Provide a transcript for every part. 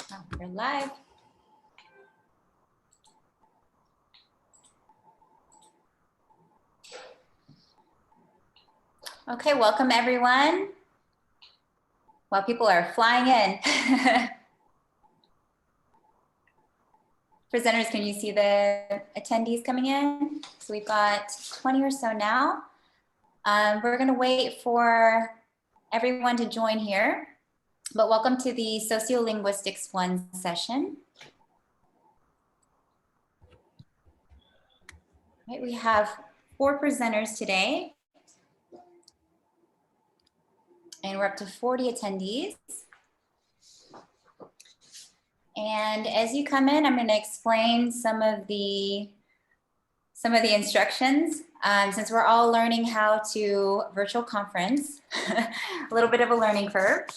Oh, we're live. Okay, welcome everyone. While people are flying in. Presenters, can you see the attendees coming in? So we've got 20 or so now. We're gonna wait for everyone to join here, but welcome to the Sociolinguistics I session. Right, we have 4 presenters today, and we're up to 40 attendees. And as you come in, I'm going to explain some of the instructions. Since we're all learning how to virtual conference, a little bit of a learning curve.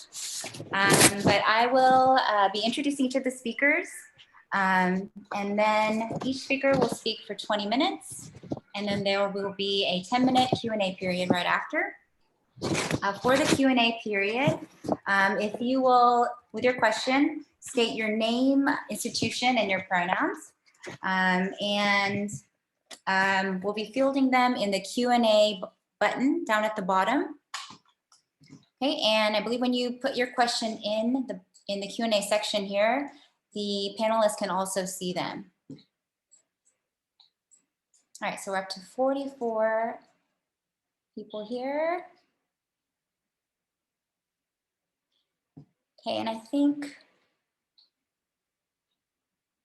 But I will be introducing each of the speakers, and then each speaker will speak for 20 minutes, and then there will be a 10-minute Q&A period right after. For the Q&A period, if you will, with your question, state your name, institution, and your pronouns, we'll be fielding them in the Q&A button down at the bottom. Okay, and I believe when you put your question in the Q&A section here, the panelists can also see them. All right, so we're up to 44 people here. Okay, and I think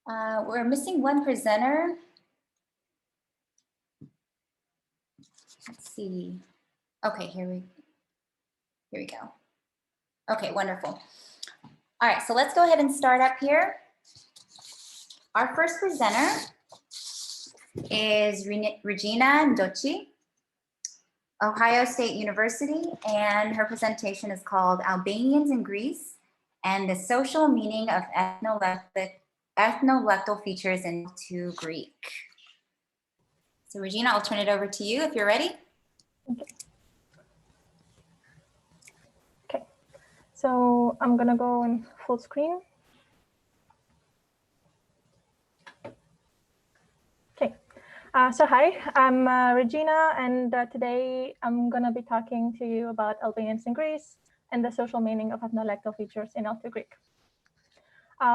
we're missing one presenter. Let's see. Okay, here we go. Okay, wonderful. All right, so let's go ahead and start up here. Our first presenter is Rexhina Ndoci, Ohio State University, and her presentation is called Albanians in Greece and the Social Meaning of Ethnolectal Features into Greek. So Rexhina, I'll turn it over to you if you're ready. Okay, so I'm gonna go in full screen. Okay, so hi, I'm Rexhina, and today I'm gonna be talking to you about Albanians in Greece and the social meaning of ethnolectal features in Alto Greek.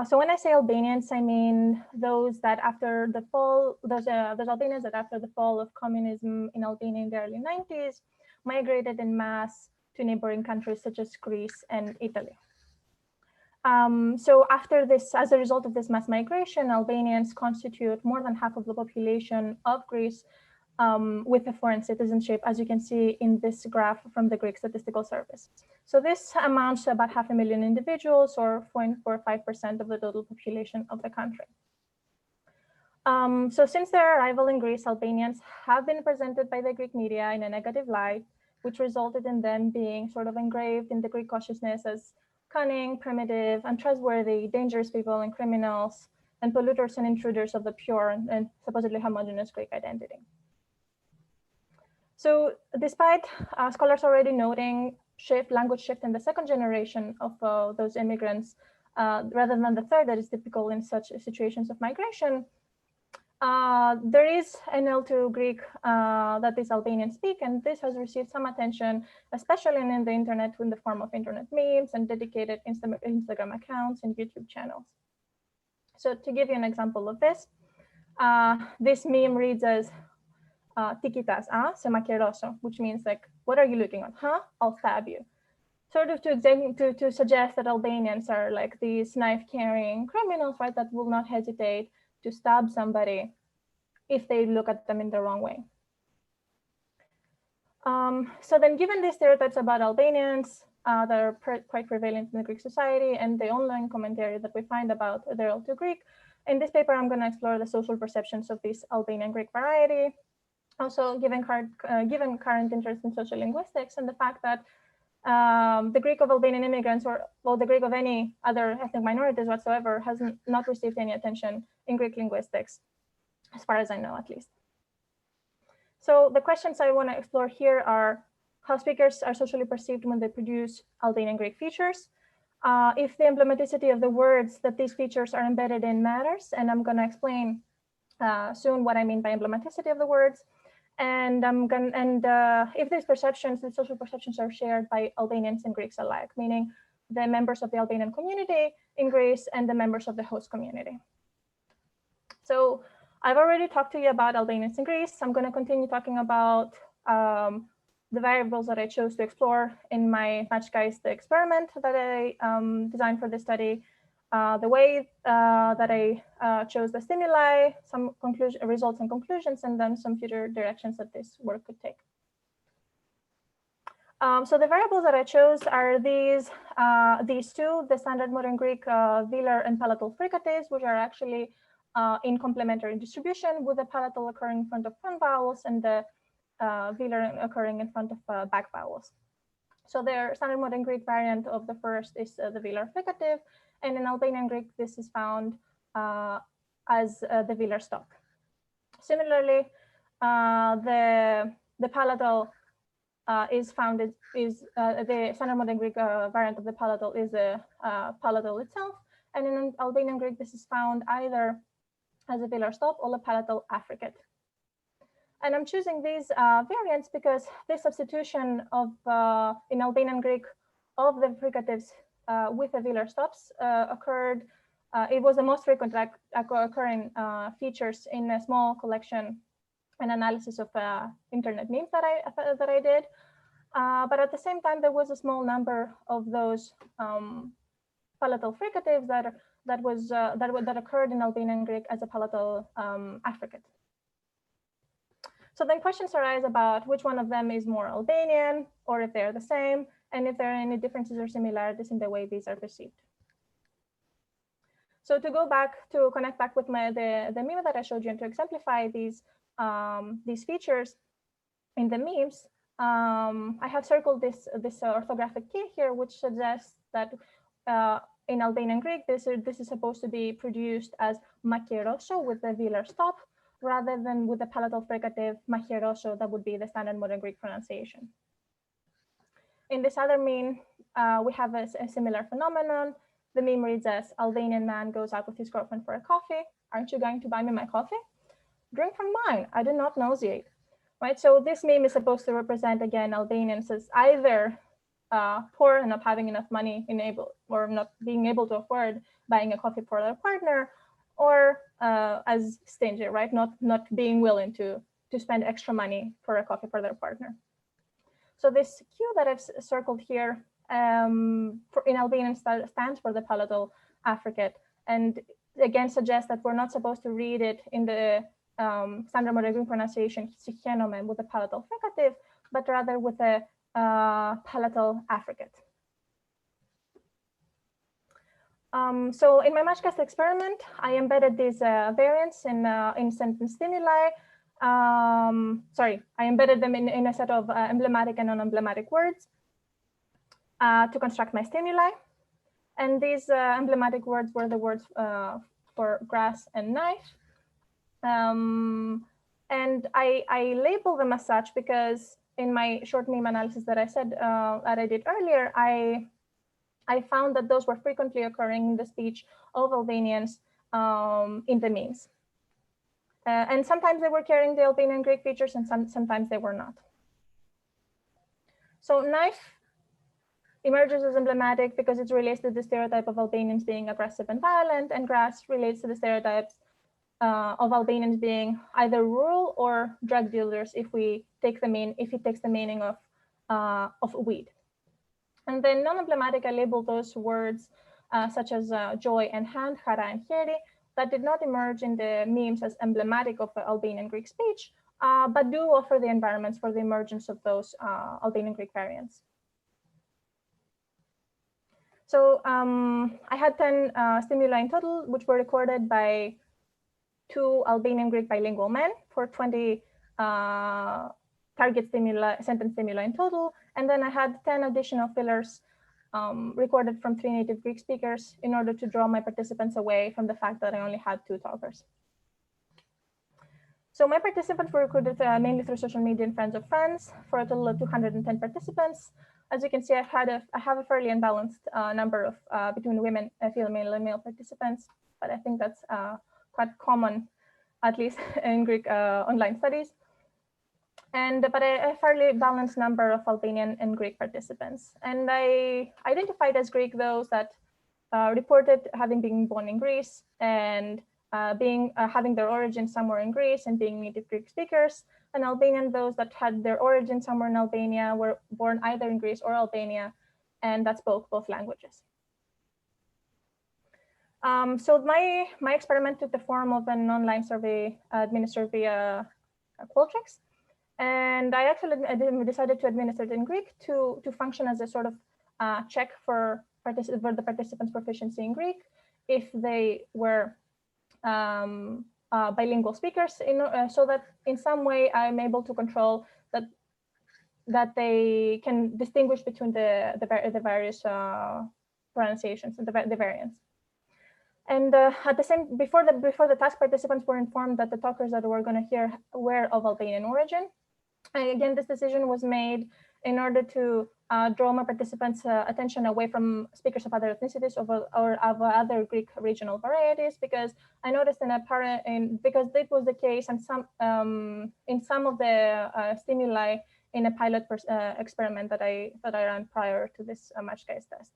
So when I say Albanians, I mean those that after the fall, those Albanians that after the fall of communism in Albania in the early 90s, migrated en masse to neighboring countries such as Greece and Italy. So after this, as a result of this mass migration, Albanians constitute more than half of the population of Greece with a foreign citizenship, as you can see in this graph from the Greek Statistical Service. So this amounts to about 500,000 individuals, or 0.45% of the total population of the country. So since their arrival in Greece, Albanians have been presented by the Greek media in a negative light, which resulted in them being sort of engraved in the Greek consciousness as cunning, primitive, untrustworthy, dangerous people and criminals, and polluters and intruders of the pure and supposedly homogeneous Greek identity. So despite scholars already noting language shift in the second generation of those immigrants, rather than the third that is typical in such situations of migration, there is an L2 Greek that is Albanian Speak, and this has received some attention, especially in the internet in the form of internet memes and dedicated Instagram accounts and YouTube channels. So to give you an example of this, this meme reads as Tikitas, se makeroso, which means like, what are you looking at? Huh? I'll stab you. Sort of to suggest that Albanians are like these knife-carrying criminals, right, that will not hesitate to stab somebody if they look at them in the wrong way. So then given these stereotypes about Albanians that are quite prevalent in the Greek society and the online commentary that we find about the L2 Greek, in this paper, I'm going to explore the social perceptions of this Albanian Greek variety. Also, given current interest in sociolinguistics and the fact that the Greek of Albanian immigrants, or well, the Greek of any other ethnic minorities whatsoever, has not received any attention in Greek linguistics, as far as I know, at least. So the questions I want to explore here are how speakers are socially perceived when they produce Albanian Greek features, if the emblematicity of the words that these features are embedded in matters, and I'm going to explain soon what I mean by emblematicity of the words. And if these perceptions, the social perceptions, are shared by Albanians and Greeks alike, meaning the members of the Albanian community in Greece and the members of the host community. So I've already talked to you about Albanians in Greece. I'm going to continue talking about the variables that I chose to explore in my match guise experiment that I designed for this study, the way that I chose the stimuli, some results and conclusions, and then some future directions that this work could take. So the variables that I chose are these two, the standard modern Greek velar and palatal fricatives, which are actually in complementary distribution, with the palatal occurring in front of front vowels and the velar occurring in front of back vowels. So their standard modern Greek variant of the first is the velar fricative, and in Albanian Greek, this is found as the velar stop. Similarly, the palatal is found the standard modern Greek variant of the palatal is the palatal itself, and in Albanian Greek, this is found either as a velar stop or a palatal affricate. And I'm choosing these variants because this substitution of in Albanian Greek of the fricatives with the velar stops occurred. It was the most frequent occurring features in a small collection and analysis of internet memes that I did. But at the same time, there was a small number of those palatal fricatives that occurred in Albanian Greek as a palatal affricate. So then questions arise about which one of them is more Albanian, or if they're the same, and if there are any differences or similarities in the way these are perceived. So to go back, to connect back with the meme that I showed you and to exemplify these features in the memes, I have circled this orthographic key here, which suggests that in Albanian Greek, this is supposed to be produced as macheroso with the velar stop, rather than with the palatal fricative macheroso, that would be the standard modern Greek pronunciation. In this other meme, we have a similar phenomenon. The meme reads as, Albanian man goes out with his girlfriend for a coffee. Aren't you going to buy me my coffee? Drink from mine, I do not nauseate. Right, so this meme is supposed to represent, again, Albanians as either poor and not having enough money, or not being able to afford buying a coffee for their partner, or as stingy, right? Not being willing to spend extra money for a coffee for their partner. So this cue that I've circled here in Albanian stands for the palatal affricate, and again suggests that we're not supposed to read it in the standard modern Greek pronunciation Seonghyun with the palatal fricative, but rather with the palatal affricate. So in my matchcast experiment, I embedded these variants in sentence stimuli. I embedded them in a set of emblematic and non-emblematic words to construct my stimuli. And these emblematic words were the words for grass and knife. And I label them as such because in my short meme analysis that I did earlier, I found that those were frequently occurring in the speech of Albanians in the memes. And sometimes they were carrying the Albanian Greek features and sometimes they were not. So knife emerges as emblematic because it relates to the stereotype of Albanians being aggressive and violent, and grass relates to the stereotypes of Albanians being either rural or drug dealers if it takes the meaning of weed. And then non-emblematic, I labeled those words such as joy and hand, hara and heri, that did not emerge in the memes as emblematic of Albanian Greek speech, but do offer the environments for the emergence of those Albanian Greek variants. So I had 10 stimuli in total, which were recorded by 2 Albanian Greek bilingual men for 20 target sentence stimuli in total. And then I had 10 additional fillers recorded from 3 native Greek speakers in order to draw my participants away from the fact that I only had 2 talkers. So my participants were recruited mainly through social media and friends of friends for a total of 210 participants. as you can see, I have a fairly unbalanced number of between women, female and male participants, but I think that's quite common, at least in Greek online studies. But a fairly balanced number of Albanian and Greek participants. And I identified as Greek those that reported having been born in Greece and having their origin somewhere in Greece and being native Greek speakers, and Albanian those that had their origin somewhere in Albania, were born either in Greece or Albania, and that spoke both languages. So my experiment took the form of an online survey administered via Qualtrics. And I actually decided to administer it in Greek to function as a sort of check for the participants' proficiency in Greek, if they were bilingual speakers, so that in some way I'm able to control that they can distinguish between the various pronunciations and the variants. And at the same before the task, participants were informed that the talkers that we're going to hear were of Albanian origin. And again, this decision was made in order to draw my participants' attention away from speakers of other ethnicities or of other Greek regional varieties, because I noticed because it was the case in some of the stimuli in a pilot experiment that I ran prior to this match guise test.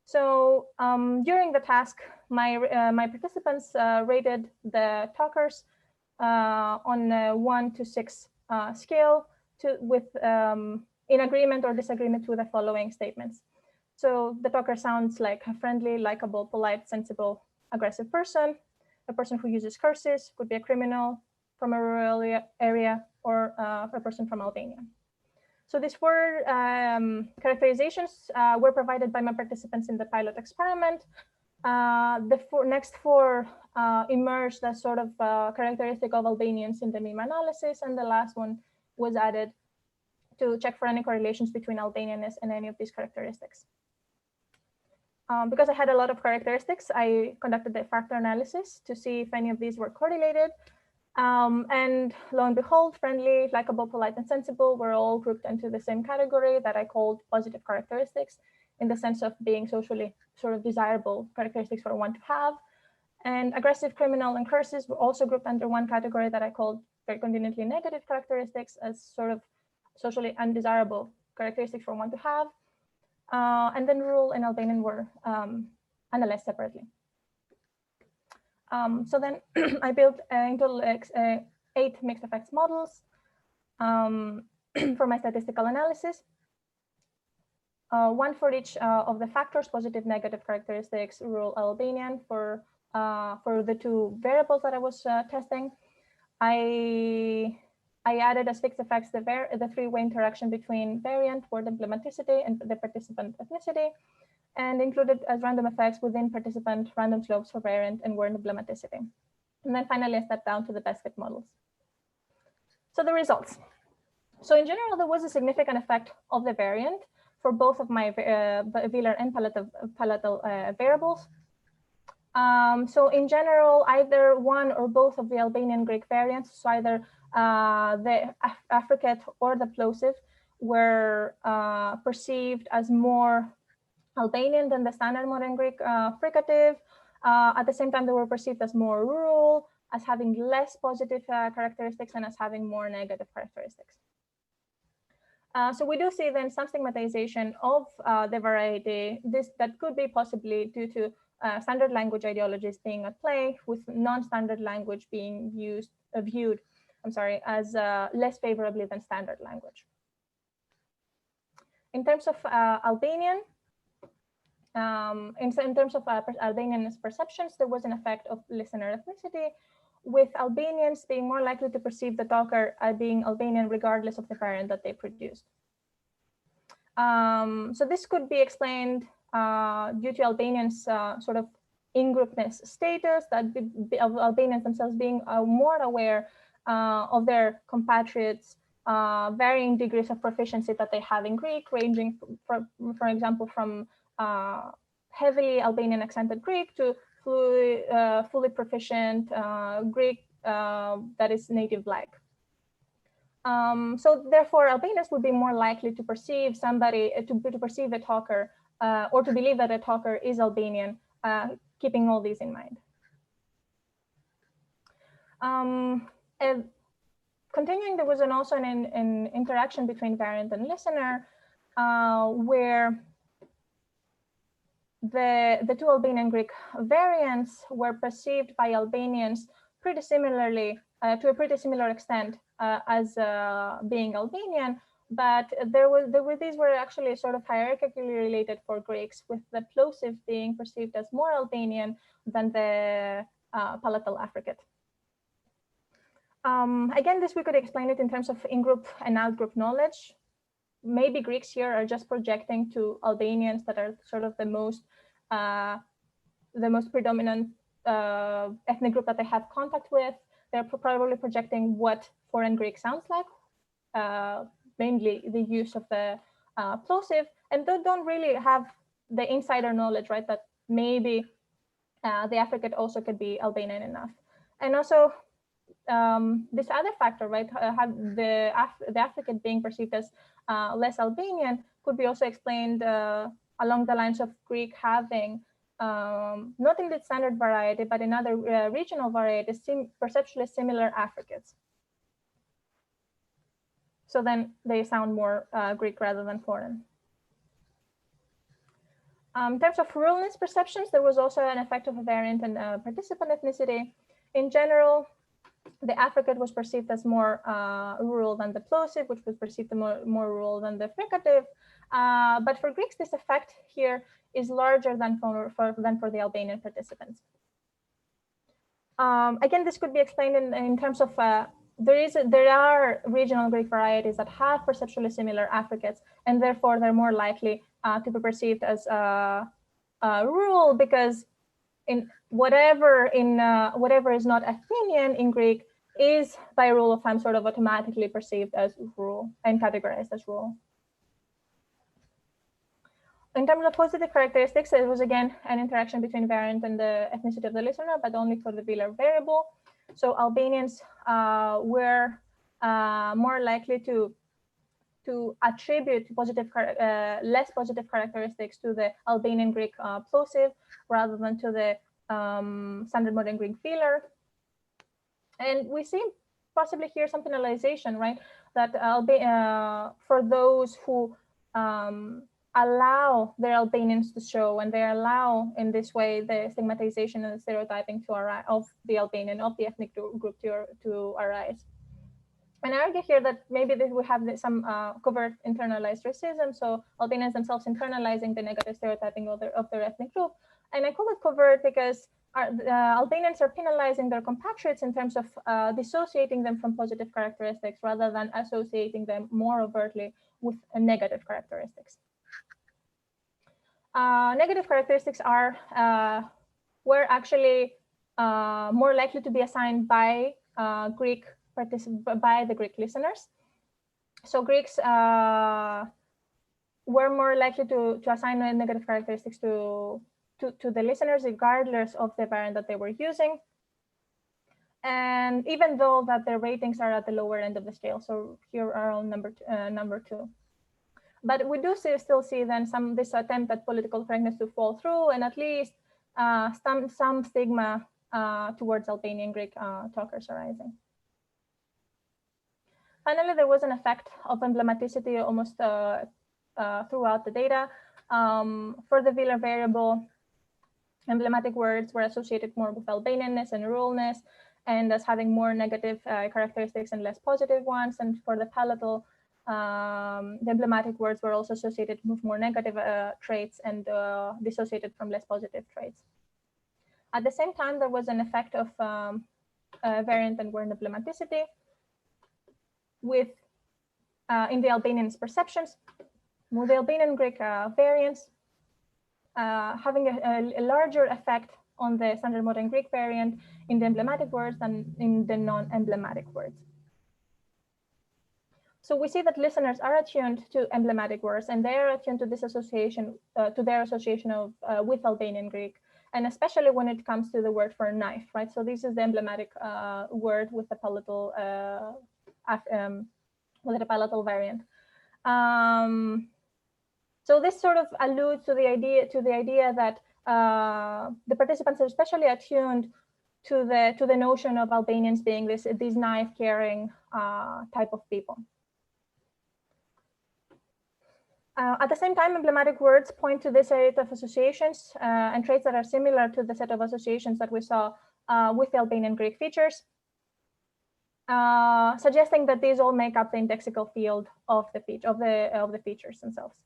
So during the task, my participants rated the talkers on a 1 to 6 scale in agreement or disagreement with the following statements. So the talker sounds like a friendly, likable, polite, sensible, aggressive person, a person who uses curses, could be a criminal from a rural area, or a person from Albania. So these 4 characterizations were provided by my participants in the pilot experiment. The next 4 emerged as sort of characteristic of Albanians in the meme analysis, and the last one was added to check for any correlations between Albanianness and any of these characteristics. Because I had a lot of characteristics, I conducted the factor analysis to see if any of these were correlated. And lo and behold, friendly, likable, polite, and sensible were all grouped into the same category that I called positive characteristics, in the sense of being socially sort of desirable characteristics for one to have. And aggressive, criminal, and curses were also grouped under one category that I called very conveniently negative characteristics, as sort of socially undesirable characteristics for one to have. And then rural and Albanian were analyzed separately. So then I built in total 8 mixed effects models for my statistical analysis. 1 for each of the factors, positive, negative characteristics, rural, Albanian, for the 2 variables that I was testing. I added as fixed effects the 3-way interaction between variant, word implementicity, and the participant ethnicity, and included as random effects within participant random slopes for variant and word implementicity. And then finally, I stepped down to the best fit models. So the results. So in general, there was a significant effect of the variant for both of my velar and palatal variables. So in general, either one or both of the Albanian Greek variants, so either the affricate or the plosive, were perceived as more Albanian than the standard modern Greek fricative. At the same time, they were perceived as more rural, as having less positive characteristics, and as having more negative characteristics. So we do see then some stigmatization of the variety. That could be possibly due to standard language ideologies being at play, with non-standard language being viewed as less favorably than standard language. In terms of Albanian, in terms of Albanian perceptions, there was an effect of listener ethnicity, with Albanians being more likely to perceive the talker as being Albanian regardless of the variant that they produced. So this could be explained due to Albanians' sort of in-groupness status, that of Albanians themselves being more aware of their compatriots' varying degrees of proficiency that they have in Greek, ranging, for example, from heavily Albanian accented Greek to fully proficient Greek that is native-like. So therefore, Albanians would be more likely to perceive somebody, to perceive a talker, or to believe that a talker is Albanian, keeping all these in mind. And continuing, there was also an interaction between variant and listener, where the two Albanian Greek variants were perceived by Albanians pretty similarly, to a pretty similar extent, as being Albanian, but these were actually sort of hierarchically related for Greeks, with the plosive being perceived as more Albanian than the palatal affricate. Again, this we could explain it in terms of in-group and out-group knowledge. Maybe Greeks here are just projecting to Albanians that are sort of the most predominant ethnic group that they have contact with. They're probably projecting what foreign Greek sounds like, mainly the use of the plosive, and they don't really have the insider knowledge, right, that maybe the affricate also could be Albanian enough. And also this other factor, right, the affricate being perceived as less Albanian could be also explained along the lines of Greek having not in the standard variety, but in other regional varieties, perceptually similar affricates. So then they sound more Greek rather than foreign. In terms of ruralness perceptions, there was also an effect of a variant and participant ethnicity. In general, the affricate was perceived as more rural than the plosive, which was perceived more rural than the fricative. But for Greeks, this effect here is larger than for the Albanian participants. Again, this could be explained in terms of there are regional Greek varieties that have perceptually similar affricates, and therefore they're more likely to be perceived as rural, because in whatever is not Athenian in Greek is by rule of thumb sort of automatically perceived as rural and categorized as rural. In terms of positive characteristics, it was again an interaction between variant and the ethnicity of the listener, but only for the Wheeler variable. So Albanians were more likely to attribute less positive characteristics to the Albanian Greek plosive rather than to the standard modern Greek Wheeler. And we see possibly here some penalization, right? That for those who allow their Albanians to show, and they allow in this way the stigmatization and stereotyping of the Albanian, of the ethnic group to arise. And I argue here that maybe we have some covert internalized racism, so Albanians themselves internalizing the negative stereotyping of their ethnic group. And I call it covert because Albanians are penalizing their compatriots in terms of dissociating them from positive characteristics rather than associating them more overtly with negative characteristics. Negative characteristics were actually more likely to be assigned by the Greek listeners. So Greeks were more likely to assign negative characteristics to the listeners, regardless of the variant that they were using. And even though that their ratings are at the lower end of the scale, so here are all number two. But we do still see then this attempt at political correctness to fall through, and at least some stigma towards Albanian Greek talkers arising. Finally, there was an effect of emblematicity almost throughout the data. For the Wheeler variable, emblematic words were associated more with Albanianness and ruralness, and as having more negative characteristics and less positive ones. And for the palatal, the emblematic words were also associated with more negative traits and dissociated from less positive traits. At the same time, there was an effect of variant and word emblematicity with in the Albanians' perceptions, with the Albanian Greek variants having a larger effect on the standard modern Greek variant in the emblematic words than in the non-emblematic words. So we see that listeners are attuned to emblematic words, and they are attuned to this association, to their association with Albanian Greek, and especially when it comes to the word for knife, right? So this is the emblematic word with the palatal with a palatal variant. So this sort of alludes to the idea that the participants are especially attuned to the notion of Albanians being these knife-carrying type of people. At the same time, emblematic words point to this set of associations and traits that are similar to the set of associations that we saw with the Albanian Greek features, suggesting that these all make up the indexical field of the features themselves.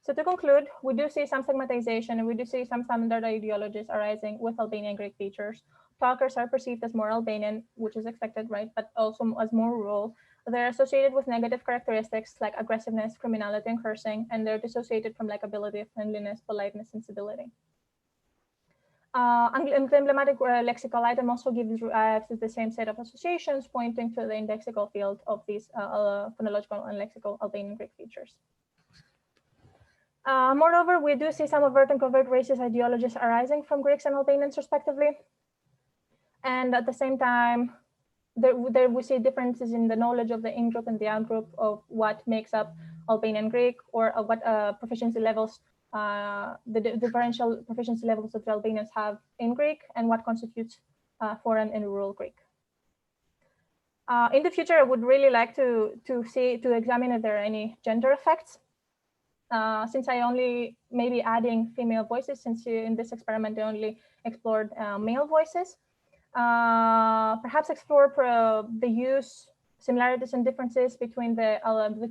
So to conclude, we do see some stigmatization and we do see some standard ideologies arising with Albanian Greek features. Talkers are perceived as more Albanian, which is expected, right? But also as more rural. They're associated with negative characteristics like aggressiveness, criminality, and cursing, and they're dissociated from likability, friendliness, politeness, and civility. The emblematic lexical item also gives the same set of associations pointing to the indexical field of these phonological and lexical Albanian Greek features. Moreover, we do see some overt and covert racist ideologies arising from Greeks and Albanians respectively. And at the same time, there we see differences in the knowledge of the in-group and the out-group of what makes up Albanian Greek, or what proficiency levels, the differential proficiency levels that the Albanians have in Greek, and what constitutes foreign and rural Greek. In the future, I would really like to examine if there are any gender effects. Since I only maybe adding female voices, since in this experiment I only explored male voices. Perhaps explore the use, similarities and differences between the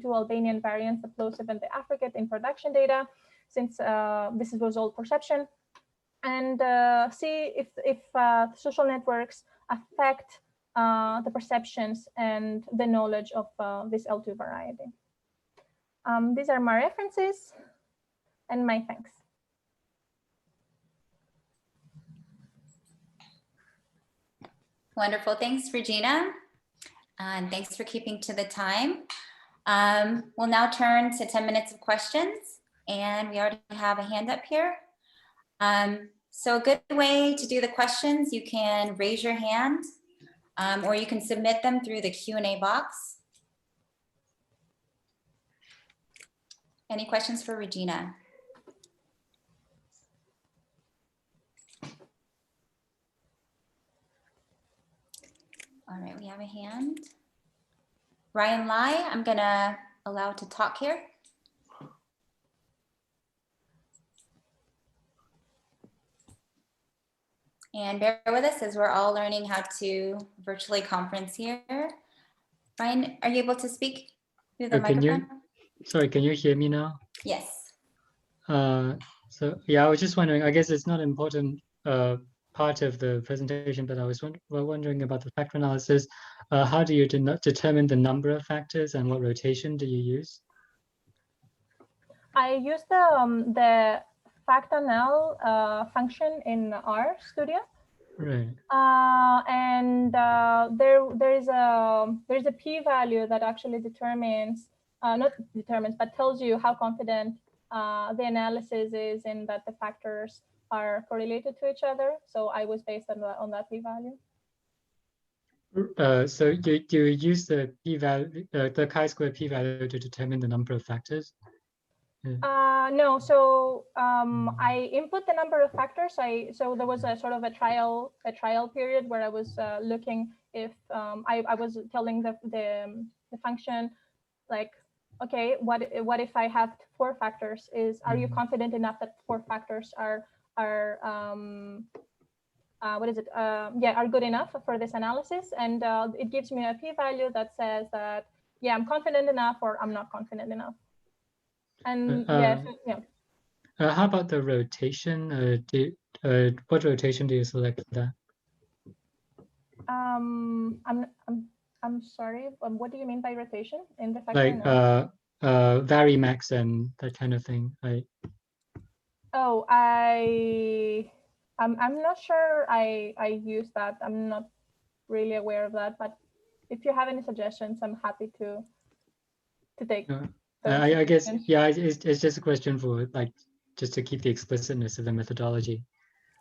two Albanian variants, the plosive and the affricate, in production data, since this was all perception, and see if social networks affect the perceptions and the knowledge of this L2 variety. These are my references and my thanks. Wonderful. Thanks, Regina. And thanks for keeping to the time. We'll now turn to 10 minutes of questions. And we already have a hand up here. So a good way to do the questions, you can raise your hand or you can submit them through the Q&A box. Any questions for Regina? All right, we have a hand. Ryan Lai, I'm gonna allow to talk here. And bear with us as we're all learning how to virtually conference here. Ryan, are you able to speak through the microphone? Can you hear me now? Yes. So yeah, I was just wondering, I guess it's not an important part of the presentation, but I was wondering about the factor analysis. How do you determine the number of factors, and what rotation do you use? I use the factanal function in R Studio. Right. And there's a p-value that actually determines, but tells you how confident the analysis is in that the factors are correlated to each other. So I was based on that p-value. So you use the p-value, the chi-square p-value to determine the number of factors? No, so I input the number of factors. So there was a sort of a trial period where I was looking if I was telling the function, like, okay, what if I have 4 factors? Are you confident enough that 4 factors are good enough for this analysis? And it gives me a p-value that says that, yeah, I'm confident enough, or I'm not confident enough. And how about the rotation? What rotation do you select for that? I'm sorry. What do you mean by rotation in the factor? Like varimax and that kind of thing. Oh, I'm not sure I use that. I'm not really aware of that. But if you have any suggestions, I'm happy to take. I guess, yeah, it's just a question for, like, just to keep the explicitness of the methodology.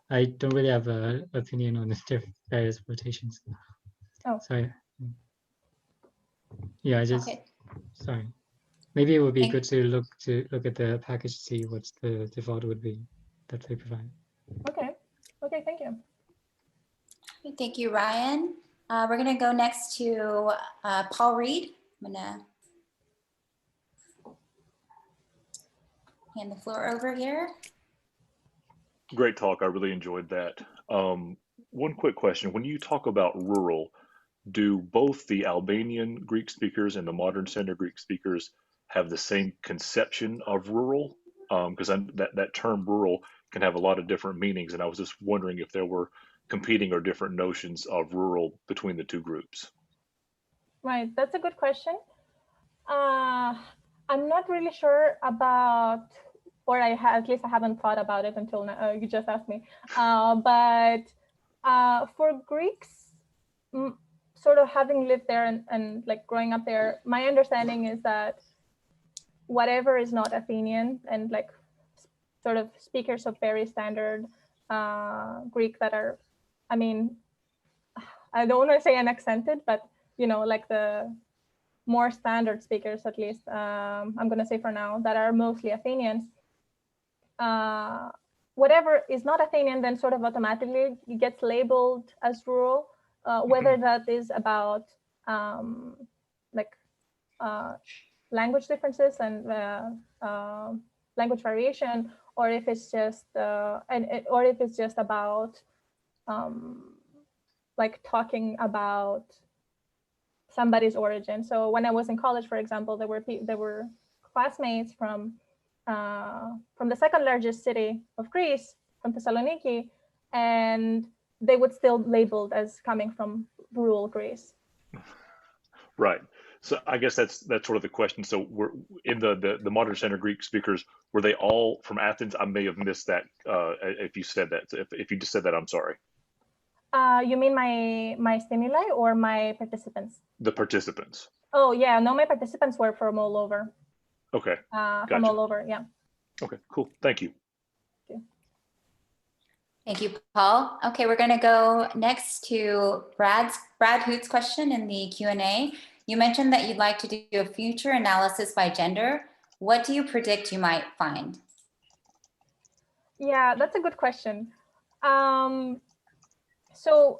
I don't really have an opinion on the various rotations. Oh. Sorry. Yeah, I just, Okay. sorry. Maybe it would be Thank- good to look at the package to see what the default would be that they provide. Okay. Okay, thank you. Thank you, Ryan. We're going to go next to Paul Reed. I'm going to hand the floor over here. Great talk. I really enjoyed that. One quick question. When you talk about rural, do both the Albanian Greek speakers and the modern standard Greek speakers have the same conception of rural? Because that term rural can have a lot of different meanings, and I was just wondering if there were competing or different notions of rural between the two groups. Right, that's a good question. I'm not really sure about, or at least I haven't thought about it until now, you just asked me. But for Greeks, sort of having lived there and like growing up there, my understanding is that whatever is not Athenian and like sort of speakers of very standard Greek that are, I mean, I don't want to say unaccented, but you know, like the more standard speakers, at least, I'm going to say for now, that are mostly Athenians. Whatever is not Athenian then sort of automatically gets labeled as rural, whether that is about language differences and language variation, or if it's just or if it's just about like talking about somebody's origin. So when I was in college, for example, there were classmates from the second largest city of Greece, from Thessaloniki, and they would still labeled as coming from rural Greece. Right. So I guess that's sort of the question. So we're in the modern standard Greek speakers, were they all from Athens? I may have missed that if you said that. If you just said that, I'm sorry. You mean my stimuli or my participants? The participants. Oh yeah, no, my participants were from all over. Okay. From all over, yeah. Okay, cool. Thank you. Thank you, Paul. Okay, we're going to go next to Brad Hoot's question in the Q&A. You mentioned that you'd like to do a future analysis by gender. What do you predict you might find? Yeah, that's a good question. So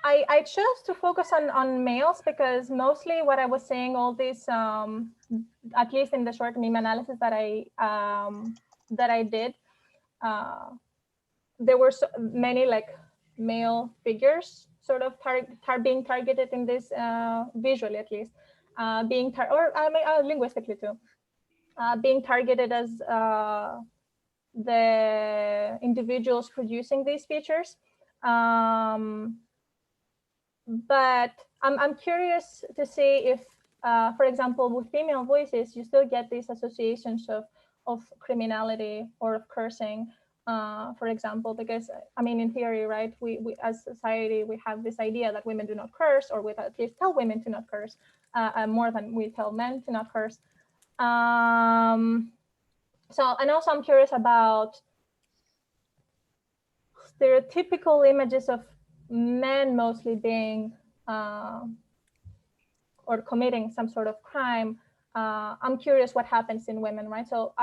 I chose to focus on males because mostly what I was saying, all this, at least in the short meme analysis that I did, there were so many like male figures sort of being targeted in this visually, at least, linguistically too, being targeted as the individuals producing these features. But I'm curious to see if, for example, with female voices, you still get these associations of criminality or of cursing, for example, because I mean, in theory, right, we as society, we have this idea that women do not curse, or we at least tell women to not curse more than we tell men to not curse. So, and also I'm curious about stereotypical images of men mostly being or committing some sort of crime. I'm curious what happens in women, right? So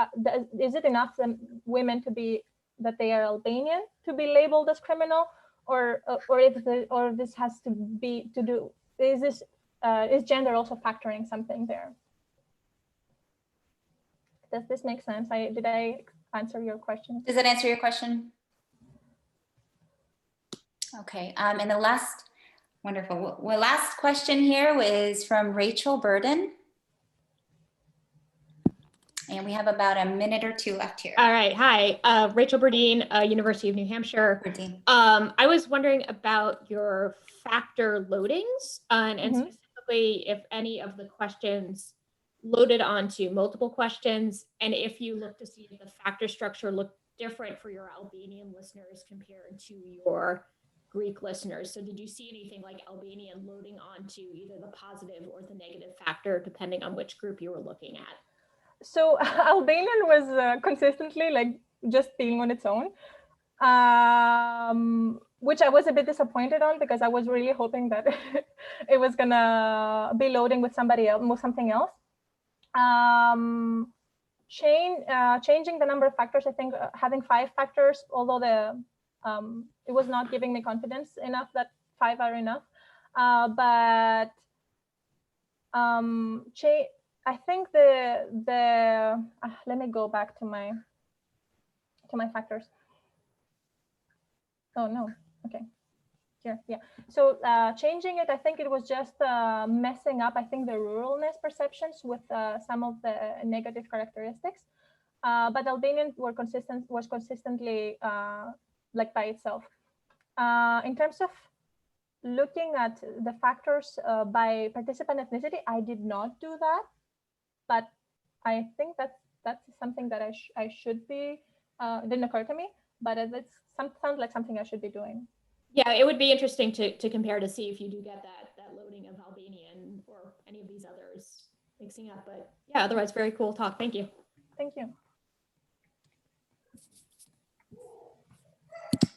is it enough for women to be that they are Albanian to be labeled as criminal, or this has to be to do? Is gender also factoring something there? Does this make sense? Did I answer your question? Does that answer your question? Okay, and the last, wonderful. Well, last question here was from Rachel Burden. And we have about a minute or two left here. All right, hi, Rachel Burdine, University of New Hampshire. I was wondering about your factor loadings and specifically if any of the questions loaded onto multiple questions, and if you look to see if the factor structure looked different for your Albanian listeners compared to your Greek listeners. So did you see anything like Albanian loading onto either the positive or the negative factor, depending on which group you were looking at? So Albanian was consistently like just being on its own. which I was a bit disappointed on because I was really hoping that it was gonna be loading with somebody else, with something else. Changing the number of factors, I think having 5 factors, although it was not giving me confidence enough that 5 are enough. But I think let me go back to my factors. Oh no, okay, here, yeah. So changing it, I think it was just messing up, I think, the ruralness perceptions with some of the negative characteristics. But Albanian was consistently like by itself. In terms of looking at the factors by participant ethnicity, I did not do that, but I think that's something that I should be, didn't occur to me, but it sounds like something I should be doing. Yeah, it would be interesting to compare to see if you do get that loading of Albanian or any of these others mixing up. But yeah, otherwise, very cool talk. Thank you. Thank you.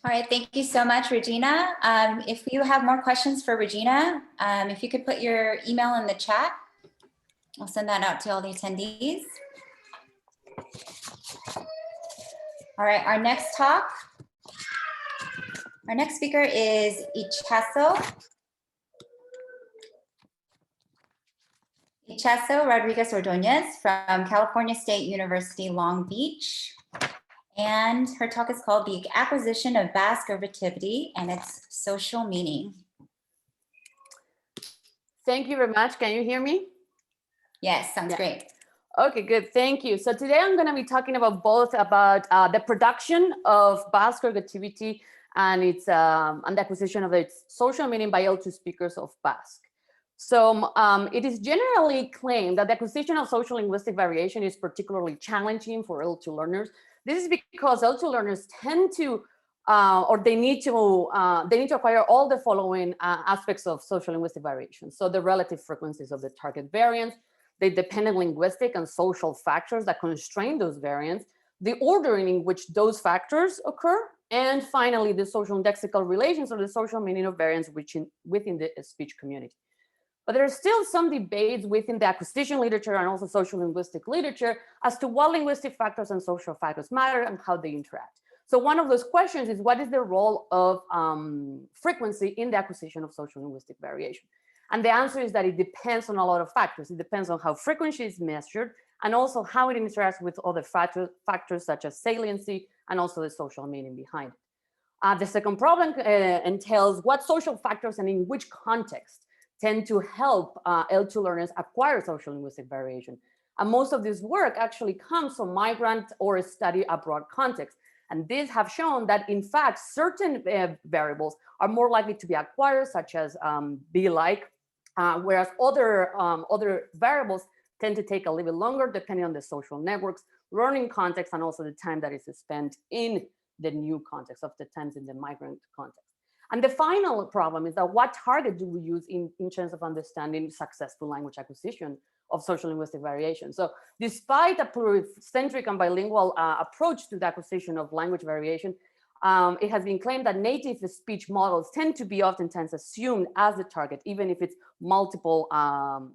All right, thank you so much, Regina. If you have more questions for Regina, if you could put your email in the chat, I'll send that out to all the attendees. All right, our next speaker is Itxaso. Itxaso Rodriguez-Ordonez from California State University, Long Beach. And her talk is called The Acquisition of Vascular Activity and Its Social Meaning. Thank you very much. Can you hear me? Yes, sounds great. Okay, good. Thank you. So today I'm going to be talking about the production of vascular activity and its and the acquisition of its social meaning by L2 speakers of Basque. So it is generally claimed that the acquisition of social linguistic variation is particularly challenging for L2 learners. This is because L2 learners tend to, or they need to acquire all the following aspects of social linguistic variation. So the relative frequencies of the target variants, the dependent linguistic and social factors that constrain those variants, the ordering in which those factors occur, and finally, the social indexical relations or the social meaning of variants within the speech community. But there are still some debates within the acquisition literature and also social linguistic literature as to what linguistic factors and social factors matter and how they interact. So one of those questions is, what is the role of frequency in the acquisition of social linguistic variation? And the answer is that it depends on a lot of factors. It depends on how frequency is measured and also how it interacts with other factors such as saliency and also the social meaning behind it. The second problem entails what social factors and in which context tend to help L2 learners acquire social linguistic variation. And most of this work actually comes from migrant or study abroad contexts. And these have shown that, in fact, certain variables are more likely to be acquired, such as be-like, whereas other variables tend to take a little bit longer, depending on the social networks, learning context, and also the time that is spent in the new context, of the times in the migrant context. And the final problem is that what target do we use in terms of understanding successful language acquisition of social linguistic variation? So despite a pluricentric and bilingual approach to the acquisition of language variation, it has been claimed that native speech models tend to be oftentimes assumed as the target, even if it's multiple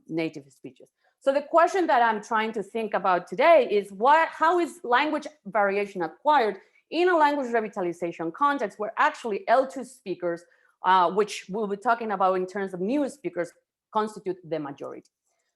native speeches. So the question that I'm trying to think about today is how is language variation acquired in a language revitalization context where actually L2 speakers, which we'll be talking about in terms of new speakers, constitute the majority.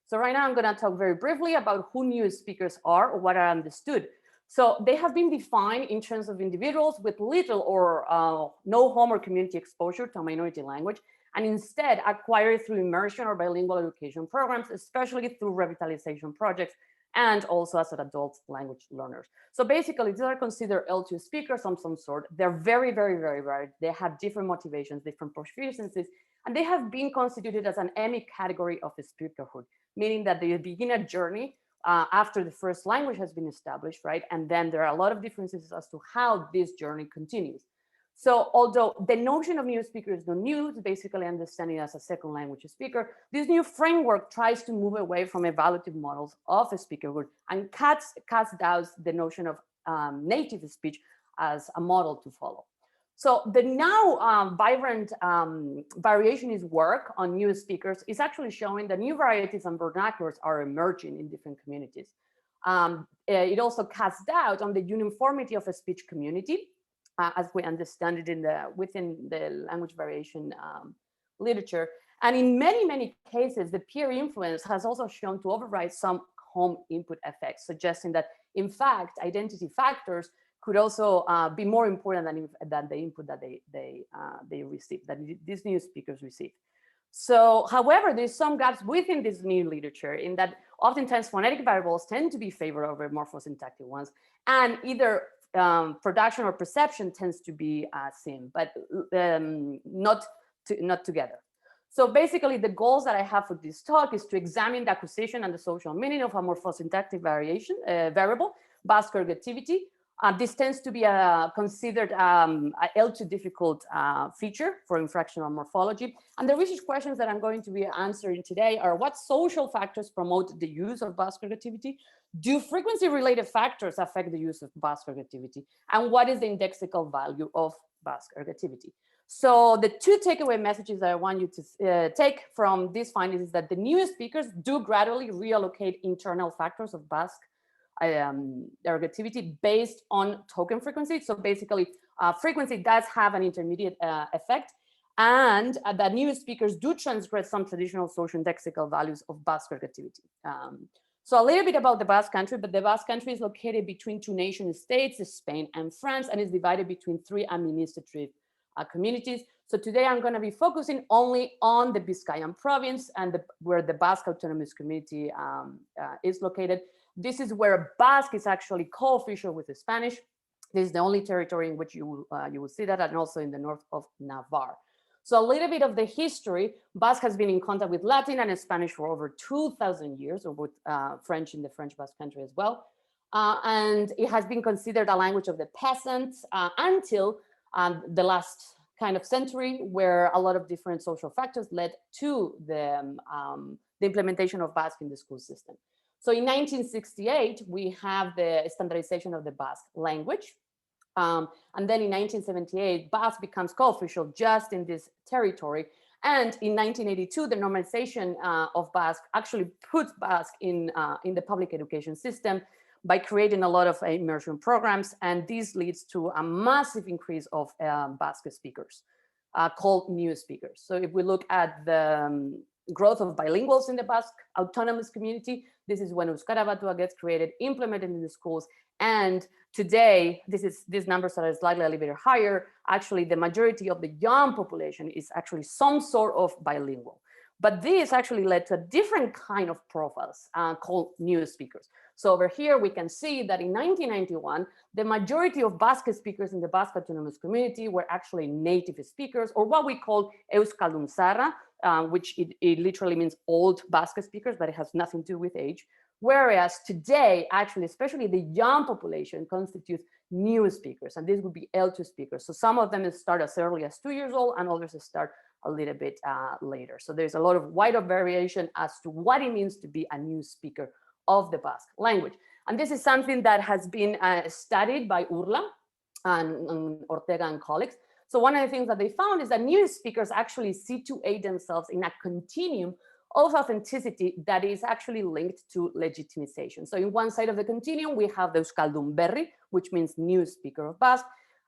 So right now I'm going to talk very briefly about who new speakers are or what are understood. So they have been defined in terms of individuals with little or no home or community exposure to a minority language, and instead acquired through immersion or bilingual education programs, especially through revitalization projects, and also as an adult language learners. So basically, these are considered L2 speakers of some sort. They're very, very, very varied. They have different motivations, different proficiencies, and they have been constituted as an emic category of speakerhood, meaning that they begin a journey after the first language has been established, right? And then there are a lot of differences as to how this journey continues. So although the notion of new speaker is not new, it's basically understanding as a second language speaker, this new framework tries to move away from evaluative models of a speakerhood and cuts down the notion of native speech as a model to follow. So the now vibrant variationist work on new speakers is actually showing that new varieties and vernaculars are emerging in different communities. It also casts doubt on the uniformity of a speech community, as we understand it within the language variation literature. And in many, many cases, the peer influence has also shown to override some home input effects, suggesting that, in fact, identity factors could also be more important than the input that they received, that these new speakers received. So, however, there's some gaps within this new literature in that oftentimes phonetic variables tend to be favored over morphosyntactic ones, and either production or perception tends to be seen, but not together. So basically, the goals that I have for this talk is to examine the acquisition and the social meaning of a morphosyntactic variable, Basque ergativity. This tends to be considered a L2 difficult feature for infractional morphology. And the research questions that I'm going to be answering today are: what social factors promote the use of Basque ergativity? Do frequency-related factors affect the use of Basque ergativity? And what is the indexical value of Basque ergativity? So the two takeaway messages that I want you to take from these findings is that the new speakers do gradually reallocate internal factors of Basque ergativity based on token frequency. So basically, frequency does have an intermediate effect, and that new speakers do transgress some traditional social indexical values of Basque ergativity. So a little bit about the Basque country, but the Basque country is located between two nation states, Spain and France, and is divided between three administrative communities. So today I'm going to be focusing only on the Biscayan province and where the Basque Autonomous Community is located. This is where Basque is actually co-official with the Spanish. This is the only territory in which you will see that, and also in the north of Navarre. So a little bit of the history: Basque has been in contact with Latin and Spanish for over 2,000 years, or with French in the French Basque country as well. And it has been considered a language of the peasants until the last kind of century, where a lot of different social factors led to the implementation of Basque in the school system. So in 1968, we have the standardization of the Basque language. And then in 1978, Basque becomes co-official just in this territory. And in 1982, the normalization of Basque actually puts Basque in the public education system by creating a lot of immersion programs. And this leads to a massive increase of Basque speakers called new speakers. So if we look at the growth of bilinguals in the Basque autonomous community, this is when Euskara Batua gets created, implemented in the schools. And today, these numbers are slightly a little bit higher. Actually, the majority of the young population is actually some sort of bilingual. But this actually led to a different kind of profiles called new speakers. So over here, we can see that in 1991, the majority of Basque speakers in the Basque autonomous community were actually native speakers, or what we call Euskaldun Zaharra, which it literally means old Basque speakers, but it has nothing to do with age. Whereas today, actually, especially the young population constitutes new speakers, and these would be L2 speakers. So some of them start as early as 2 years old, and others start a little bit later. So there's a lot of wider variation as to what it means to be a new speaker of the Basque language. And this is something that has been studied by Urla and Ortega and colleagues. So one of the things that they found is that new speakers actually situate themselves in a continuum of authenticity that is actually linked to legitimization. So in one side of the continuum, we have the Euskaldun Berri, which means new speaker of Basque.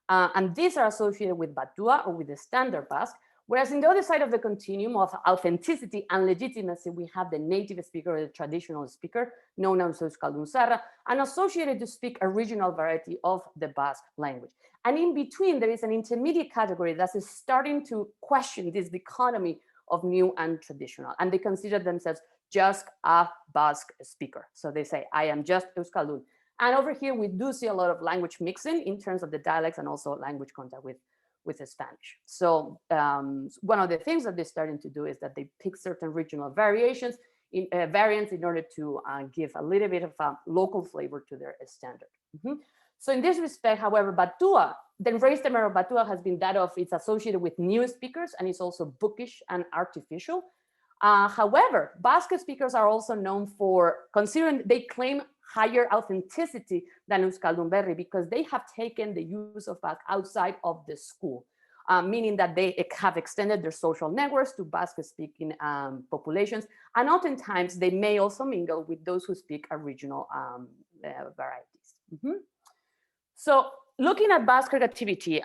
And these are associated with Batua, or with the standard Basque. Whereas in the other side of the continuum of authenticity and legitimacy, we have the native speaker, or the traditional speaker, known as Euskaldun Zaharra, and associated to speak a regional variety of the Basque language. And in between, there is an intermediate category that is starting to question this dichotomy of new and traditional. And they consider themselves just a Basque speaker. So they say, I am just Euskaldun. And over here, we do see a lot of language mixing in terms of the dialects and also language contact with the Spanish. So one of the things that they're starting to do is that they pick certain regional variations, variants in order to give a little bit of a local flavor to their standard. So in this respect, however, Batua, the raised temper of Batua has been that of it's associated with new speakers, and it's also bookish and artificial. However, Basque speakers are also known for considering, they claim higher authenticity than Euskaldun Berri because they have taken the use of Basque outside of the school, meaning that they have extended their social networks to Basque-speaking populations, and oftentimes they may also mingle with those who speak a regional varieties. So looking at Basque activity,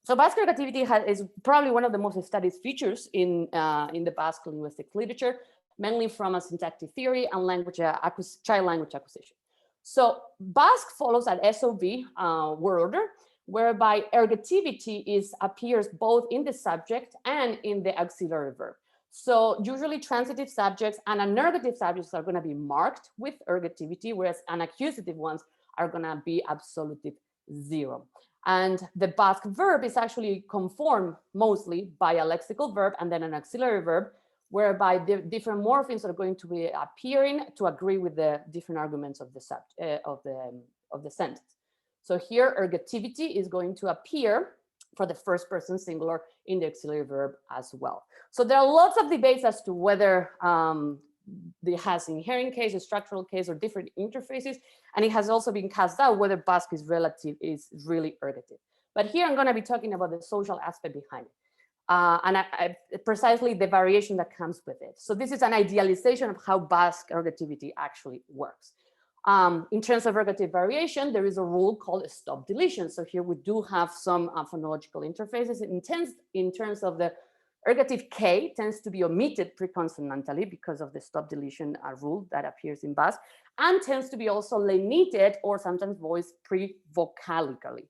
so Basque activity is probably one of the most studied features in the Basque linguistic literature, mainly from a syntactic theory and child language acquisition. So Basque follows an SOV word order, whereby ergativity appears both in the subject and in the auxiliary verb. So usually transitive subjects and anergative subjects are going to be marked with ergativity, whereas unaccusative ones are going to be absolutive 0. And the Basque verb is actually conformed mostly by a lexical verb and then an auxiliary verb, whereby the different morphemes are going to be appearing to agree with the different arguments of the sentence. So here, ergativity is going to appear for the first person singular in the auxiliary verb as well. So there are lots of debates as to whether it has inherent case, a structural case, or different interfaces. And it has also been cast out whether Basque is really ergative. But here I'm going to be talking about the social aspect behind it. Precisely the variation that comes with it. So this is an idealization of how Basque ergativity actually works. In terms of ergative variation, there is a rule called stop deletion. So here we do have some phonological interfaces. In terms of the ergative K tends to be omitted preconsonantally because of the stop deletion rule that appears in Basque, and tends to be also lenited or sometimes voiced pre-vocalically.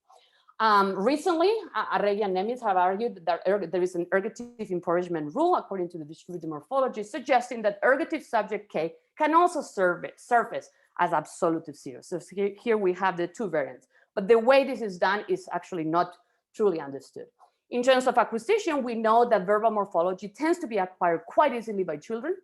Recently, Arregui and Nemitz have argued that there is an ergative impoverishment rule according to the distributive morphology, suggesting that ergative subject K can also surface as absolutive 0. So here we have the two variants, but the way this is done is actually not truly understood. In terms of acquisition, we know that verbal morphology tends to be acquired quite easily by children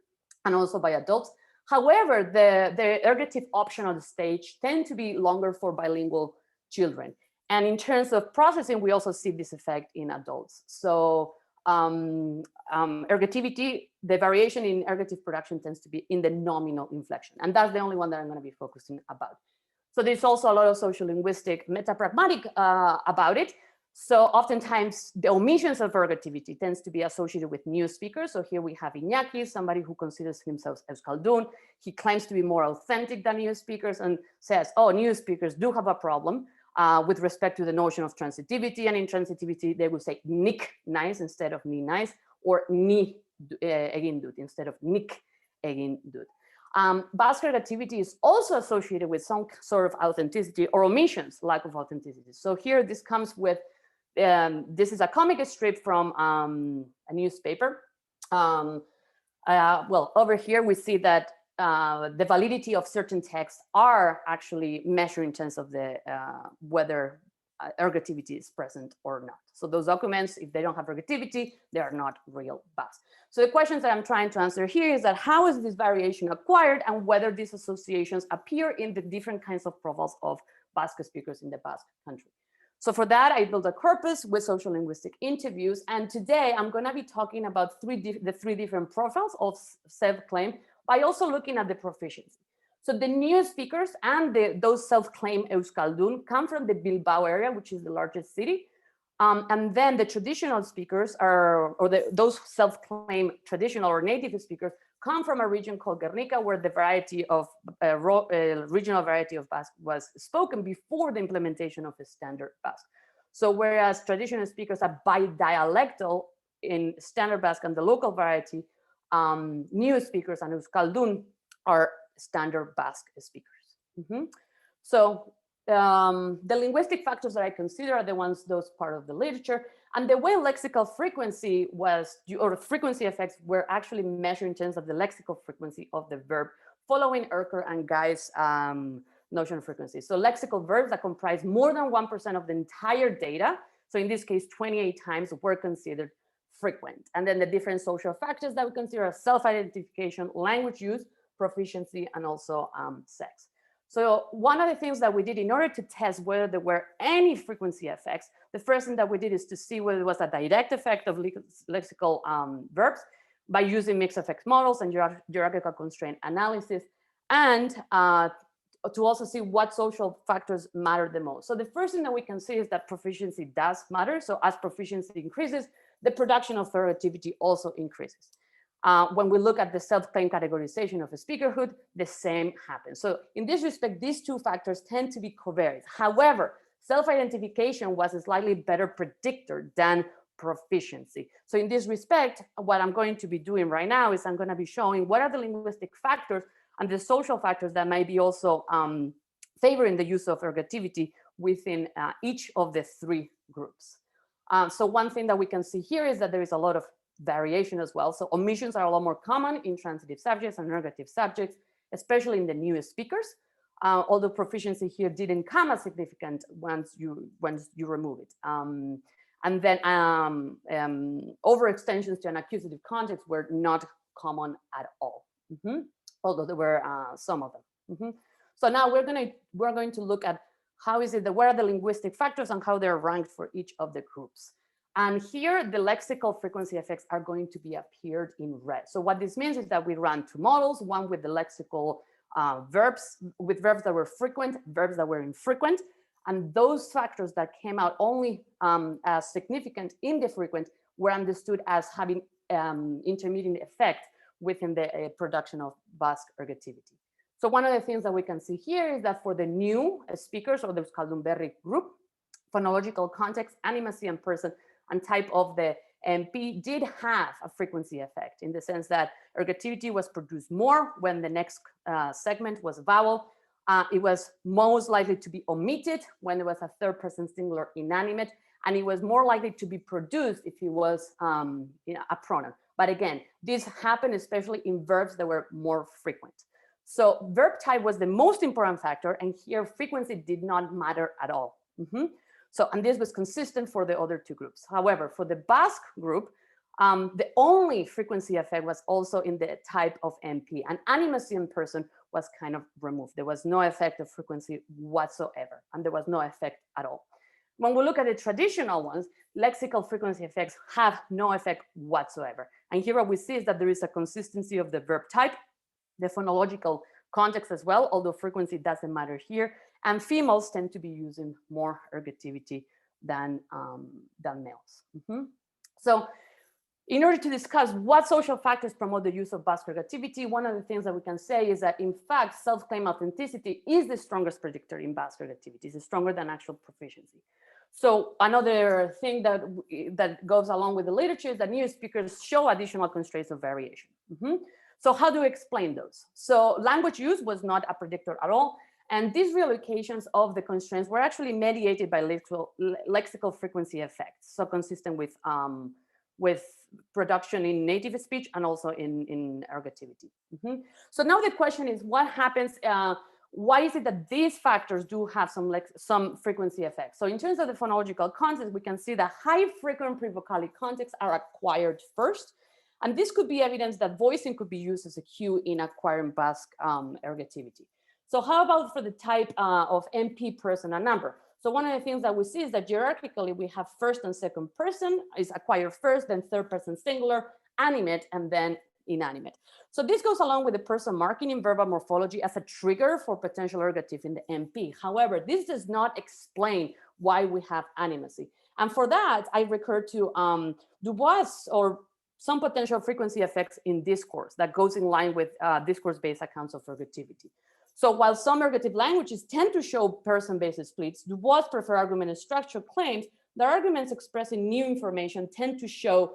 and also by adults. However, the ergative optional stage tend to be longer for bilingual children. And in terms of processing, we also see this effect in adults. So ergativity, the variation in ergative production tends to be in the nominal inflection. And that's the only one that I'm going to be focusing about. So there's also a lot of sociolinguistic metapragmatic about it. So oftentimes the omissions of ergativity tends to be associated with new speakers. So here we have Iñaki, somebody who considers himself Euskaldun. He claims to be more authentic than new speakers and says, oh, new speakers do have a problem with respect to the notion of transitivity. And in transitivity, they will say nik nice instead of ni nice, or ni egin dut instead of nik egin dut. Basque ergativity is also associated with some sort of authenticity or omissions, lack of authenticity. So here this comes with, this is a comic strip from a newspaper. Well, over here we see that the validity of certain texts are actually measured in terms of the whether ergativity is present or not. So those documents, if they don't have ergativity, they are not real Basque. So the questions that I'm trying to answer here is that how is this variation acquired and whether these associations appear in the different kinds of profiles of Basque speakers in the Basque country. So for that, I built a corpus with social linguistic interviews. And today I'm going to be talking about the three different profiles of self-claim by also looking at the proficiency. So the new speakers and those self-claimed Euskaldun come from the Bilbao area, which is the largest city. And then the traditional speakers those self-claimed traditional or native speakers come from a region called Guernica, where the variety of regional variety of Basque was spoken before the implementation of the standard Basque. So whereas traditional speakers are bidialectal in standard Basque and the local variety, new speakers and Euskaldun are standard Basque speakers. So the linguistic factors that I consider are those part of the literature, and the way lexical frequency or frequency effects were actually measured in terms of the lexical frequency of the verb, following Erker and Guise notion of frequency. So lexical verbs that comprise more than 1% of the entire data, so in this case 28 times, were considered frequent. And then the different social factors that we consider are self-identification, language use, proficiency, and also sex. So one of the things that we did in order to test whether there were any frequency effects, the first thing that we did is to see whether it was a direct effect of lexical verbs by using mixed effects models and hierarchical constraint analysis, and to also see what social factors matter the most. So the first thing that we can see is that proficiency does matter. So as proficiency increases, the production of activity also increases. When we look at the self-claim categorization of a speakerhood, the same happens. So in this respect, these two factors tend to be covariant. However, self-identification was a slightly better predictor than proficiency. So in this respect, what I'm going to be doing right now is I'm going to be showing what are the linguistic factors and the social factors that might be also favoring the use of ergativity within each of the three groups. So one thing that we can see here is that there is a lot of variation as well. So omissions are a lot more common in transitive subjects and ergative subjects, especially in the newest speakers. Although proficiency here didn't come as significant once you remove it. And then overextensions to an accusative context were not common at all. Although there were some of them. So now we're going to look at how is it that, what are the linguistic factors and how they're ranked for each of the groups. And here the lexical frequency effects are going to be appeared in red. So what this means is that we ran two models, one with the lexical verbs, with verbs that were frequent, verbs that were infrequent. And those factors that came out only as significant in the frequent were understood as having intermediate effect within the production of Basque ergativity. So one of the things that we can see here is that for the new speakers, or the Skaldunberry group, phonological context, animacy, and person and type of the MP did have a frequency effect, in the sense that ergativity was produced more when the next segment was vowel. It was most likely to be omitted when there was a third person singular inanimate, and it was more likely to be produced if it was a pronoun. But again, this happened especially in verbs that were more frequent. So verb type was the most important factor, and here frequency did not matter at all. So, and this was consistent for the other two groups. However, for the Basque group, the only frequency effect was also in the type of MP, and animacy in person was kind of removed. There was no effect of frequency whatsoever, and there was no effect at all. When we look at the traditional ones, lexical frequency effects have no effect whatsoever. And here what we see is that there is a consistency of the verb type, the phonological context as well, although frequency doesn't matter here. And females tend to be using more ergativity than males. So in order to discuss what social factors promote the use of Basque ergativity, one of the things that we can say is that, in fact, self-claim authenticity is the strongest predictor in Basque ergativity. It's stronger than actual proficiency. So another thing that goes along with the literature is that new speakers show additional constraints of variation. So how do we explain those? So language use was not a predictor at all. And these reallocations of the constraints were actually mediated by lexical frequency effects, so consistent with production in native speech and also in ergativity. So now the question is, what happens? Why is it that these factors do have some frequency effects? So in terms of the phonological context, we can see that high frequent prevocalic contexts are acquired first. And this could be evidence that voicing could be used as a cue in acquiring Basque ergativity. So how about for the type of MP, person, and number? So one of the things that we see is that hierarchically we have first and second person is acquired first, then third person singular, animate, and then inanimate. So this goes along with the person marking in verbal morphology as a trigger for potential ergative in the MP. However, this does not explain why we have animacy. And for that, I recur to Dubois or some potential frequency effects in discourse that goes in line with discourse-based accounts of ergativity. So while some ergative languages tend to show person-based splits, Dubois prefer argument and structure claims that arguments expressing new information tend to show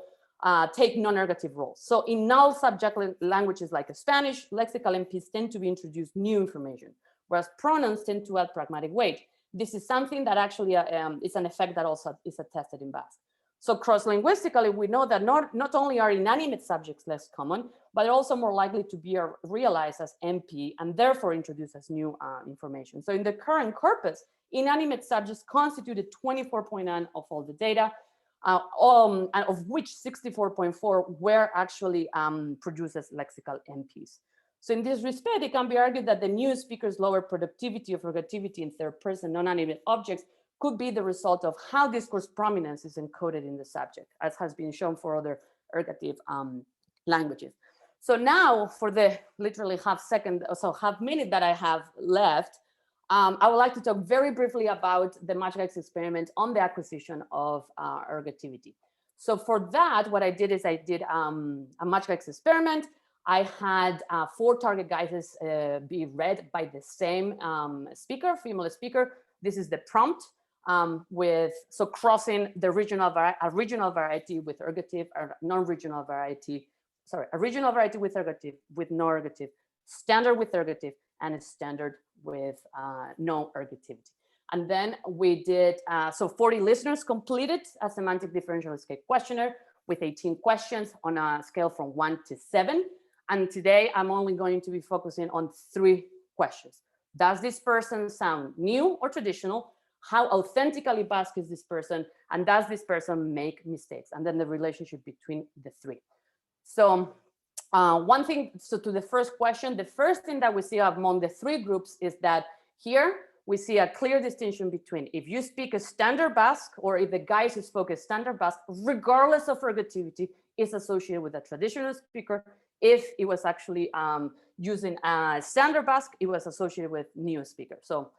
take non-ergative roles. So in null subject languages like Spanish, lexical MPs tend to be introduced new information, whereas pronouns tend to add pragmatic weight. This is something that actually is an effect that also is attested in Basque. So cross-linguistically, we know that not only are inanimate subjects less common, but they're also more likely to be realized as MP and therefore introduced as new information. So in the current corpus, inanimate subjects constituted 24.9% of all the data, of which 64.4% were actually produced as lexical MPs. So in this respect, it can be argued that the new speakers' lower productivity of ergativity in third person non-animate objects could be the result of how discourse prominence is encoded in the subject, as has been shown for other ergative languages. So now for the literally half minute that I have left, I would like to talk very briefly about the matchguise experiment on the acquisition of ergativity. So for that, what I did is I did a matchguise experiment. I had 4 target guises be read by the same speaker, female speaker. This is the prompt so crossing the regional variety with ergative, or non-regional variety, sorry, a regional variety with ergative, with no ergative, standard with ergative, and a standard with no ergativity. And then we did, so 40 listeners completed a semantic differential scale questionnaire with 18 questions on a scale from 1 to 7. And today I'm only going to be focusing on 3 questions. Does this person sound new or traditional? How authentically Basque is this person? And does this person make mistakes? And then the relationship between the 3. So one thing, so to the first question, the first thing that we see among the 3 groups is that here we see a clear distinction between if you speak a standard Basque or if the guys who spoke a standard Basque, regardless of ergativity, is associated with a traditional speaker. If it was actually using a standard Basque, it was associated with new speaker. So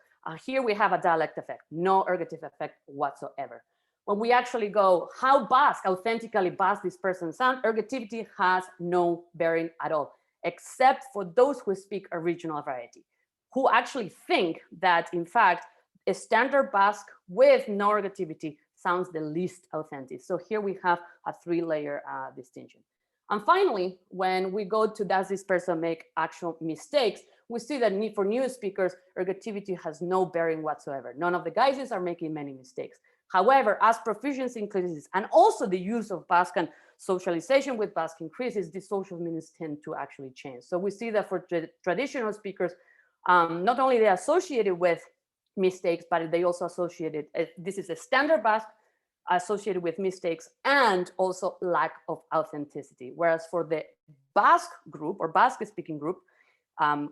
here we have a dialect effect, no ergative effect whatsoever. When we actually go, how Basque, authentically Basque this person sound, ergativity has no bearing at all, except for those who speak a regional variety, who actually think that, in fact, a standard Basque with no ergativity sounds the least authentic. So here we have a 3-layer distinction. And finally, when we go to does this person make actual mistakes, we see that for new speakers, ergativity has no bearing whatsoever. None of the guises are making many mistakes. However, as proficiency increases and also the use of Basque and socialization with Basque increases, the social meanings tend to actually change. So we see that for traditional speakers, not only they associated with mistakes, but they also associated, this is a standard Basque, associated with mistakes and also lack of authenticity. Whereas for the Basque group or Basque speaking group,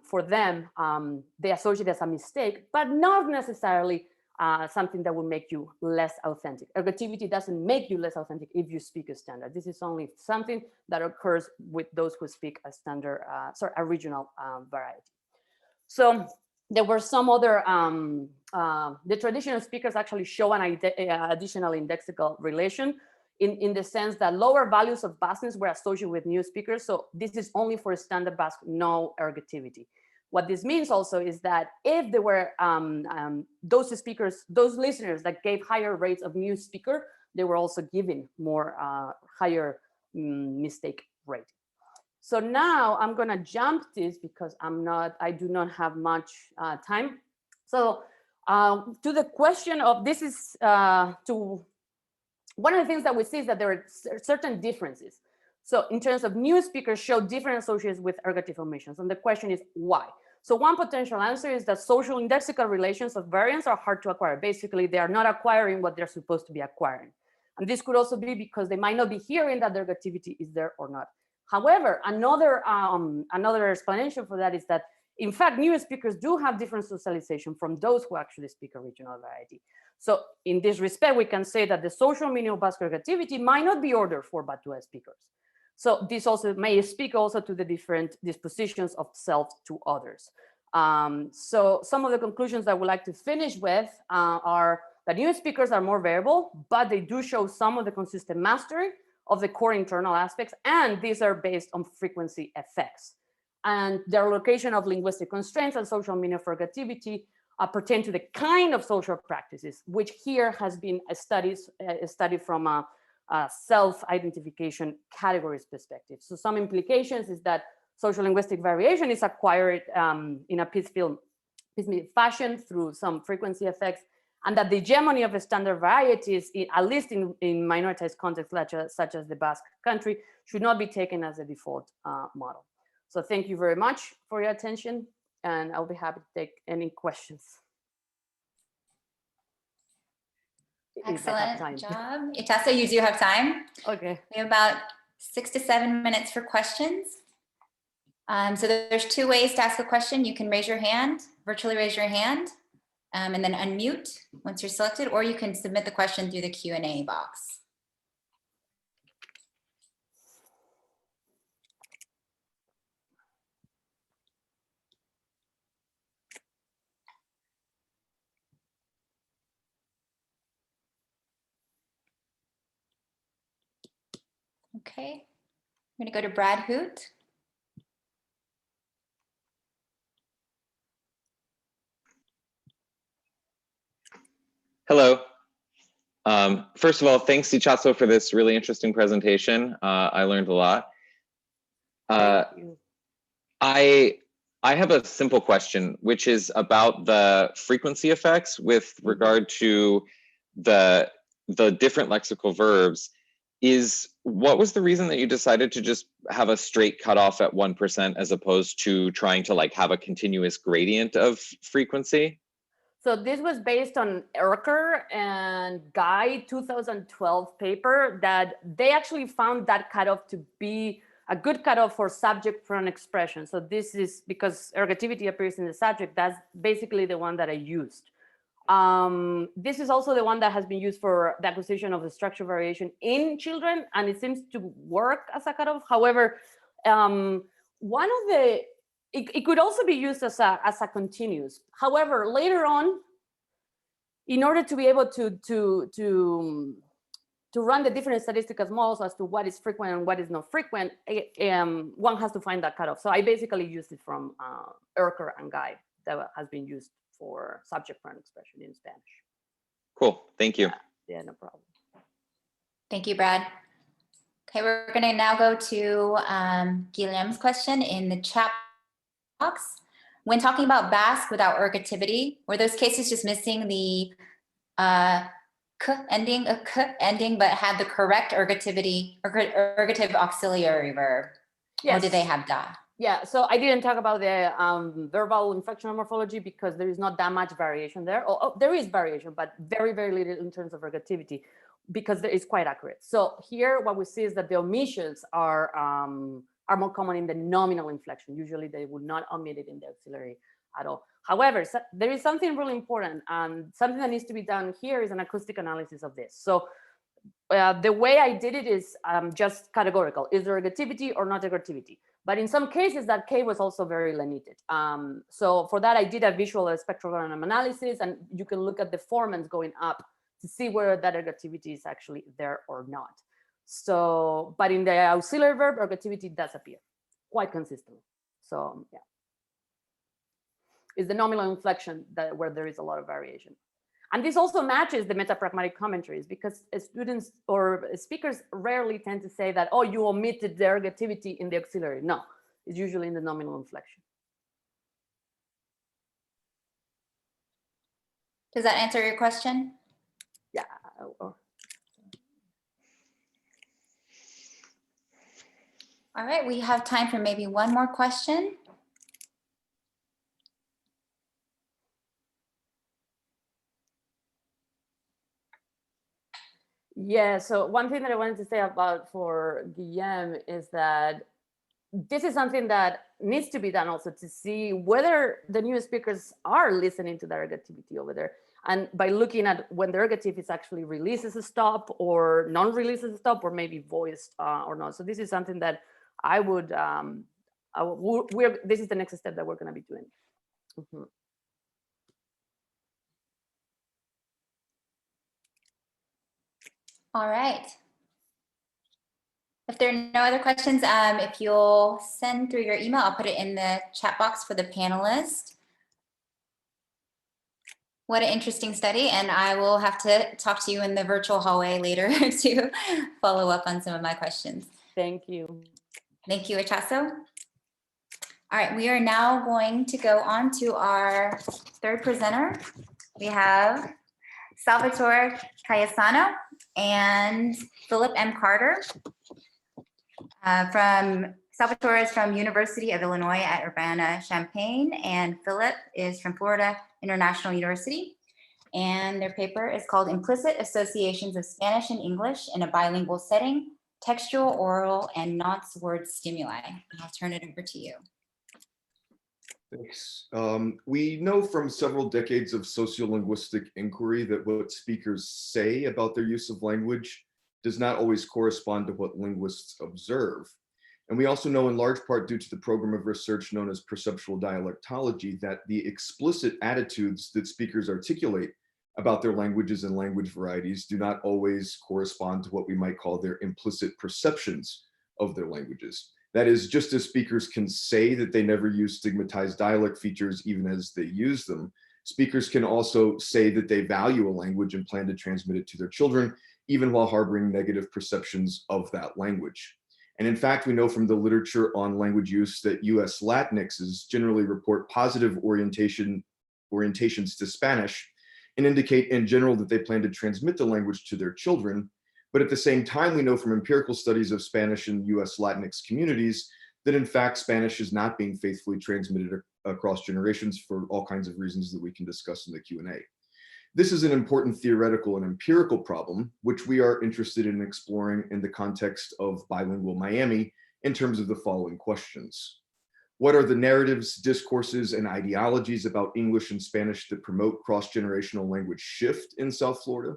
for them, they associate as a mistake, but not necessarily something that will make you less authentic. Ergativity doesn't make you less authentic if you speak a standard. This is only something that occurs with those who speak a standard, a regional variety. So there were some other, the traditional speakers actually show an additional indexical relation in the sense that lower values of Basqueness were associated with new speakers. So this is only for standard Basque, no ergativity. What this means also is that if there were those speakers, those listeners that gave higher rates of new speaker, they were also given more higher mistake rate. So now I'm gonna jump this because I do not have much time. So to the question of this is one of the things that we see is that there are certain differences. So in terms of new speakers show different associations with ergative omissions. And the question is why? So one potential answer is that social indexical relations of variants are hard to acquire. Basically, they are not acquiring what they're supposed to be acquiring. And this could also be because they might not be hearing that the ergativity is there or not. However, another explanation for that is that, in fact, new speakers do have different socialization from those who actually speak a regional variety. So in this respect, we can say that the social meaning of Basque ergativity might not be ordered for Batua speakers. So this also may speak also to the different dispositions of self to others. So some of the conclusions that I would like to finish with are that new speakers are more variable, but they do show some of the consistent mastery of the core internal aspects, and these are based on frequency effects. And their location of linguistic constraints and social meaning of ergativity pertain to the kind of social practices, which here has been a study from a self-identification categories perspective. So some implications is that social linguistic variation is acquired in a piecemeal fashion through some frequency effects, and that the hegemony of the standard varieties, at least in minoritized contexts such as the Basque country, should not be taken as a default model. So thank you very much for your attention, and I'll be happy to take any questions. Excellent job. Itxaso, you do have time. Okay. We have about 6 to 7 minutes for questions. So there's 2 ways to ask a question. You can raise your hand, virtually raise your hand, and then unmute once you're selected, or you can submit the question through the Q&A box. Okay, I'm gonna go to Brad Hoot. Hello. First of all, thanks Itxaso for this really interesting presentation. I learned a lot. I have a simple question, which is about the frequency effects with regard to the different lexical verbs. What was the reason that you decided to just have a straight cutoff at 1% as opposed to trying to like have a continuous gradient of frequency? So this was based on Erker and Guy 2012 paper that they actually found that cutoff to be a good cutoff for subject pronoun expression. So this is because ergativity appears in the subject. That's basically the one that I used. This is also the one that has been used for the acquisition of the structure variation in children, and it seems to work as a cutoff. However, it could also be used as a continuous. However, later on, in order to be able to run the different statistical models as to what is frequent and what is not frequent, one has to find that cutoff. So I basically used it from Erker and Guy that has been used for subject pronoun expression in Spanish. Cool, thank you. Yeah, no problem. Thank you, Brad. Okay, we're gonna now go to Guillem's question in the chat box. When talking about Basque without ergativity, were those cases just missing the k ending, but had the correct ergativity, ergative auxiliary verb? Yes. Or did they have da? Yeah, so I didn't talk about the verbal inflectional morphology because there is not that much variation there. There is variation, but very, very little in terms of ergativity because there is quite accurate. So here what we see is that the omissions are more common in the nominal inflection. Usually they would not omit it in the auxiliary at all. However, there is something really important, and something that needs to be done here is an acoustic analysis of this. So the way I did it is just categorical. Is there ergativity or not ergativity? But in some cases, that K was also very limited. So for that, I did a visual spectrogram analysis, and you can look at the formants going up to see whether that ergativity is actually there or not. So, but in the auxiliary verb, ergativity does appear quite consistently. So yeah, it's the nominal inflection where there is a lot of variation. And this also matches the metapragmatic commentaries because students or speakers rarely tend to say that, oh, you omitted the ergativity in the auxiliary. No, it's usually in the nominal inflection. Does that answer your question? Yeah. All right, we have time for maybe one more question. Yeah, so one thing that I wanted to say about for Guillem is that this is something that needs to be done also to see whether the new speakers are listening to the ergativity over there. And by looking at when the ergative is actually releases a stop or non-releases a stop or maybe voiced or not. So this is something that I would, this is the next step that we're going to be doing. Mm-hmm. All right. If there are no other questions, if you'll send through your email, I'll put it in the chat box for the panelists. What an interesting study, and I will have to talk to you in the virtual hallway later to follow up on some of my questions. Thank you. Thank you, Itxaso. All right, we are now going to go on to our third presenter. We have Salvatore Callesano and Phillip M. Carter. Salvatore is from University of Illinois at Urbana-Champaign, and Phillip is from Florida International University. And their paper is called Implicit Associations of Spanish and English in a Bilingual Setting, Textual, Oral, and Nonce Word Stimuli. I'll turn it over to you. Thanks. We know from several decades of sociolinguistic inquiry that what speakers say about their use of language does not always correspond to what linguists observe. And we also know in large part due to the program of research known as perceptual dialectology that the explicit attitudes that speakers articulate about their languages and language varieties do not always correspond to what we might call their implicit perceptions of their languages. That is, just as speakers can say that they never use stigmatized dialect features even as they use them, speakers can also say that they value a language and plan to transmit it to their children, even while harboring negative perceptions of that language. And in fact, we know from the literature on language use that US Latinxes generally report positive orientations to Spanish and indicate in general that they plan to transmit the language to their children. But at the same time, we know from empirical studies of Spanish in US Latinx communities that in fact, Spanish is not being faithfully transmitted across generations for all kinds of reasons that we can discuss in the Q&A. This is an important theoretical and empirical problem, which we are interested in exploring in the context of bilingual Miami in terms of the following questions. What are the narratives, discourses, and ideologies about English and Spanish that promote cross-generational language shift in South Florida?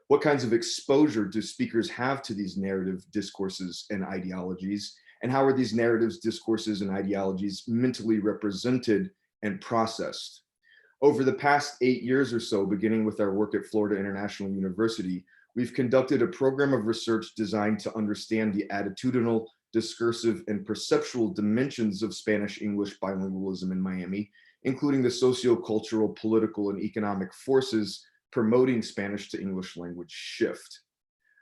What kinds of exposure do speakers have to these narrative discourses and ideologies? And how are these narratives, discourses, and ideologies mentally represented and processed? Over the past 8 years or so, beginning with our work at Florida International University, we've conducted a program of research designed to understand the attitudinal, discursive, and perceptual dimensions of Spanish-English bilingualism in Miami, including the socio-cultural, political, and economic forces promoting Spanish to English language shift.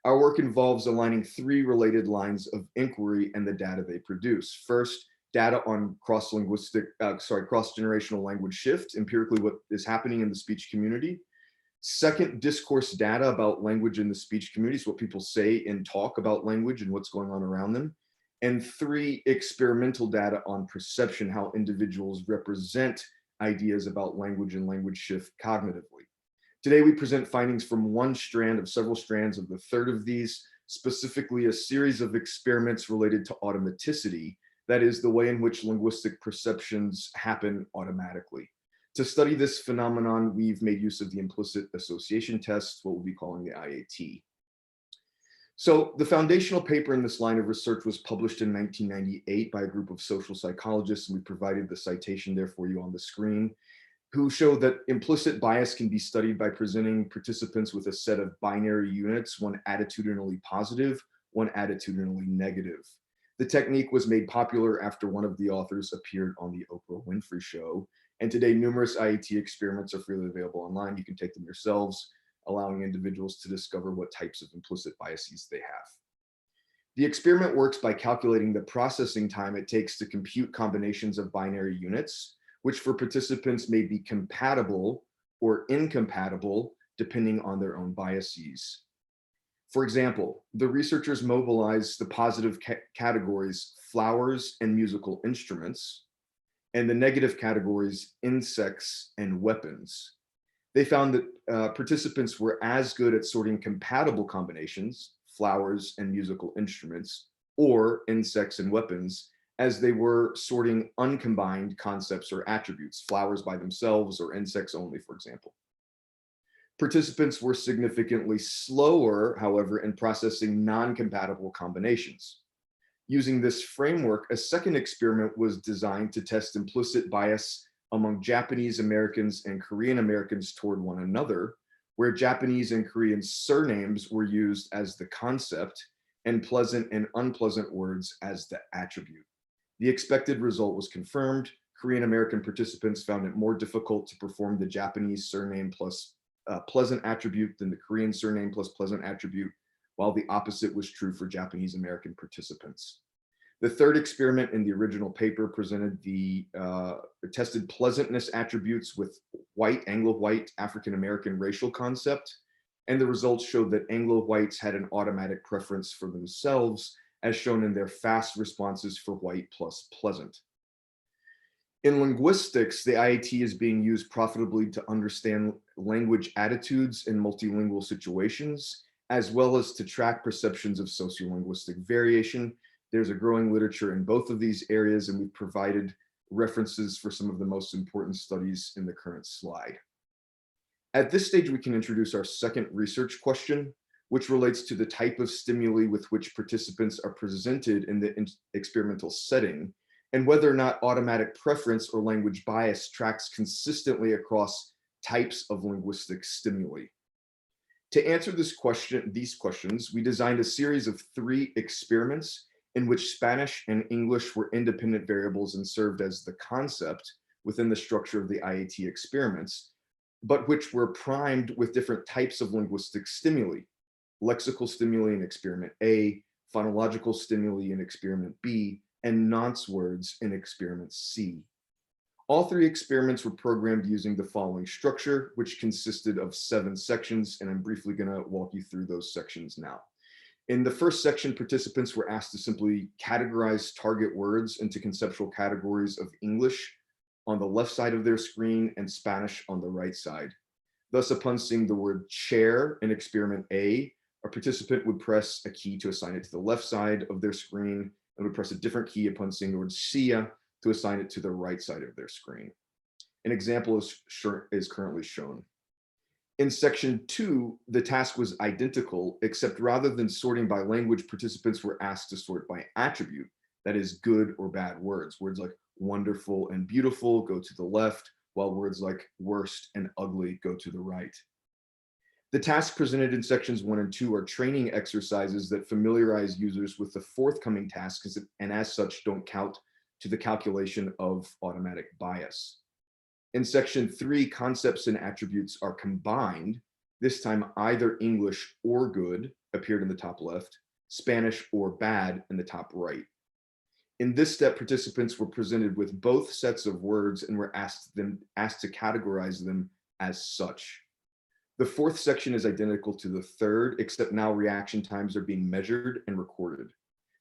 Our work involves aligning 3 related lines of inquiry and the data they produce. First, data on cross-generational language shift, empirically what is happening in the speech community. Second, discourse data about language in the speech community, so what people say and talk about language and what's going on around them. And 3, experimental data on perception, how individuals represent ideas about language and language shift cognitively. Today, we present findings from one strand of several strands of the third of these, specifically a series of experiments related to automaticity, that is, the way in which linguistic perceptions happen automatically. To study this phenomenon, we've made use of the implicit association test, what we'll be calling the IAT. So the foundational paper in this line of research was published in 1998 by a group of social psychologists, and we provided the citation there for you on the screen, who showed that implicit bias can be studied by presenting participants with a set of binary units, one attitudinally positive, one attitudinally negative. The technique was made popular after one of the authors appeared on the Oprah Winfrey Show, and today numerous IAT experiments are freely available online. You can take them yourselves, allowing individuals to discover what types of implicit biases they have. The experiment works by calculating the processing time it takes to compute combinations of binary units, which for participants may be compatible or incompatible depending on their own biases. For example, the researchers mobilized the positive categories flowers and musical instruments, and the negative categories insects and weapons. They found that participants were as good at sorting compatible combinations, flowers and musical instruments, or insects and weapons, as they were sorting uncombined concepts or attributes, flowers by themselves or insects only, for example. Participants were significantly slower, however, in processing non-compatible combinations. Using this framework, a second experiment was designed to test implicit bias among Japanese Americans and Korean Americans toward one another, where Japanese and Korean surnames were used as the concept and pleasant and unpleasant words as the attribute. The expected result was confirmed. Korean American participants found it more difficult to perform the Japanese surname plus pleasant attribute than the Korean surname plus pleasant attribute, while the opposite was true for Japanese American participants. The third experiment in the original paper presented tested pleasantness attributes with white, Anglo-white, African-American racial concept, and the results showed that Anglo-whites had an automatic preference for themselves, as shown in their fast responses for white plus pleasant. In linguistics, the IAT is being used profitably to understand language attitudes in multilingual situations, as well as to track perceptions of sociolinguistic variation. There's a growing literature in both of these areas, and we've provided references for some of the most important studies in the current slide. At this stage, we can introduce our second research question, which relates to the type of stimuli with which participants are presented in the experimental setting, and whether or not automatic preference or language bias tracks consistently across types of linguistic stimuli. To answer these questions, we designed a series of 3 experiments in which Spanish and English were independent variables and served as the concept within the structure of the IAT experiments, but which were primed with different types of linguistic stimuli: lexical stimuli in experiment A, phonological stimuli in experiment B, and nonce words in experiment C. All 3 experiments were programmed using the following structure, which consisted of 7 sections, and I'm briefly going to walk you through those sections now. In the first section, participants were asked to simply categorize target words into conceptual categories of English on the left side of their screen and Spanish on the right side. Thus, upon seeing the word chair in experiment A, a participant would press a key to assign it to the left side of their screen and would press a different key upon seeing the word sia to assign it to the right side of their screen. An example is currently shown. In section 2, the task was identical, except rather than sorting by language, participants were asked to sort by attribute, that is, good or bad words. Words like wonderful and beautiful go to the left, while words like worst and ugly go to the right. The tasks presented in sections 1 and 2 are training exercises that familiarize users with the forthcoming tasks and as such don't count to the calculation of automatic bias. In section 3, concepts and attributes are combined. This time either English or good appeared in the top left, Spanish or bad in the top right. In this step, participants were presented with both sets of words and were asked to categorize them as such. The 4th section is identical to the 3rd, except now reaction times are being measured and recorded.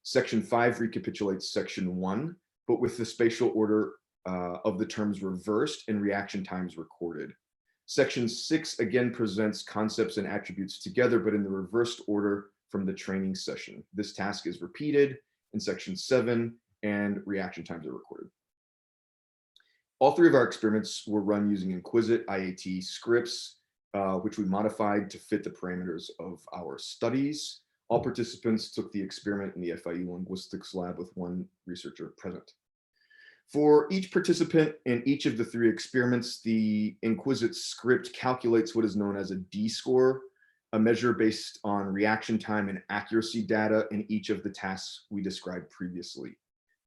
Section 5 recapitulates section 1, but with the spatial order of the terms reversed and reaction times recorded. Section 6 again presents concepts and attributes together, but in the reversed order from the training session. This task is repeated in section 7 and reaction times are recorded. All 3 of our experiments were run using Inquisit IAT scripts, which we modified to fit the parameters of our studies. All participants took the experiment in the FIU linguistics lab with 1 researcher present. For each participant in each of the 3 experiments, the Inquisit script calculates what is known as a D-score, a measure based on reaction time and accuracy data in each of the tasks we described previously.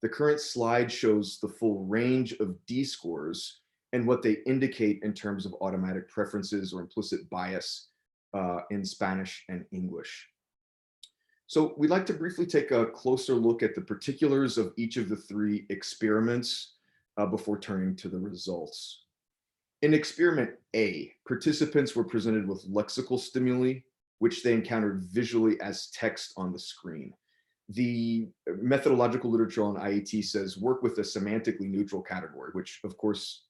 The current slide shows the full range of D-scores and what they indicate in terms of automatic preferences or implicit bias in Spanish and English. So we'd like to briefly take a closer look at the particulars of each of the 3 experiments before turning to the results. In experiment A, participants were presented with lexical stimuli, which they encountered visually as text on the screen. The methodological literature on IAT says work with a semantically neutral category, which of course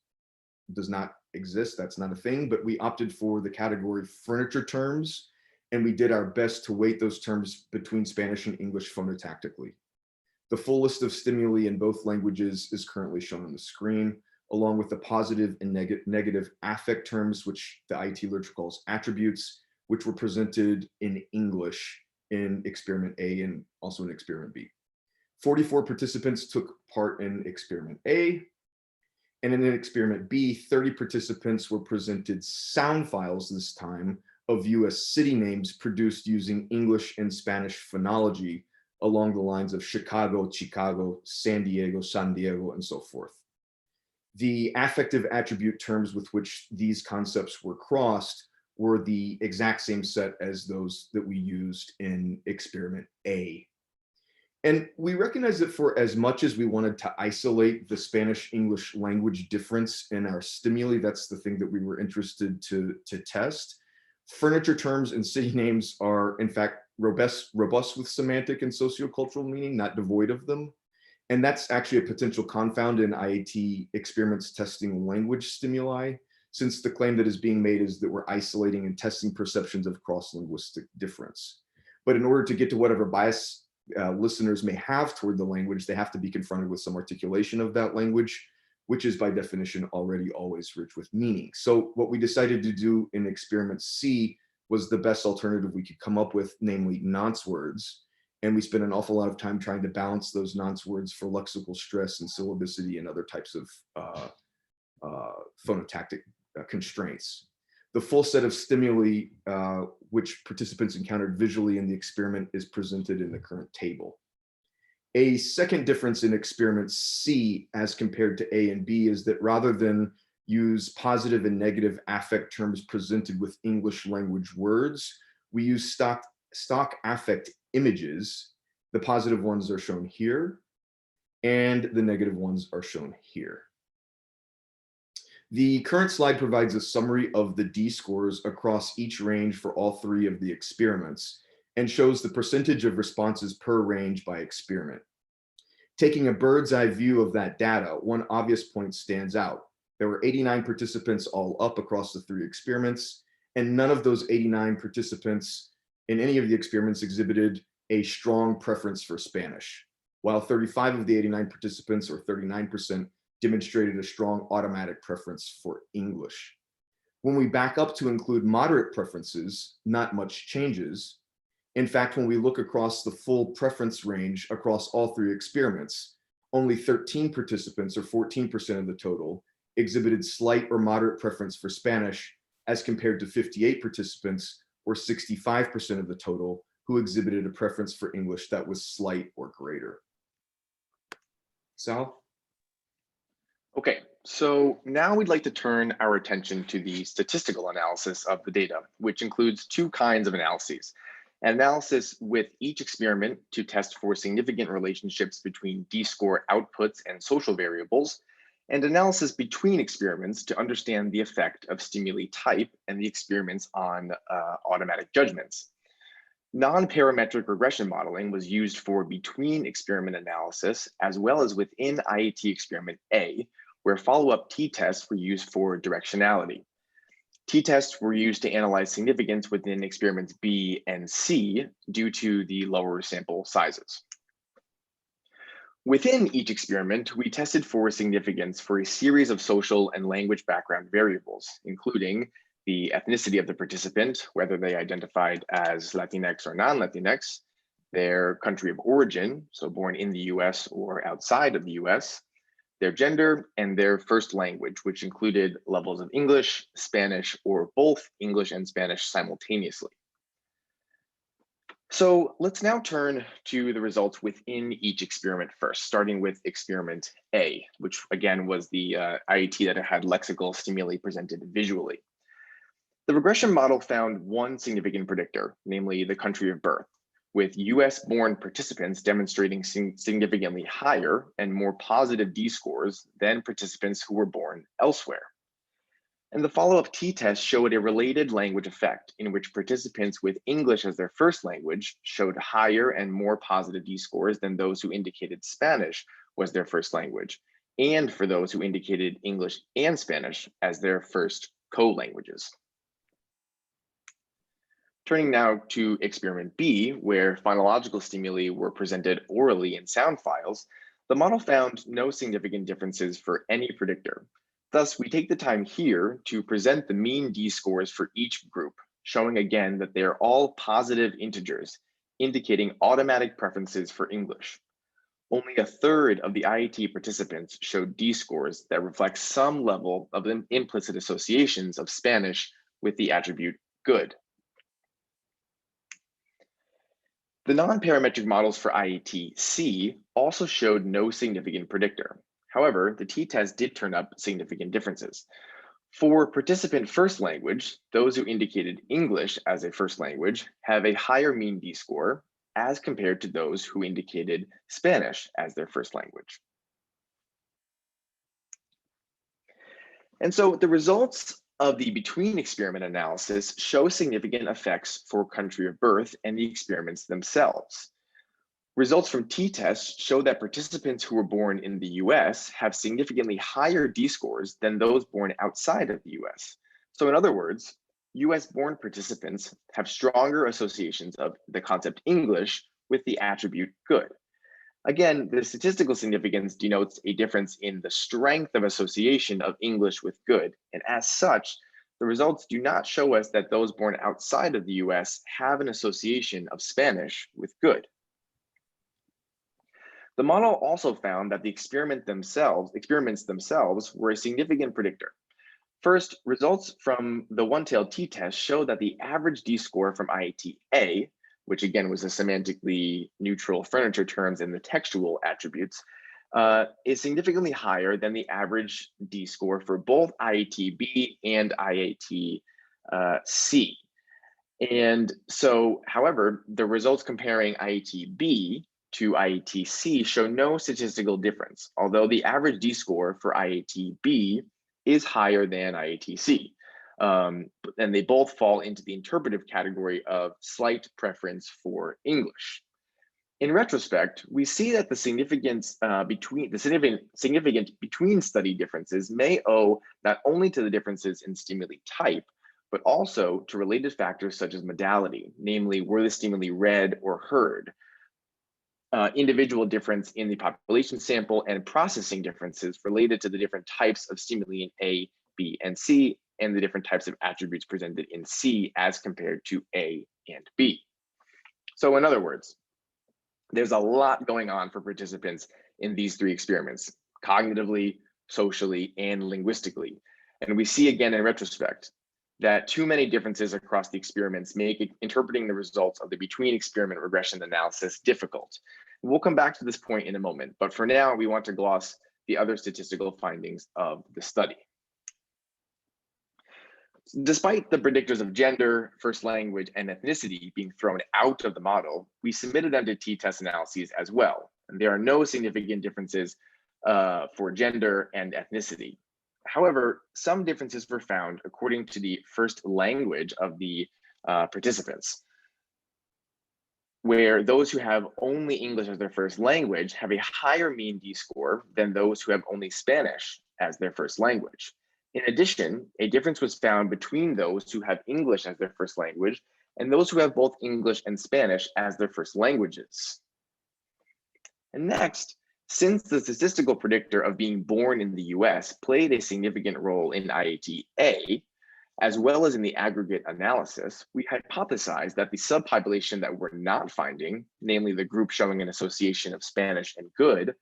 does not exist. That's not a thing, but we opted for the category furniture terms, and we did our best to weight those terms between Spanish and English phonotactically. The full list of stimuli in both languages is currently shown on the screen, along with the positive and negative affect terms, which the IAT literature calls attributes, which were presented in English in experiment A and also in experiment B. 44 participants took part in experiment A, and in experiment B, 30 participants were presented sound files this time of US city names produced using English and Spanish phonology along the lines of Chicago, San Diego, and so forth. The affective attribute terms with which these concepts were crossed were the exact same set as those that we used in experiment A. And we recognize that for as much as we wanted to isolate the Spanish-English language difference in our stimuli, that's the thing that we were interested to test. Furniture terms and city names are, in fact, robust with semantic and sociocultural meaning, not devoid of them. And that's actually a potential confound in IAT experiments testing language stimuli, since the claim that is being made is that we're isolating and testing perceptions of cross-linguistic difference. But in order to get to whatever bias listeners may have toward the language, they have to be confronted with some articulation of that language, which is by definition already always rich with meaning. So what we decided to do in experiment C was the best alternative we could come up with, namely nonce words. And we spent an awful lot of time trying to balance those nonce words for lexical stress and syllabicity and other types of phonotactic constraints. The full set of stimuli which participants encountered visually in the experiment is presented in the current table. A second difference in experiment C as compared to A and B is that rather than use positive and negative affect terms presented with English language words, we use stock affect images. The positive ones are shown here, and the negative ones are shown here. The current slide provides a summary of the D-scores across each range for all three of the experiments and shows the percentage of responses per range by experiment. Taking a bird's eye view of that data, one obvious point stands out. There were 89 participants all up across the three experiments, and none of those 89 participants in any of the experiments exhibited a strong preference for Spanish, while 35 of the 89 participants, or 39%, demonstrated a strong automatic preference for English. When we back up to include moderate preferences, not much changes. In fact, when we look across the full preference range across all three experiments, only 13 participants, or 14% of the total, exhibited slight or moderate preference for Spanish, as compared to 58 participants, or 65% of the total, who exhibited a preference for English that was slight or greater. Sal? Okay, so now we'd like to turn our attention to the statistical analysis of the data, which includes two kinds of analyses. An analysis with each experiment to test for significant relationships between D-score outputs and social variables, and analysis between experiments to understand the effect of stimuli type and the experiments on automatic judgments. Non-parametric regression modeling was used for between experiment analysis, as well as within IAT experiment A, where follow-up t-tests were used for directionality. T-tests were used to analyze significance within experiments B and C due to the lower sample sizes. Within each experiment, we tested for significance for a series of social and language background variables, including the ethnicity of the participant, whether they identified as Latinx or non-Latinx, their country of origin, so born in the US or outside of the US, their gender, and their first language, which included levels of English, Spanish, or both English and Spanish simultaneously. So let's now turn to the results within each experiment first, starting with experiment A, which again was the IAT that had lexical stimuli presented visually. The regression model found one significant predictor, namely the country of birth, with US-born participants demonstrating significantly higher and more positive D-scores than participants who were born elsewhere. And the follow-up t-test showed a related language effect in which participants with English as their first language showed higher and more positive D-scores than those who indicated Spanish was their first language, and for those who indicated English and Spanish as their first co-languages. Turning now to experiment B, where phonological stimuli were presented orally in sound files, the model found no significant differences for any predictor. Thus, we take the time here to present the mean D-scores for each group, showing again that they are all positive integers, indicating automatic preferences for English. Only a third of the IAT participants showed D-scores that reflect some level of implicit associations of Spanish with the attribute good. The non-parametric models for IAT-C also showed no significant predictor. However, the t-test did turn up significant differences. For participant first language, those who indicated English as a first language have a higher mean D-score as compared to those who indicated Spanish as their first language. And so the results of the between experiment analysis show significant effects for country of birth and the experiments themselves. Results from t-tests show that participants who were born in the US have significantly higher D-scores than those born outside of the US. So in other words, US-born participants have stronger associations of the concept English with the attribute good. Again, the statistical significance denotes a difference in the strength of association of English with good, and as such, the results do not show us that those born outside of the US have an association of Spanish with good. The model also found that the experiments themselves were a significant predictor. First, results from the one-tailed t-test show that the average D-score from IAT A, which again was the semantically neutral furniture terms and the textual attributes, is significantly higher than the average D-score for both IAT B and IAT C. And so, however, the results comparing IAT B to IAT C show no statistical difference, although the average D-score for IAT B is higher than IAT C. And they both fall into the interpretive category of slight preference for English. In retrospect, we see that the significant between study differences may owe not only to the differences in stimuli type, but also to related factors such as modality, namely were the stimuli read or heard, individual difference in the population sample, and processing differences related to the different types of stimuli in A, B, and C, and the different types of attributes presented in C as compared to A and B. So in other words, there's a lot going on for participants in these three experiments, cognitively, socially, and linguistically. And we see again in retrospect that too many differences across the experiments make interpreting the results of the between experiment regression analysis difficult. We'll come back to this point in a moment, but for now, we want to gloss the other statistical findings of the study. Despite the predictors of gender, first language, and ethnicity being thrown out of the model, we submitted them to t-test analyses as well. And there are no significant differences for gender and ethnicity. However, some differences were found according to the first language of the participants, where those who have only English as their first language have a higher mean D-score than those who have only Spanish as their first language. In addition, a difference was found between those who have English as their first language and those who have both English and Spanish as their first languages. And next, since the statistical predictor of being born in the US played a significant role in IAT A, as well as in the aggregate analysis, we hypothesized that the subpopulation that we're not finding, namely the group showing an association of Spanish and good,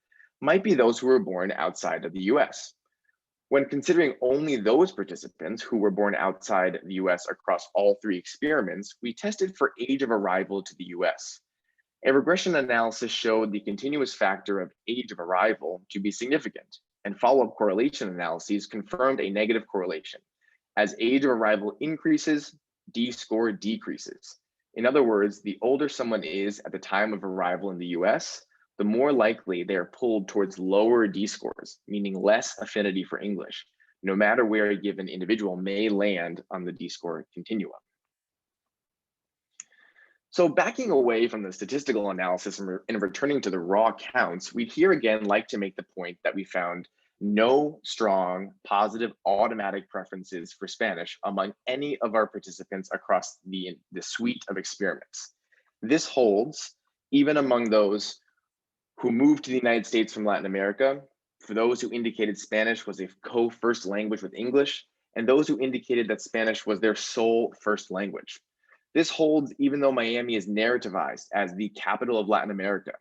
might be those who were born outside of the US. When considering only those participants who were born outside the US across all three experiments, we tested for age of arrival to the US. A regression analysis showed the continuous factor of age of arrival to be significant, and follow-up correlation analyses confirmed a negative correlation. As age of arrival increases, D-score decreases. In other words, the older someone is at the time of arrival in the US, the more likely they are pulled towards lower D-scores, meaning less affinity for English, no matter where a given individual may land on the D-score continuum. So backing away from the statistical analysis and returning to the raw counts, we'd here again like to make the point that we found no strong positive automatic preferences for Spanish among any of our participants across the suite of experiments. This holds even among those who moved to the United States from Latin America, for those who indicated Spanish was a co-first language with English, and those who indicated that Spanish was their sole first language. This holds even though Miami is narrativized as the capital of Latin America,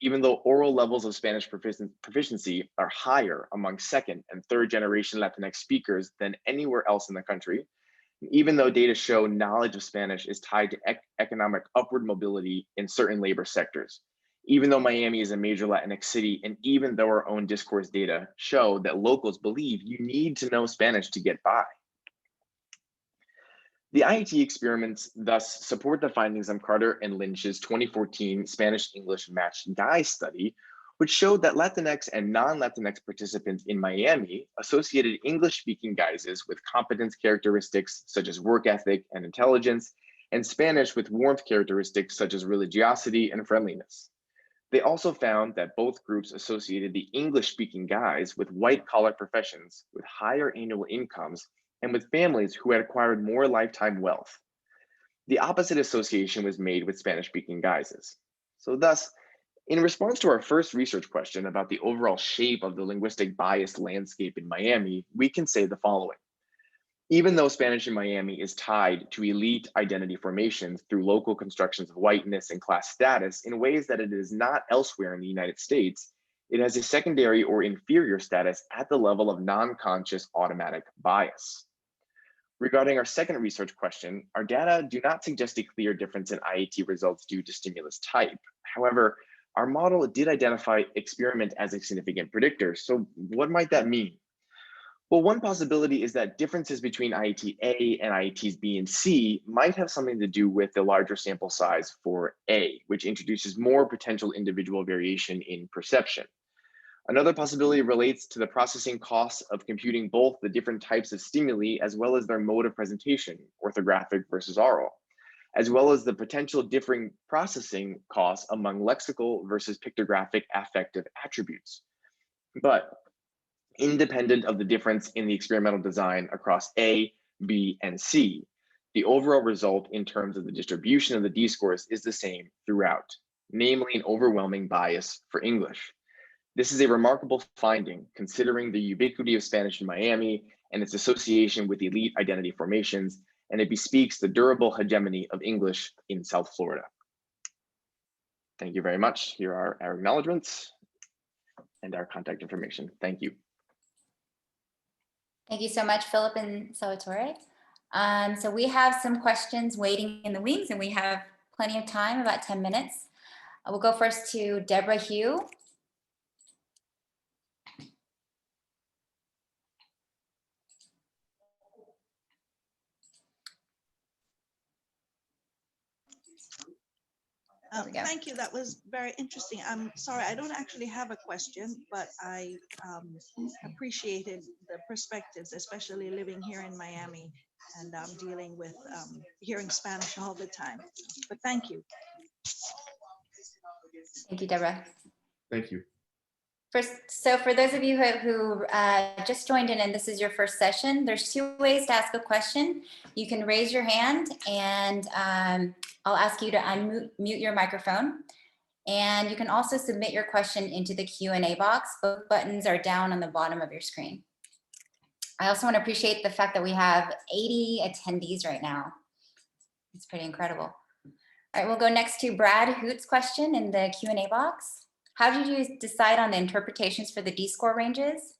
even though oral levels of Spanish proficiency are higher among second and third generation Latinx speakers than anywhere else in the country, even though data show knowledge of Spanish is tied to economic upward mobility in certain labor sectors, even though Miami is a major Latinx city, and even though our own discourse data show that locals believe you need to know Spanish to get by. The IAT experiments thus support the findings of Carter and Lynch's 2014 Spanish-English matched guise study, which showed that Latinx and non-Latinx participants in Miami associated English-speaking guises with competence characteristics such as work ethic and intelligence, and Spanish with warmth characteristics such as religiosity and friendliness. They also found that both groups associated the English-speaking guise with white-collar professions with higher annual incomes and with families who had acquired more lifetime wealth. The opposite association was made with Spanish-speaking guises. So thus, in response to our first research question about the overall shape of the linguistic bias landscape in Miami, we can say the following. Even though Spanish in Miami is tied to elite identity formations through local constructions of whiteness and class status in ways that it is not elsewhere in the United States, It has a secondary or inferior status at the level of non-conscious automatic bias. Regarding our second research question, our data do not suggest a clear difference in IAT results due to stimulus type. However, our model did identify experiment as a significant predictor. So what might that mean? Well, one possibility is that differences between IAT A and IATs B and C might have something to do with the larger sample size for A, which introduces more potential individual variation in perception. Another possibility relates to the processing costs of computing both the different types of stimuli as well as their mode of presentation, orthographic versus oral, as well as the potential differing processing costs among lexical versus pictographic affective attributes. But independent of the difference in the experimental design across A, B, and C, the overall result in terms of the distribution of the D-scores is the same throughout, namely an overwhelming bias for English. This is a remarkable finding considering the ubiquity of Spanish in Miami and its association with elite identity formations, and it bespeaks the durable hegemony of English in South Florida. Thank you very much. Here are our acknowledgements and our contact information. Thank you. Thank you so much, Phillip and Salvatore. So we have some questions waiting in the wings, and we have plenty of time, about 10 minutes. We'll go first to Deborah Hugh. Thank you. That was very interesting. I'm sorry, I don't actually have a question, but I appreciated the perspectives, especially living here in Miami and dealing with hearing Spanish all the time. But thank you. Thank you, Deborah. Thank you. So for those of you who just joined in and this is your first session, there's two ways to ask a question. You can raise your hand and I'll ask you to unmute your microphone. And you can also submit your question into the Q&A box. Both buttons are down on the bottom of your screen. I also want to appreciate the fact that we have 80 attendees right now. It's pretty incredible. All right, we'll go next to Brad Hoot's question in the Q&A box. How did you decide on the interpretations for the D-score ranges?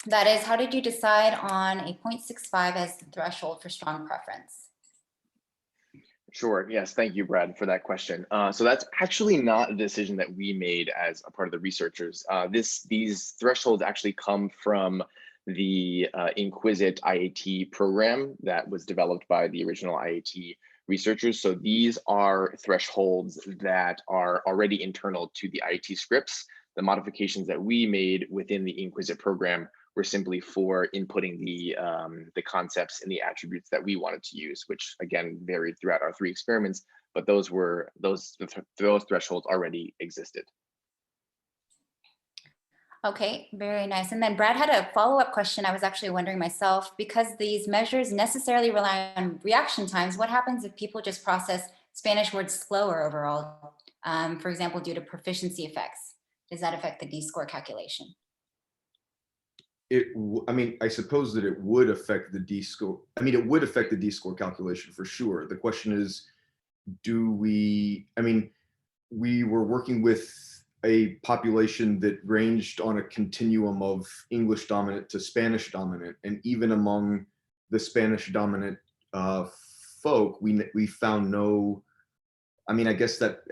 That is, how did you decide on a 0.65 as the threshold for strong preference? Sure. Yes. Thank you, Brad, for that question. So that's actually not a decision that we made as a part of the researchers. These thresholds actually come from the Inquisit IAT program that was developed by the original IAT researchers. So these are thresholds that are already internal to the IAT scripts. The modifications that we made within the Inquisit program were simply for inputting the concepts and the attributes that we wanted to use, which again varied throughout our 3 experiments, but those thresholds already existed. Okay, very nice. And then Brad had a follow-up question. I was actually wondering myself, because these measures necessarily rely on reaction times, what happens if people just process Spanish words slower overall, for example, due to proficiency effects? Does that affect the D-score calculation? I mean, I suppose that it would affect the D-score. I mean, it would affect the D-score calculation for sure. The question is, we were working with a population that ranged on a continuum of English dominant to Spanish dominant. And even among the Spanish dominant folk, we found no, I mean, I guess that,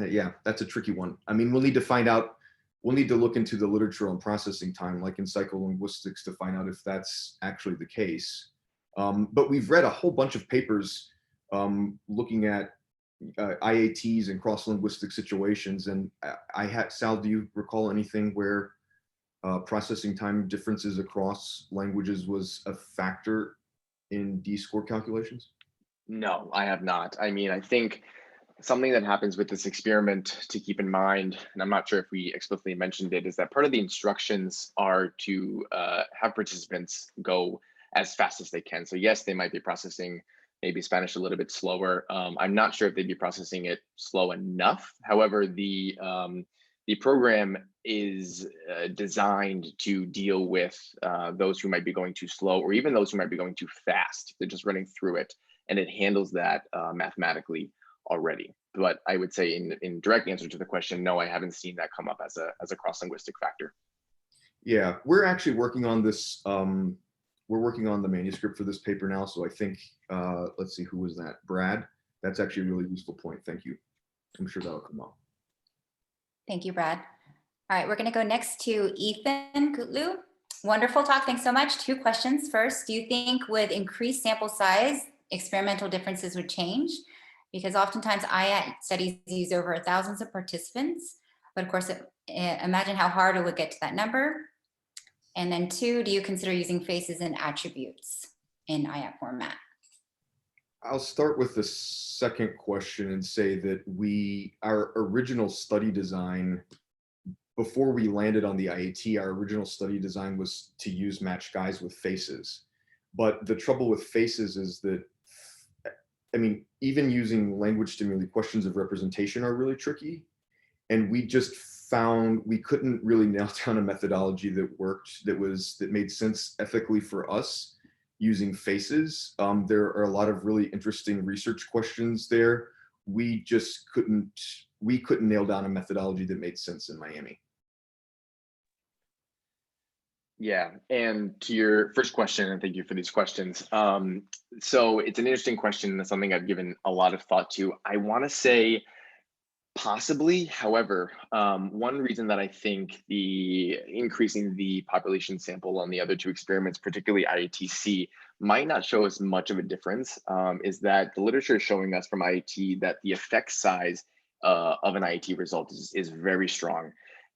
yeah, that's a tricky one. I mean, we'll need to find out, we'll need to look into the literature on processing time, like in psycholinguistics, to find out if that's actually the case. But we've read a whole bunch of papers looking at IATs and cross-linguistic situations, and Sal, do you recall anything where processing time differences across languages was a factor in D-score calculations? No, I have not. I mean, I think something that happens with this experiment to keep in mind, and I'm not sure if we explicitly mentioned it, is that part of the instructions are to have participants go as fast as they can. So yes, they might be processing maybe Spanish a little bit slower. I'm not sure if they'd be processing it slow enough. However, the program is designed to deal with those who might be going too slow, or even those who might be going too fast. They're just running through it, and it handles that mathematically already. But I would say in direct answer to the question, no, I haven't seen that come up as a cross-linguistic factor. Yeah, we're actually working on this. We're working on the manuscript for this paper now. So I think, let's see, who was that? Brad. That's actually a really useful point. Thank you. I'm sure that'll come up. Thank you, Brad. All right, we're going to go next to Ethan Kutlu. Wonderful talk. Thanks so much. 2 questions. First, do you think with increased sample size, experimental differences would change? Because oftentimes IAT studies use over thousands of participants, but of course, imagine how hard it would get to that number. And then 2, do you consider using faces and attributes in IAT format? I'll start with the second question and say that our original study design, before we landed on the IAT, our original study design was to use match guise with faces. But the trouble with faces is that, I mean, even using language stimuli, questions of representation are really tricky. And we just found we couldn't really nail down a methodology that worked, that made sense ethically for us using faces. There are a lot of really interesting research questions there. We just couldn't nail down a methodology that made sense in Miami. Yeah, and to your first question, and thank you for these questions. So it's an interesting question, and it's something I've given a lot of thought to. I want to say possibly, however, one reason that I think the increasing the population sample on the other 2 experiments, particularly IATC, might not show us much of a difference is that the literature is showing us from IAT that the effect size of an IAT result is very strong.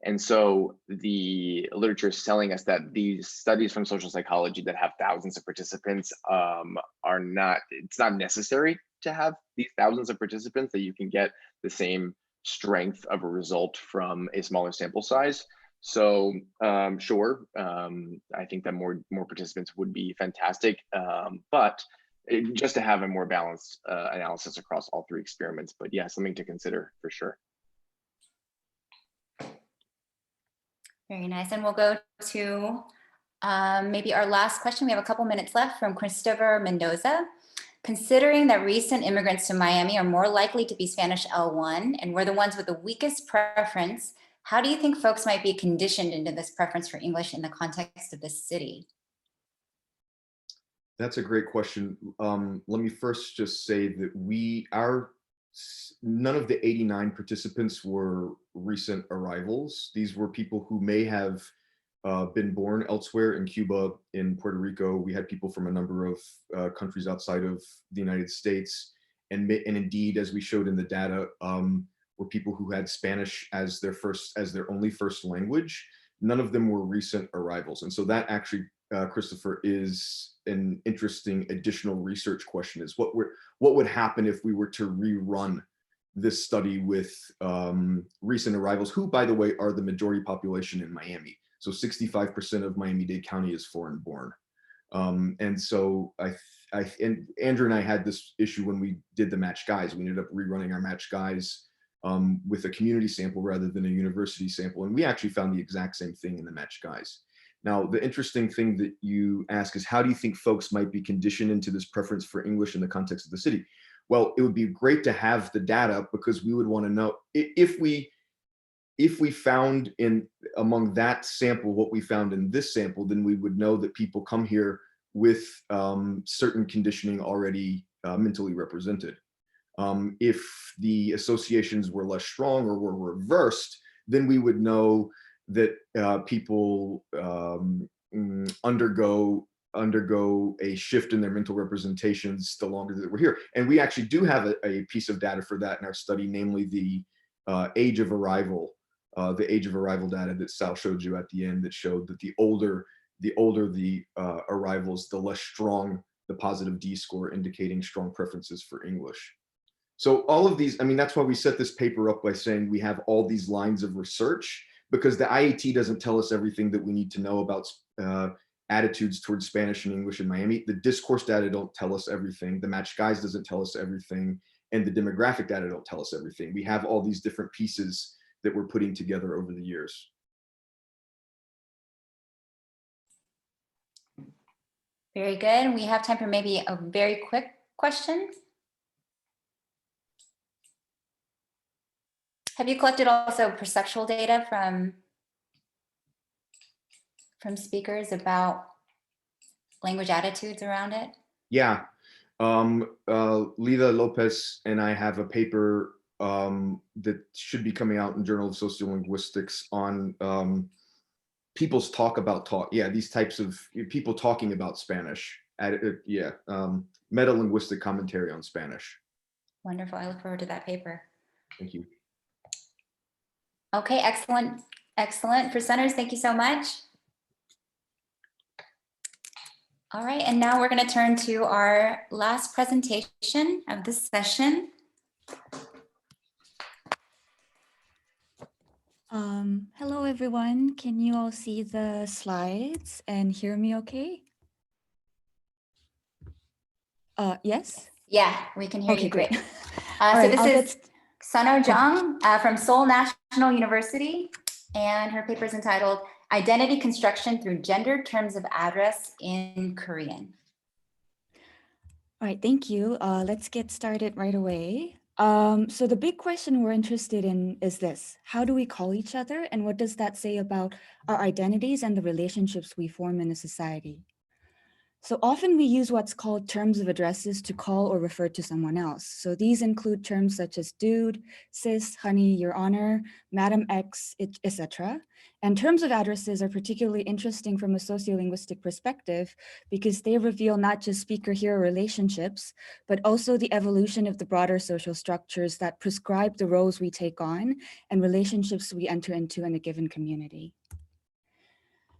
And so the literature is telling us that these studies from social psychology that have thousands of participants it's not necessary to have these thousands of participants, that you can get the same strength of a result from a smaller sample size. So sure, I think that more participants would be fantastic, but just to have a more balanced analysis across all 3 experiments. But yeah, something to consider for sure. Very nice. And we'll go to maybe our last question. We have a couple minutes left from Christopher Mendoza. Considering that recent immigrants to Miami are more likely to be Spanish L1 and we're the ones with the weakest preference, how do you think folks might be conditioned into this preference for English in the context of this city? That's a great question. Let me first just say that none of the 89 participants were recent arrivals. These were people who may have been born elsewhere, in Cuba, in Puerto Rico. We had people from a number of countries outside of the United States. And indeed, as we showed in the data, were people who had Spanish as their only first language. None of them were recent arrivals. And so that actually, Christopher, is an interesting additional research question, is what would happen if we were to rerun this study with recent arrivals, who, by the way, are the majority population in Miami. So 65% of Miami-Dade County is foreign born. And so and Andrew and I had this issue when we did the match guise. We ended up rerunning our match guise with a community sample rather than a university sample. And we actually found the exact same thing in the match guise. Now, the interesting thing that you ask is, how do you think folks might be conditioned into this preference for English in the context of the city? Well, it would be great to have the data, because we would want to know if we found among that sample what we found in this sample, then we would know that people come here with certain conditioning already mentally represented. If the associations were less strong or were reversed, then we would know that people undergo a shift in their mental representations the longer that we're here. And we actually do have a piece of data for that in our study, namely the age of arrival data that Sal showed you at the end, that showed that the older the arrivals, the less strong the positive D score, indicating strong preferences for English. So all of these, I mean, that's why we set this paper up by saying we have all these lines of research, because the IAT doesn't tell us everything that we need to know about attitudes towards Spanish and English in Miami. The discourse data don't tell us everything. The match guise doesn't tell us everything. And the demographic data don't tell us everything. We have all these different pieces that we're putting together over the years. Very good. We have time for maybe a very quick question. Have you collected also perceptual data from speakers about language attitudes around it? Yeah. Lila Lopez and I have a paper that should be coming out in Journal of Sociolinguistics on people's talk about talk. Yeah, these types of people talking about Spanish. Meta-linguistic commentary on Spanish. Wonderful. I look forward to that paper. Thank you. Okay, excellent. Excellent. Presenters, thank you so much. All right, and now we're going to turn to our last presentation of this session. Hello, everyone. Can you all see the slides and hear me okay? Yes? Yeah, we can hear you great. Great. So this is Sunwoo Jeong from Seoul National University, and her paper is entitled Identity Construction Through Gender Terms of Address in Korean. All right, thank you. Let's get started right away. So the big question we're interested in is this: how do we call each other, and what does that say about our identities and the relationships we form in a society? So often we use what's called terms of addresses to call or refer to someone else. So these include terms such as dude, sis, honey, your honor, madam X, etc. And terms of addresses are particularly interesting from a sociolinguistic perspective because they reveal not just speaker-hearer relationships, but also the evolution of the broader social structures that prescribe the roles we take on and relationships we enter into in a given community.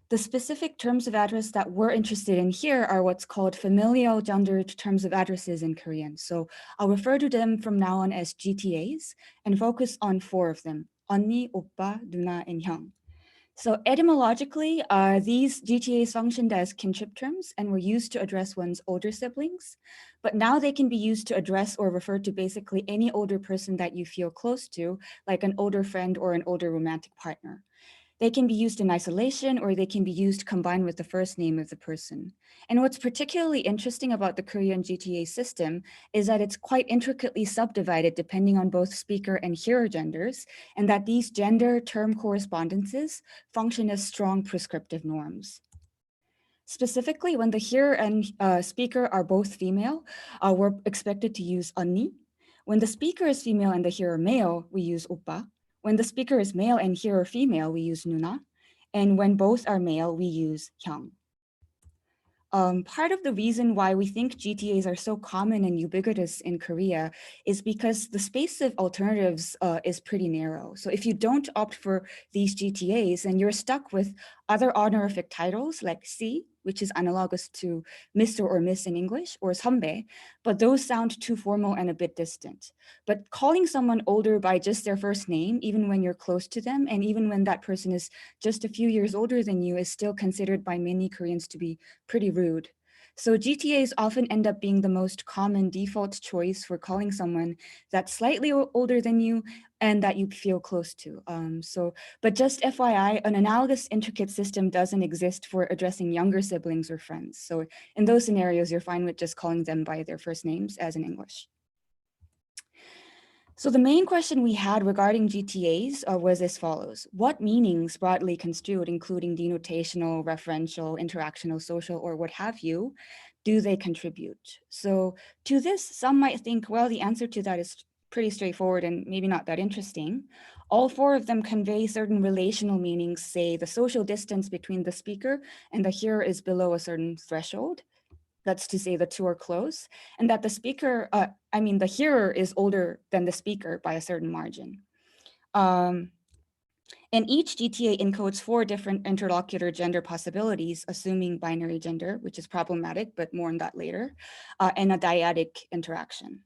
The specific terms of address that we're interested in here are what's called familial gendered terms of addresses in Korean. So I'll refer to them from now on as GTAs and focus on 4 of them: 언니, 오빠, 누나, and 형. So etymologically, these GTAs functioned as kinship terms and were used to address one's older siblings, but now they can be used to address or refer to basically any older person that you feel close to, like an older friend or an older romantic partner. They can be used in isolation, or they can be used combined with the first name of the person. And what's particularly interesting about the Korean GTA system is that it's quite intricately subdivided depending on both speaker and hearer genders, and that these gender term correspondences function as strong prescriptive norms. Specifically, when the hearer and speaker are both female, we're expected to use 언니. When the speaker is female and the hearer male, we use 오빠. When the speaker is male and hearer female, we use 누나. And when both are male, we use 형. Part of the reason why we think GTAs are so common and ubiquitous in Korea is because the space of alternatives is pretty narrow. So if you don't opt for these GTAs, then you're stuck with other honorific titles like C, which is analogous to Mr. or Miss in English, or 선배, but those sound too formal and a bit distant. But calling someone older by just their first name, even when you're close to them, and even when that person is just a few years older than you, is still considered by many Koreans to be pretty rude. So GTAs often end up being the most common default choice for calling someone that's slightly older than you and that you feel close to. But just FYI, an analogous intricate system doesn't exist for addressing younger siblings or friends. So in those scenarios, you're fine with just calling them by their first names, as in English. So the main question we had regarding GTAs was as follows: what meanings, broadly construed, including denotational, referential, interactional, social, or what have you, do they contribute? So to this, some might think, well, the answer to that is pretty straightforward and maybe not that interesting. All 4 of them convey certain relational meanings, say the social distance between the speaker and the hearer is below a certain threshold. That's to say the 2 are close, and that the speaker, the hearer is older than the speaker by a certain margin. And each GTA encodes 4 different interlocutor gender possibilities, assuming binary gender, which is problematic, but more on that later, and a dyadic interaction.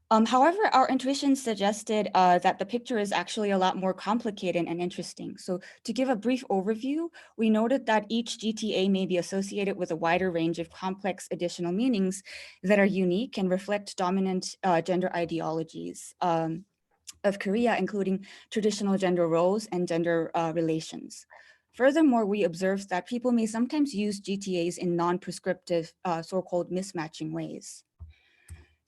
However, our intuition suggested that the picture is actually a lot more complicated and interesting. So to give a brief overview, we noted that each GTA may be associated with a wider range of complex additional meanings that are unique and reflect dominant gender ideologies of Korea, including traditional gender roles and gender relations. Furthermore, we observed that people may sometimes use GTAs in non-prescriptive, so-called mismatching ways.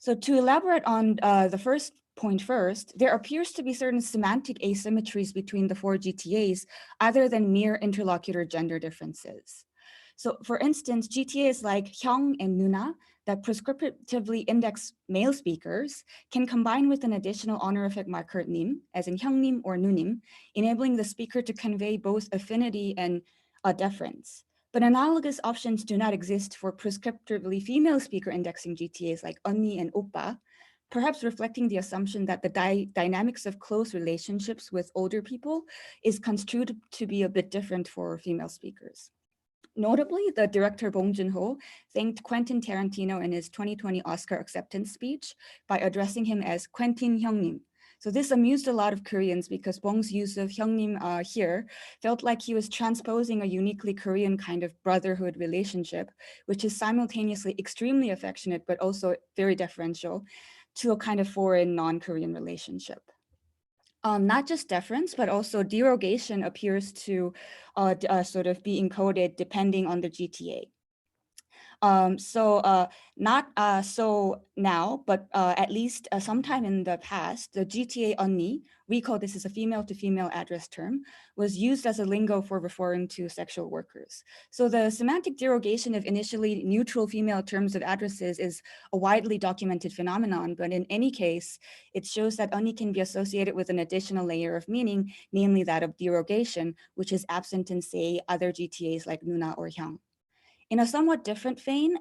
So to elaborate on the first point first, there appears to be certain semantic asymmetries between the four GTAs other than mere interlocutor gender differences. So for instance, GTAs like Jeong and Nuna that prescriptively index male speakers can combine with an additional honorific marker 님, as in Jeong님 or Nunim, enabling the speaker to convey both affinity and deference. But analogous options do not exist for prescriptively female speaker indexing GTAs like 언니 and 오빠, perhaps reflecting the assumption that the dynamics of close relationships with older people is construed to be a bit different for female speakers. Notably, the director Bong Joon-ho thanked Quentin Tarantino in his 2020 Oscar acceptance speech by addressing him as Quentin 형님. So this amused a lot of Koreans because Bong's use of 형님 here felt like he was transposing a uniquely Korean kind of brotherhood relationship, which is simultaneously extremely affectionate but also very deferential, to a kind of foreign non-Korean relationship. Not just deference, but also derogation appears to sort of be encoded depending on the GTA. Not so now, but at least sometime in the past, the GTA 언니, we call this as a female to female address term, was used as a lingo for referring to sexual workers. So the semantic derogation of initially neutral female terms of addresses is a widely documented phenomenon, but in any case, it shows that 언니 can be associated with an additional layer of meaning, namely that of derogation, which is absent in, say, other GTAs like 누나 or Jeong. In a somewhat different vein,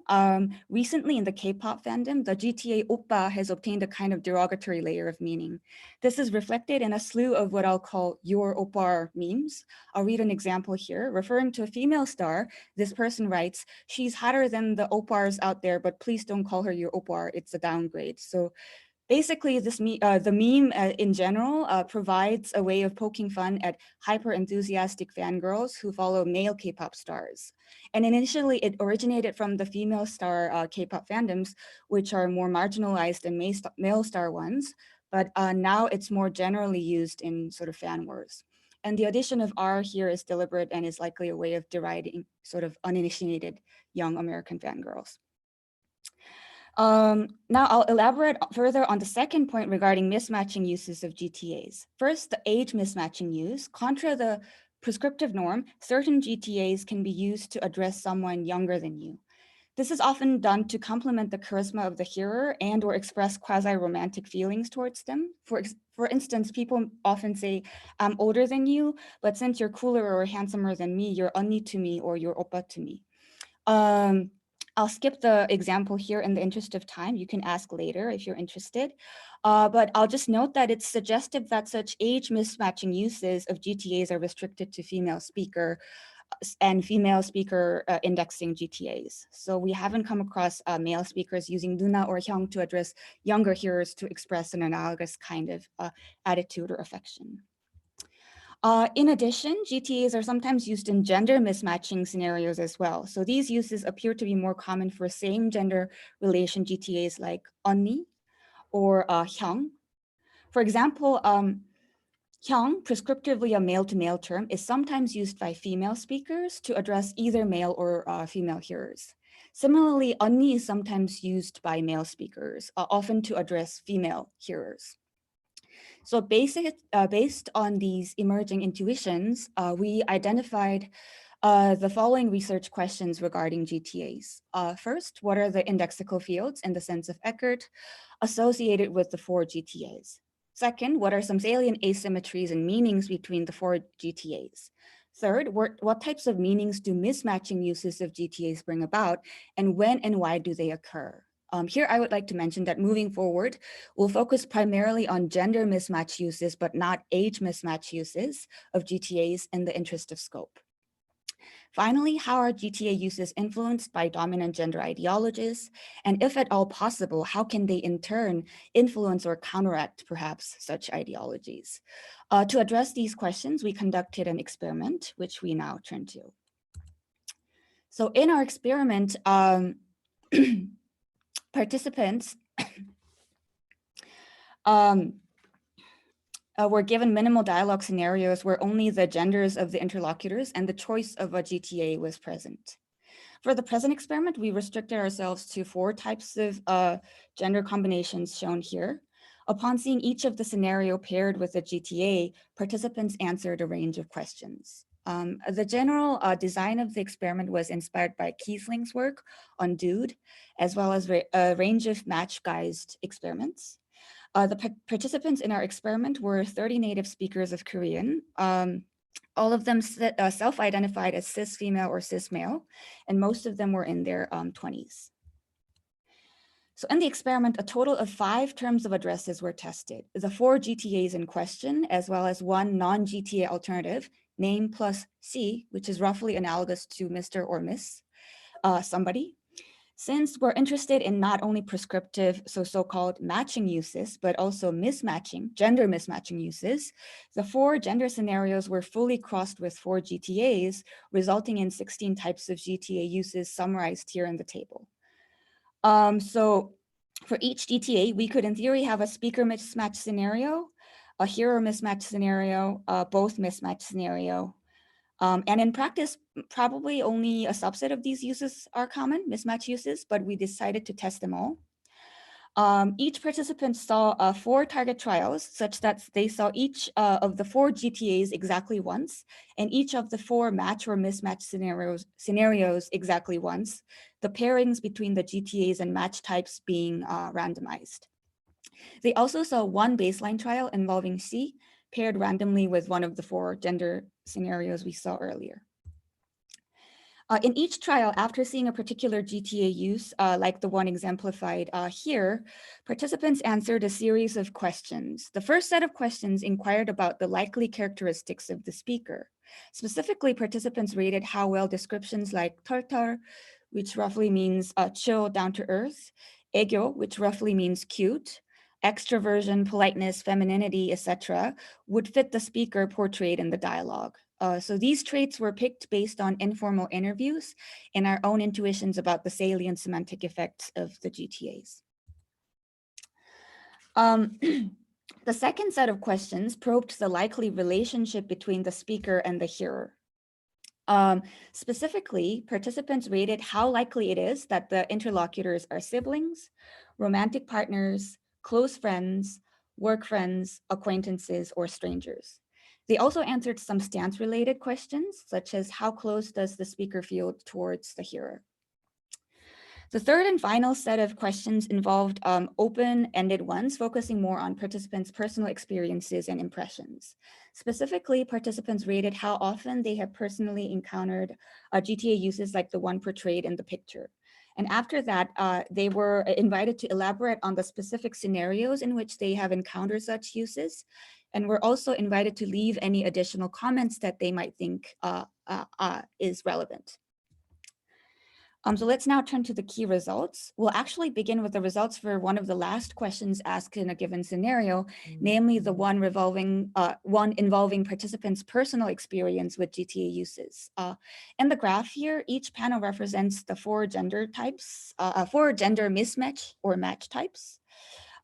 recently in the K-pop fandom, the GTA oppa has obtained a kind of derogatory layer of meaning. This is reflected in a slew of what I'll call your oppar memes. I'll read an example here. Referring to a female star, this person writes, "She's hotter than the oppars out there, but please don't call her your oppar, it's a downgrade." So basically, the meme in general provides a way of poking fun at hyper-enthusiastic fangirls who follow male K-pop stars. And initially, it originated from the female star K-pop fandoms, which are more marginalized than male star ones, but now it's more generally used in sort of fan wars. And the addition of R here is deliberate and is likely a way of deriding sort of uninitiated young American fangirls. Now I'll elaborate further on the second point regarding mismatching uses of GTAs. First, the age mismatching use. Contra the prescriptive norm, certain GTAs can be used to address someone younger than you. This is often done to complement the charisma of the hearer and or express quasi-romantic feelings towards them. For instance, people often say, "I'm older than you, but since you're cooler or handsomer than me, you're 언니 to me or you're oppa to me." I'll skip the example here in the interest of time. You can ask later if you're interested. But I'll just note that it's suggestive that such age mismatching uses of GTAs are restricted to female speaker and female speaker indexing GTAs. So we haven't come across male speakers using 누나 or Jeong to address younger hearers to express an analogous kind of attitude or affection. In addition, GTAs are sometimes used in gender mismatching scenarios as well. So these uses appear to be more common for same gender relation GTAs like 언니 or Jeong. For example, Jeong, prescriptively a male-to-male term, is sometimes used by female speakers to address either male or female hearers. Similarly, 언니 is sometimes used by male speakers, often to address female hearers. So based on these emerging intuitions, we identified the following research questions regarding GTAs. First, what are the indexical fields in the sense of Eckert associated with the four GTAs? Second, what are some salient asymmetries and meanings between the four GTAs? Third, what types of meanings do mismatching uses of GTAs bring about, and when and why do they occur? Here, I would like to mention that moving forward, we'll focus primarily on gender mismatch uses, but not age mismatch uses of GTAs in the interest of scope. Finally, how are GTA uses influenced by dominant gender ideologies? And if at all possible, how can they in turn influence or counteract perhaps such ideologies? To address these questions, we conducted an experiment, which we now turn to. So in our experiment, participants were given minimal dialogue scenarios where only the genders of the interlocutors and the choice of a GTA was present. For the present experiment, we restricted ourselves to 4 types of gender combinations shown here. Upon seeing each of the scenario paired with a GTA, participants answered a range of questions. The general design of the experiment was inspired by Kiesling's work on Dude, as well as a range of match-guised experiments. The participants in our experiment were 30 native speakers of Korean. All of them self-identified as cis female or cis male, and most of them were in their 20s. So in the experiment, a total of 5 terms of addresses were tested. The 4 GTAs in question, as well as 1 non-GTA alternative, name plus C, which is roughly analogous to Mr. or Miss, somebody. Since we're interested in not only prescriptive, so-called matching uses, but also mismatching, gender mismatching uses, the 4 gender scenarios were fully crossed with 4 GTAs, resulting in 16 types of GTA uses summarized here in the table. So for each GTA, we could in theory have a speaker mismatch scenario, a hearer mismatch scenario, both mismatch scenario. And in practice, probably only a subset of these uses are common, mismatch uses, but we decided to test them all. Each participant saw 4 target trials such that they saw each of the 4 GTAs exactly once, and each of the 4 match or mismatch scenarios exactly once, the pairings between the GTAs and match types being randomized. They also saw 1 baseline trial involving C, paired randomly with one of the 4 gender scenarios we saw earlier. In each trial, after seeing a particular GTA use, like the one exemplified here, participants answered a series of questions. The first set of questions inquired about the likely characteristics of the speaker. Specifically, participants rated how well descriptions like 털털, which roughly means chill, down to earth, 애교, which roughly means cute, extroversion, politeness, femininity, etc., would fit the speaker portrayed in the dialogue. So these traits were picked based on informal interviews and our own intuitions about the salient semantic effects of the GTAs. The second set of questions probed the likely relationship between the speaker and the hearer. Specifically, participants rated how likely it is that the interlocutors are siblings, romantic partners, close friends, work friends, acquaintances, or strangers. They also answered some stance-related questions, such as how close does the speaker feel towards the hearer? The third and final set of questions involved open-ended ones, focusing more on participants' personal experiences and impressions. Specifically, participants rated how often they have personally encountered GTA uses like the one portrayed in the picture. And after that, they were invited to elaborate on the specific scenarios in which they have encountered such uses, and were also invited to leave any additional comments that they might think is relevant. So let's now turn to the key results. We'll actually begin with the results for one of the last questions asked in a given scenario, namely the one involving participants' personal experience with GTA uses. In the graph here, each panel represents the 4 gender types, 4 gender mismatch or match types.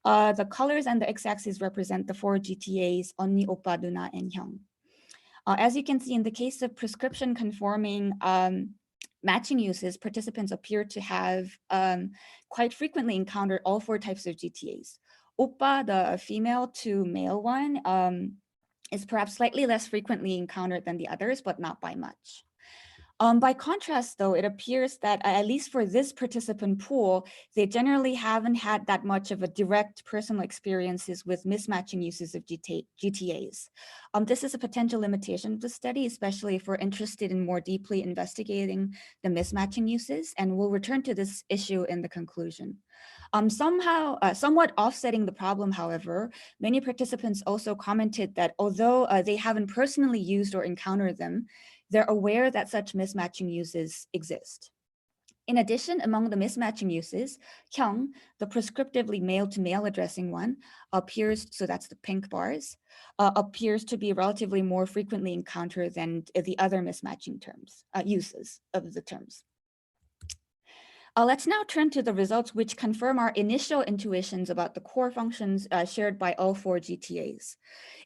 The colors and the x-axis represent the 4 GTAs, 언니, 오빠, 누나, and Jeong. As you can see, in the case of prescription conforming matching uses, participants appear to have quite frequently encountered all 4 types of GTAs. Oppa, the female to male one, is perhaps slightly less frequently encountered than the others, but not by much. By contrast, though, it appears that at least for this participant pool, they generally haven't had that much of a direct personal experiences with mismatching uses of GTAs. This is a potential limitation of the study, especially if we're interested in more deeply investigating the mismatching uses, and we'll return to this issue in the conclusion. Somewhat offsetting the problem, however, many participants also commented that although they haven't personally used or encountered them, they're aware that such mismatching uses exist. In addition, among the mismatching uses, Jeong, the prescriptively male-to-male addressing one, appears, so that's the pink bars, appears to be relatively more frequently encountered than the other mismatching terms, uses of the terms. Let's now turn to the results which confirm our initial intuitions about the core functions shared by all 4 GTAs.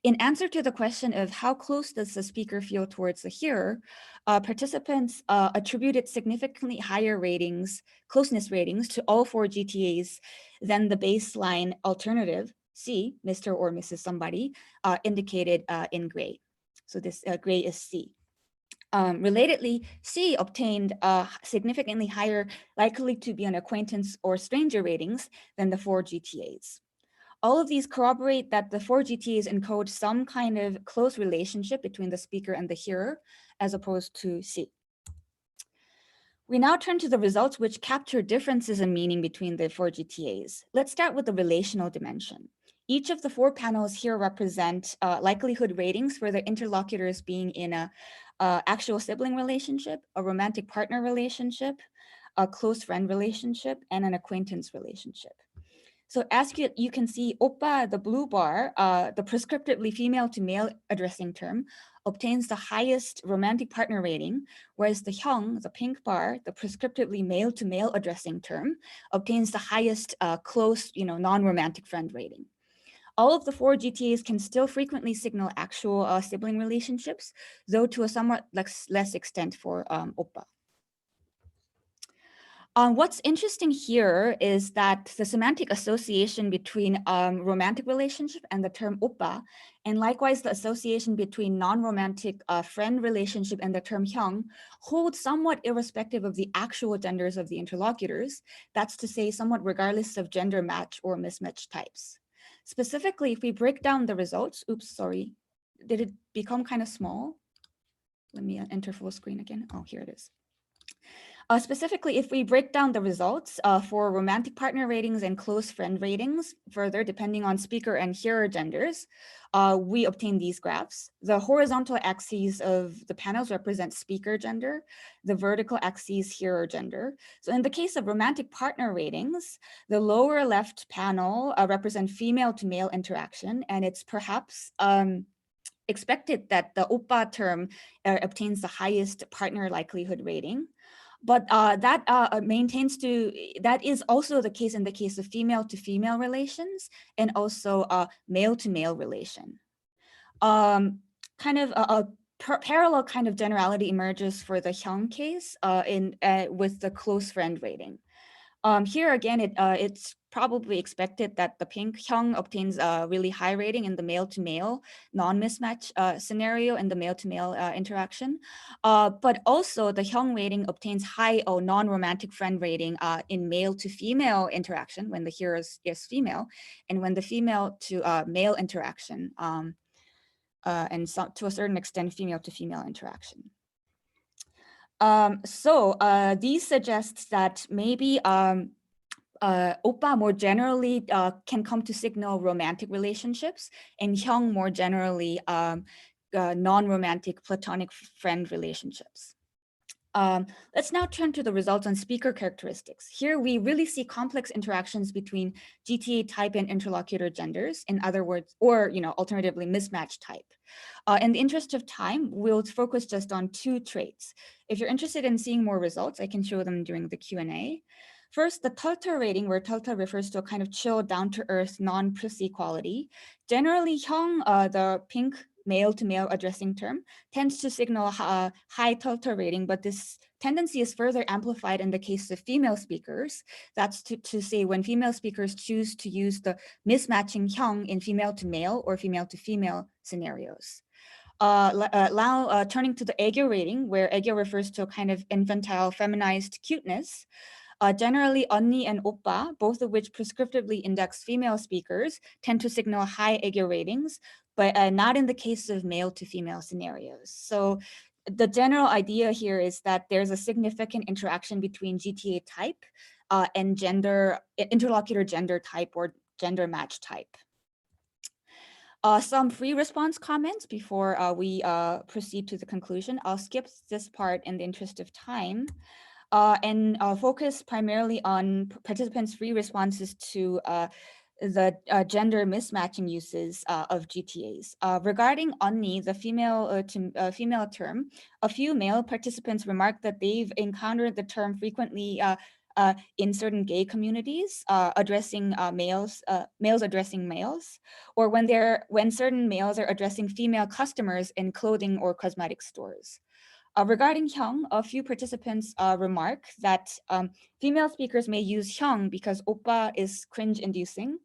In answer to the question of how close does the speaker feel towards the hearer, participants attributed significantly higher ratings, closeness ratings, to all 4 GTAs than the baseline alternative, C, Mr. or Mrs. somebody, indicated in gray. So this gray is C. Relatedly, C obtained significantly higher likely to be an acquaintance or stranger ratings than the 4 GTAs. All of these corroborate that the 4 GTAs encode some kind of close relationship between the speaker and the hearer, as opposed to C. We now turn to the results which capture differences in meaning between the 4 GTAs. Let's start with the relational dimension. Each of the 4 panels here represent likelihood ratings for the interlocutors being in a actual sibling relationship, a romantic partner relationship, a close friend relationship, and an acquaintance relationship. So as you can see, oppa, the blue bar, the prescriptively female to male addressing term, obtains the highest romantic partner rating, whereas the hyung, the pink bar, the prescriptively male to male addressing term, obtains the highest close, non-romantic friend rating. All of the 4 GTAs can still frequently signal actual sibling relationships, though to a somewhat less extent for oppa. What's interesting here is that the semantic association between romantic relationship and the term oppa, and likewise the association between non-romantic friend relationship and the term hyung, hold somewhat irrespective of the actual genders of the interlocutors. That's to say, somewhat regardless of gender match or mismatch types. Specifically, if we break down the results, oops, sorry, did it become kind of small? Let me enter full screen again. Oh, here it is. Specifically, if we break down the results for romantic partner ratings and close friend ratings, further depending on speaker and hearer genders, we obtain these graphs. The horizontal axes of the panels represent speaker gender, the vertical axes hearer gender. So in the case of romantic partner ratings, the lower left panel represent female to male interaction, and it's perhaps expected that the oppa term obtains the highest partner likelihood rating. But that is also the case in the case of female to female relations and also male to male relation. Kind of a parallel kind of generality emerges for the hyung case with the close friend rating. Here again, it's probably expected that the pink hyung obtains a really high rating in the male-to-male non-mismatch scenario in the male-to-male interaction. But also the hyung rating obtains high non-romantic friend rating in male-to-female interaction when the hearer is female, and when the female-to-male interaction, and so, to a certain extent, female-to-female interaction. These suggest that maybe oppa more generally can come to signal romantic relationships, and hyung more generally non-romantic platonic friend relationships. Let's now turn to the results on speaker characteristics. Here we really see complex interactions between GTA type and interlocutor genders, in other words, or alternatively mismatch type. In the interest of time, we'll focus just on 2 traits. If you're interested in seeing more results, I can show them during the Q&A. First, the Tulta rating, where Tulta refers to a kind of chill, down-to-earth, non-prissy quality. Generally, hyung, the pink male-to-male addressing term, tends to signal a high Tulta rating, but this tendency is further amplified in the case of female speakers. That's to say when female speakers choose to use the mismatching hyung in female-to-male or female-to-female scenarios. Now turning to the aegyo rating, where aegyo refers to a kind of infantile feminized cuteness. Generally, 언니 and oppa, both of which prescriptively index female speakers, tend to signal high aegyo ratings, but not in the case of male to female scenarios. So the general idea here is that there's a significant interaction between GTA type and interlocutor gender type or gender match type. Some free response comments before we proceed to the conclusion. I'll skip this part in the interest of time. And focus primarily on participants' free responses to the gender mismatching uses of GTAs. Regarding 언니, the female term, a few male participants remarked that they've encountered the term frequently in certain gay communities, addressing males addressing males, or when certain males are addressing female customers in clothing or cosmetic stores. Regarding hyung, a few participants remark that female speakers may use hyung because oppa is cringe-inducing.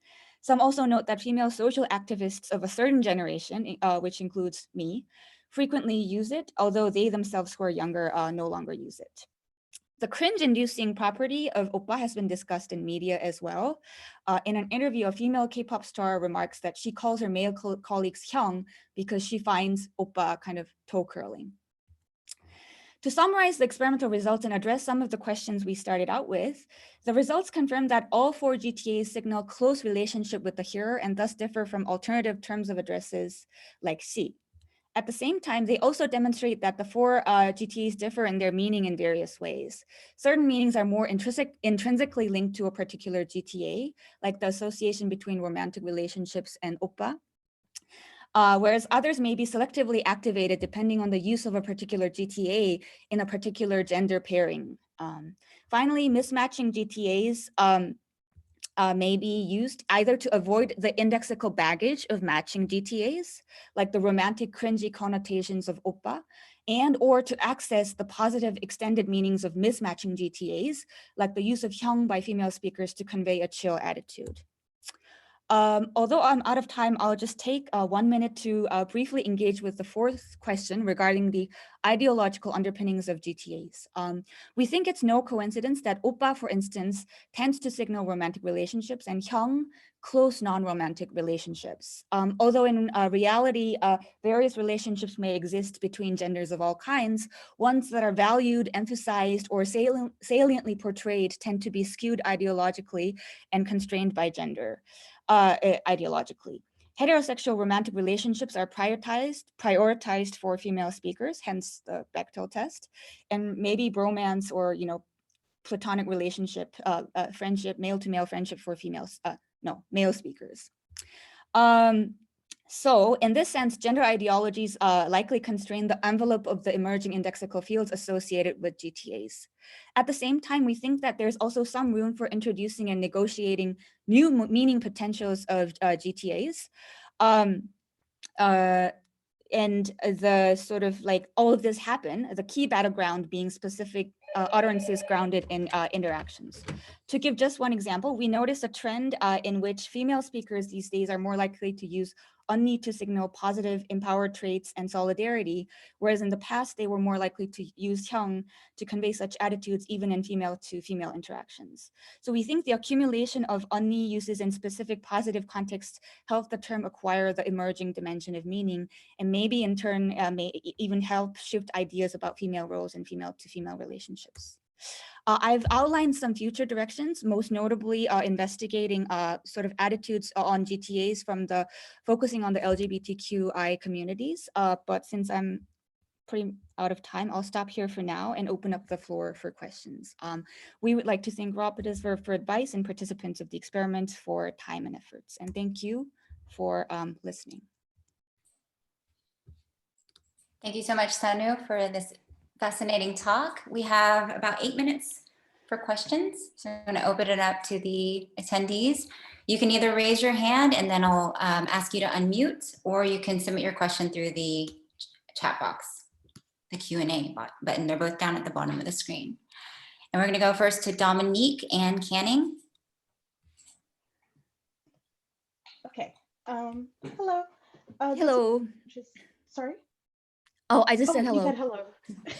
Some also note that female social activists of a certain generation, which includes me, frequently use it, although they themselves who are younger no longer use it. The cringe-inducing property of oppa has been discussed in media as well. In an interview, a female K-pop star remarks that she calls her male colleagues Jeong because she finds oppa kind of toe curling. To summarize the experimental results and address some of the questions we started out with, the results confirm that all 4 GTAs signal close relationship with the hearer and thus differ from alternative terms of addresses like she. At the same time, they also demonstrate that the 4 GTAs differ in their meaning in various ways. Certain meanings are more intrinsically linked to a particular GTA, like the association between romantic relationships and oppa. Whereas others may be selectively activated depending on the use of a particular GTA in a particular gender pairing. Finally, mismatching GTAs may be used either to avoid the indexical baggage of matching GTAs, like the romantic cringy connotations of oppa, and or to access the positive extended meanings of mismatching GTAs, like the use of Jeong by female speakers to convey a chill attitude. Although I'm out of time, I'll just take 1 minute to briefly engage with the 4th question regarding the ideological underpinnings of GTAs. We think it's no coincidence that oppa, for instance, tends to signal romantic relationships and Jeong, close non-romantic relationships. Although in reality, various relationships may exist between genders of all kinds, ones that are valued, emphasized, or saliently portrayed tend to be skewed ideologically and constrained by gender. Ideologically. Heterosexual romantic relationships are prioritized for female speakers, hence the Bechdel test, and maybe bromance or platonic relationship, friendship, male-to-male friendship for females, male speakers. So in this sense, gender ideologies likely constrain the envelope of the emerging indexical fields associated with GTAs. At the same time, we think that there's also some room for introducing and negotiating new meaning potentials of GTAs. And the sort of like all of this happen, the key battleground being specific utterances grounded in interactions. To give just one example, we notice a trend in which female speakers these days are more likely to use unni to signal positive empowered traits and solidarity, whereas in the past they were more likely to use Jeong to convey such attitudes even in female-to-female interactions. So we think the accumulation of unni uses in specific positive contexts help the term acquire the emerging dimension of meaning, and maybe in turn may even help shift ideas about female roles and female-to-female relationships. I've outlined some future directions, most notably investigating sort of attitudes on GTAs from the focusing on the LGBTQI communities. But since I'm pretty out of time, I'll stop here for now and open up the floor for questions. We would like to thank Rodriguez for advice and participants of the experiment for time and efforts. And thank you for listening. Thank you so much, Sunwoo, for this fascinating talk. We have about 8 minutes for questions. So I'm going to open it up to the attendees. You can either raise your hand and then I'll ask you to unmute, or you can submit your question through the chat box, the Q&A button. They're both down at the bottom of the screen. And we're going to go first to Dominique and Canning. Okay. Hello. Hello. Sorry. Oh, I just said hello.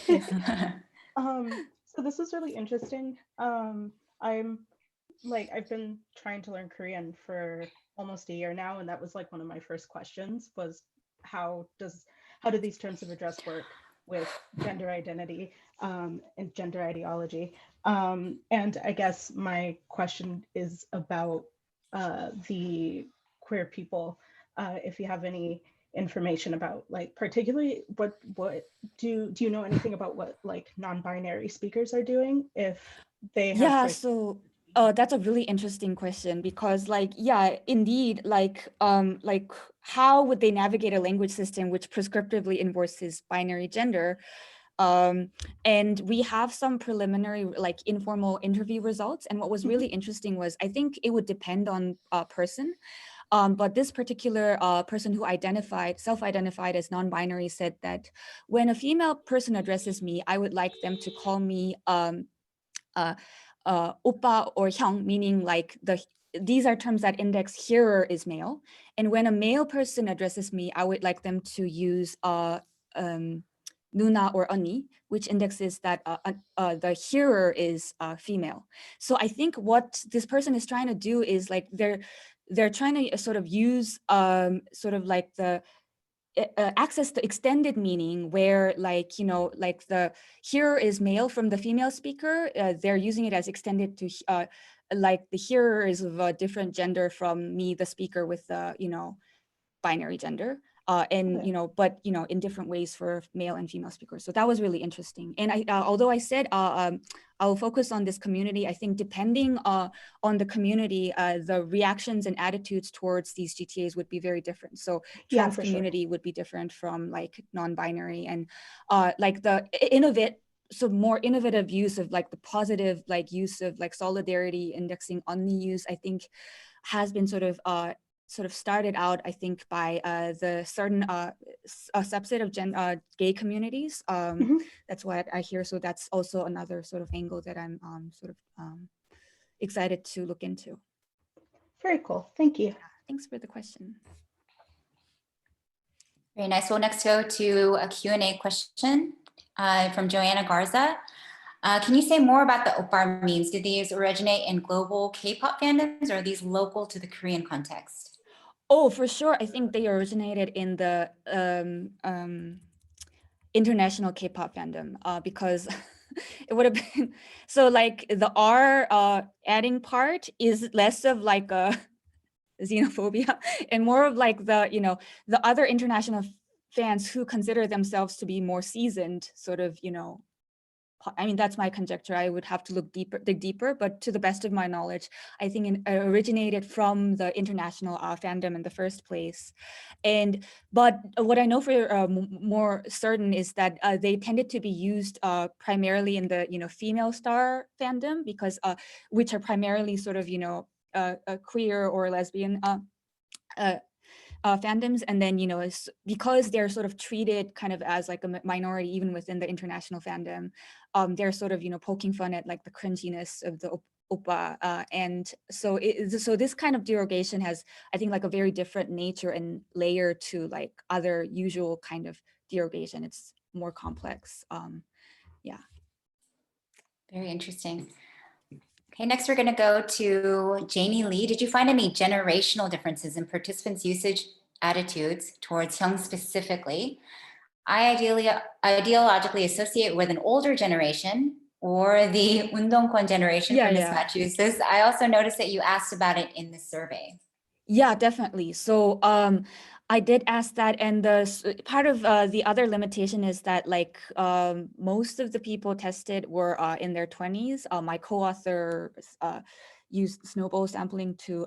You said hello. So this is really interesting. I've been trying to learn Korean for almost a year now, and that was like one of my first questions was how do these terms of address work with gender identity and gender ideology? And I guess my question is about the queer people. If you have any information about, like, particularly what do you know anything about what like non-binary speakers are doing if they have so that's a really interesting question, because indeed, how would they navigate a language system which prescriptively enforces binary gender? And we have some preliminary informal interview results, and what was really interesting was I think it would depend on a person. But this particular person who self-identified as non-binary said that when a female person addresses me, I would like them to call me oppa or Jeong, meaning like the these are terms that index hearer is male. And when a male person addresses me, I would like them to use Nuna or Ani, which indexes that the hearer is female. So I think what this person is trying to do is like they're trying to sort of use sort of like the access the extended meaning where like, you know, like the hearer is male from the female speaker, they're using it as extended to like the hearer is of a different gender from me, the speaker with the, you know, binary gender. And, you know, but, you know, in different ways for male and female speakers. So that was really interesting. And I, although I said I'll focus on this community, I think depending on the community, the reactions and attitudes towards these GTAs would be very different. So trans community would be different from like non-binary, and like the so more innovative use of like the positive like use of like solidarity indexing on the use, I think has been sort of started out, I think, by the certain a subset of gay communities. That's what I hear. So that's also another sort of angle that I'm excited to look into. Very cool. Thank you. Yeah, thanks for the question. Very nice. We'll next go to a Q&A question from Joanna Garza. Can you say more about the oppa memes? Do these originate in global K-pop fandoms, or are these local to the Korean context? Oh, for sure. I think they originated in the international K-pop fandom because it would have been, so like the R adding part is less of like a xenophobia and more of like the, you know, the other international fans who consider themselves to be more seasoned sort of, you know, I mean, that's my conjecture. I would have to dig deeper, but to the best of my knowledge, I think it originated from the international fandom in the first place. But what I know for more certain is that they tended to be used primarily in the, you know, female star fandom, because which are primarily sort of, you know, queer or lesbian fandoms, and then, you know, because they're sort of treated kind of as like a minority even within the international fandom, they're sort of, you know, poking fun at like the cringiness of the oppa, and so so this kind of derogation has, I think, like a very different nature and layer to like other usual kind of derogation. It's more complex. Yeah. Very interesting. Okay, next we're going to go to Janie Lee. Did you find any generational differences in participants' usage attitudes towards Jeong specifically? I ideologically associate with an older generation or the Undongkwon generation from Massachusetts. I also noticed that you asked about it in the survey. Yeah, definitely. So I did ask that, and the part of the other limitation is that like most of the people tested were in their 20s. My co-author used snowball sampling to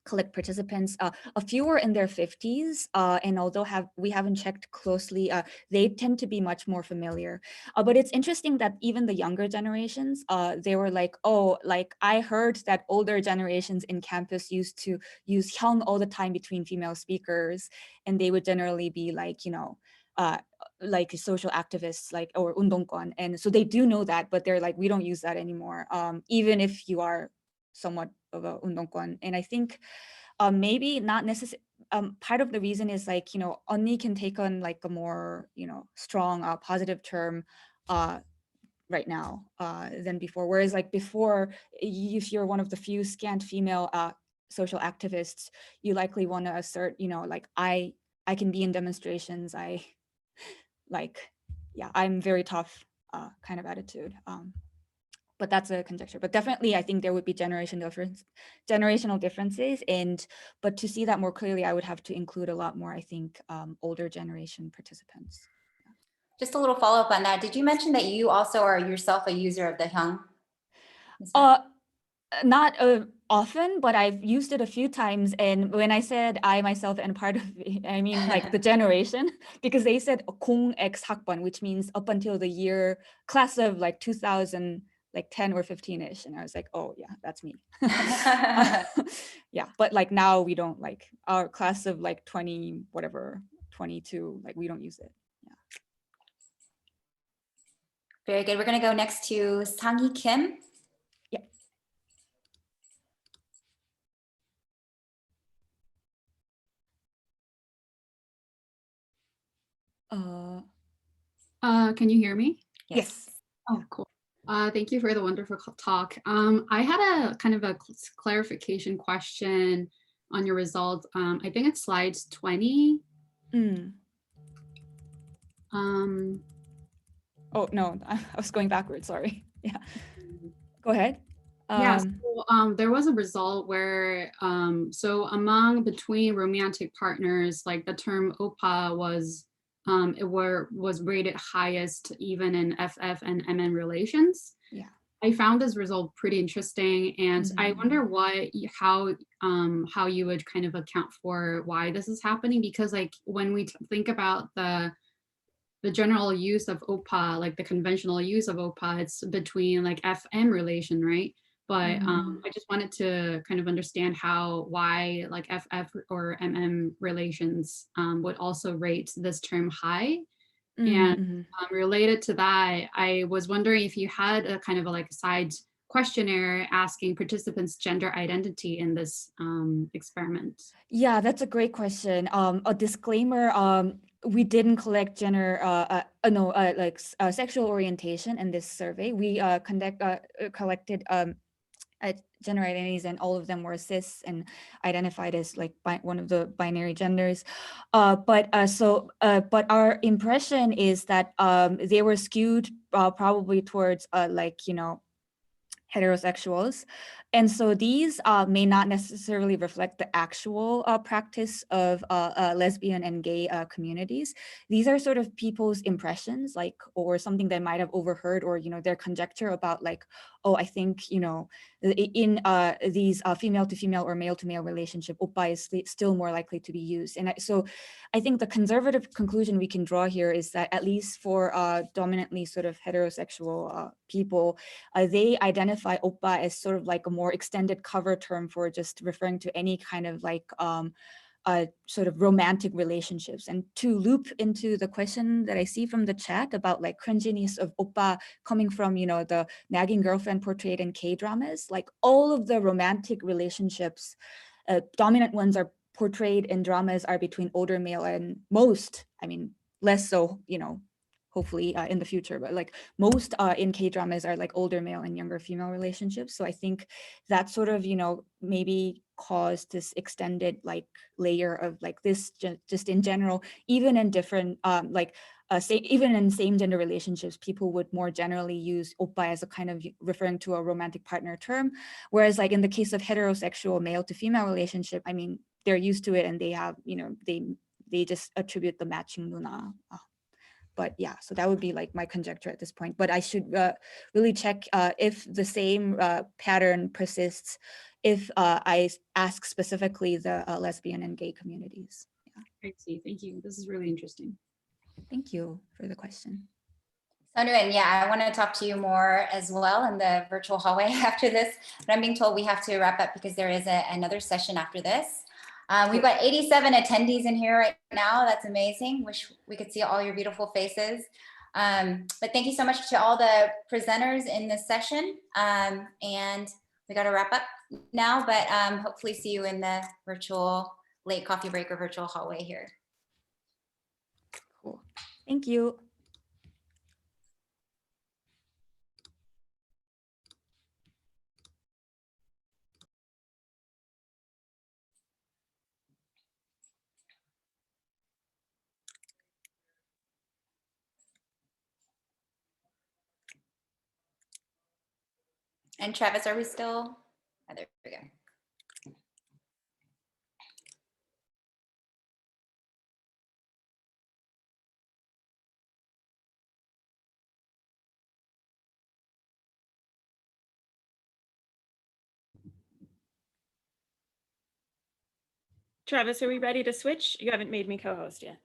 collect participants. A few were in their 50s, and although we haven't checked closely, they tend to be much more familiar. But it's interesting that even the younger generations, they were like, oh, like I heard that older generations in campus used to use Jeong all the time between female speakers, and they would generally be like, you know, like social activists, like, or undongkwon, and so they do know that, but they're like, we don't use that anymore, even if you are somewhat of a undongkwon. And I think maybe not necessarily, part of the reason is like, you know, 언니 can take on like a more, you know, strong positive term right now than before, whereas like before, if you're one of the few scant female social activists, you likely want to assert, you know, like I can be in demonstrations, I like, yeah, I'm very tough kind of attitude. But that's a conjecture. But definitely, I think there would be generational differences. But to see that more clearly, I would have to include a lot more, I think, older generation participants. Just a little follow-up on that. Did you mention that you also are yourself a user of the Jeong? Not often, but I've used it a few times. And when I said I myself am part of it, I mean like the generation, because they said 공 X 학번, which means up until the year class of like 2000. Like 10 or 15-ish, and I was like, oh yeah, that's me. Yeah, but like now we don't, like our class of like 20 whatever 22, like we don't use it. Yeah. Very good. We're going to go next to Sang-hee Kim. Yeah. Can you hear me? Yes. Oh, cool. Thank you for the wonderful talk. I had a kind of a clarification question on your results. I think it's slide 20. Oh, no, I was going backwards, sorry. Yeah, go ahead. Yeah, so, there was a result where, so between romantic partners, like the term opa was rated highest even in FF and MN relations. Yeah. I found this result pretty interesting, and I wonder how you would kind of account for why this is happening, because like when we think about the general use of opa, like the conventional use of opa, it's between like FM relation, right? But I just wanted to kind of understand why like FF or MM relations would also rate this term high. And related to that, I was wondering if you had a kind of a like side questionnaire asking participants' gender identity in this experiment. Yeah, that's a great question. A disclaimer, we didn't collect gender, sexual orientation in this survey. We collected gender identities, and all of them were cis and identified as like one of the binary genders. But our impression is that they were skewed probably towards heterosexuals. And so these may not necessarily reflect the actual practice of lesbian and gay communities. These are sort of people's impressions, like, or something they might have overheard, or, their conjecture about like, oh, I think, in these female to female or male to male relationship, oppa is still more likely to be used. And so I think the conservative conclusion we can draw here is that at least for dominantly sort of heterosexual people, they identify oppa as sort of like a more extended cover term for just referring to any kind of like sort of romantic relationships. And to loop into the question that I see from the chat about like cringiness of oppa coming from, the nagging girlfriend portrayed in K-dramas, like all of the romantic relationships, dominant ones are portrayed in dramas are between older male and most, less so, hopefully in the future, but like most in K-dramas are like older male and younger female relationships. So I think that sort of, maybe caused this extended like layer of like this just in general, even in different even in same gender relationships, people would more generally use oppa as a kind of referring to a romantic partner term. Whereas like in the case of heterosexual male to female relationship, they're used to it and they have, they just attribute the matching nuna. But yeah, so that would be like my conjecture at this point. But I should really check if the same pattern persists if I ask specifically the lesbian and gay communities. Yeah. I see. Thank you. This is really interesting. Thank you for the question. Sunwoo, and yeah, I want to talk to you more as well in the virtual hallway after this, but I'm being told we have to wrap up because there is another session after this. We've got 87 attendees in here right now. That's amazing. Wish we could see all your beautiful faces. But thank you so much to all the presenters in this session. And we got to wrap up now, but hopefully see you in the virtual late coffee break or virtual hallway here. Cool. Thank you. And Travis, are we still? Oh, there we go. Travis, are we ready to switch? You haven't made me co-host yet.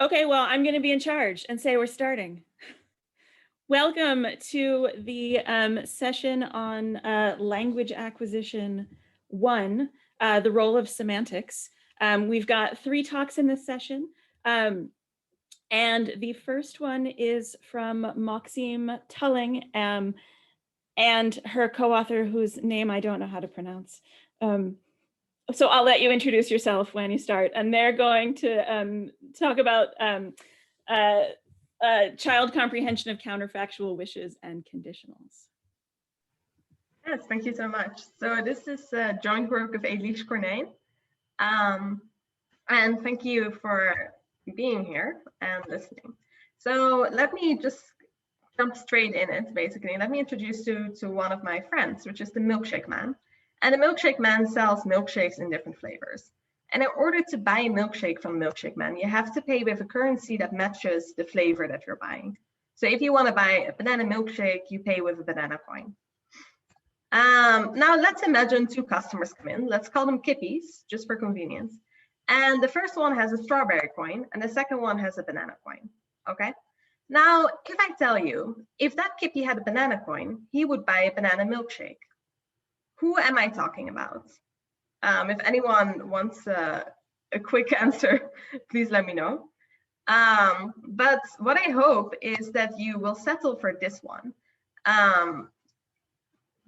Okay, well, I'm going to be in charge and say we're starting. Welcome to the session on language acquisition 1, the role of semantics. We've got 3 talks in this session. And the first one is from Maxime Tulling and her co-author, whose name I don't know how to pronounce. So I'll let you introduce yourself when you start, and they're going to talk about child comprehension of counterfactual wishes and conditionals. Yes, thank you so much. So this is Jeong of Elise Corneille. And thank you for being here and listening. So let me just jump straight in it, basically. Let me introduce you to one of my friends, which is the Milkshake Man. And the Milkshake Man sells milkshakes in different flavors. And in order to buy a milkshake from Milkshake Man, you have to pay with a currency that matches the flavor that you're buying. So if you want to buy a banana milkshake, you pay with a banana coin. Now let's imagine two customers come in. Let's call them kippies, just for convenience. And the first one has a strawberry coin and the second one has a banana coin, okay? Now, if I tell you, if that kippie had a banana coin, he would buy a banana milkshake. Who am I talking about? If anyone wants a quick answer, please let me know. But what I hope is that you will settle for this one.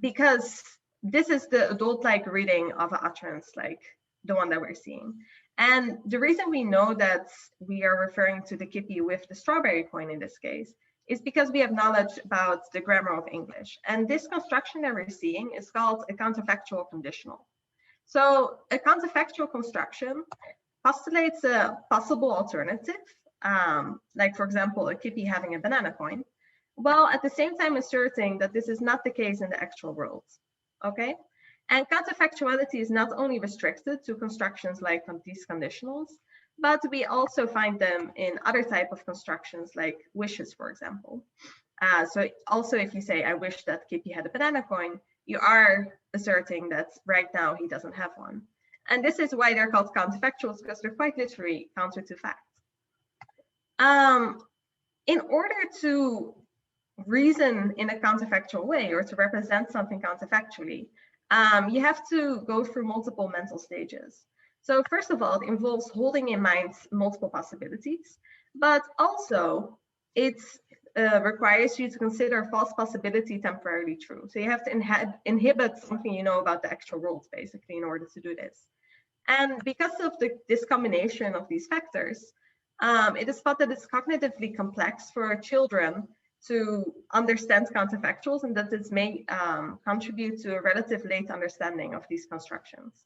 Because this is the adult-like reading of an utterance like the one that we're seeing. And the reason we know that we are referring to the kippie with the strawberry coin in this case is because we have knowledge about the grammar of English. And this construction that we're seeing is called a counterfactual conditional. So a counterfactual construction postulates a possible alternative, like for example, a kippie having a banana coin, while at the same time asserting that this is not the case in the actual world, okay? And counterfactuality is not only restricted to constructions like these conditionals, but we also find them in other type of constructions like wishes, for example. So also if you say, I wish that Kippy had a banana coin, you are asserting that right now he doesn't have one. And this is why they're called counterfactuals, because they're quite literally counter to fact. In order to reason in a counterfactual way or to represent something counterfactually, you have to go through multiple mental stages. So first of all, it involves holding in mind multiple possibilities, but also it requires you to consider a false possibility temporarily true. So you have to inhibit something you know about the actual world, basically, in order to do this. And because of this combination of these factors, it is thought that it's cognitively complex for children to understand counterfactuals, and that this may contribute to a relative late understanding of these constructions.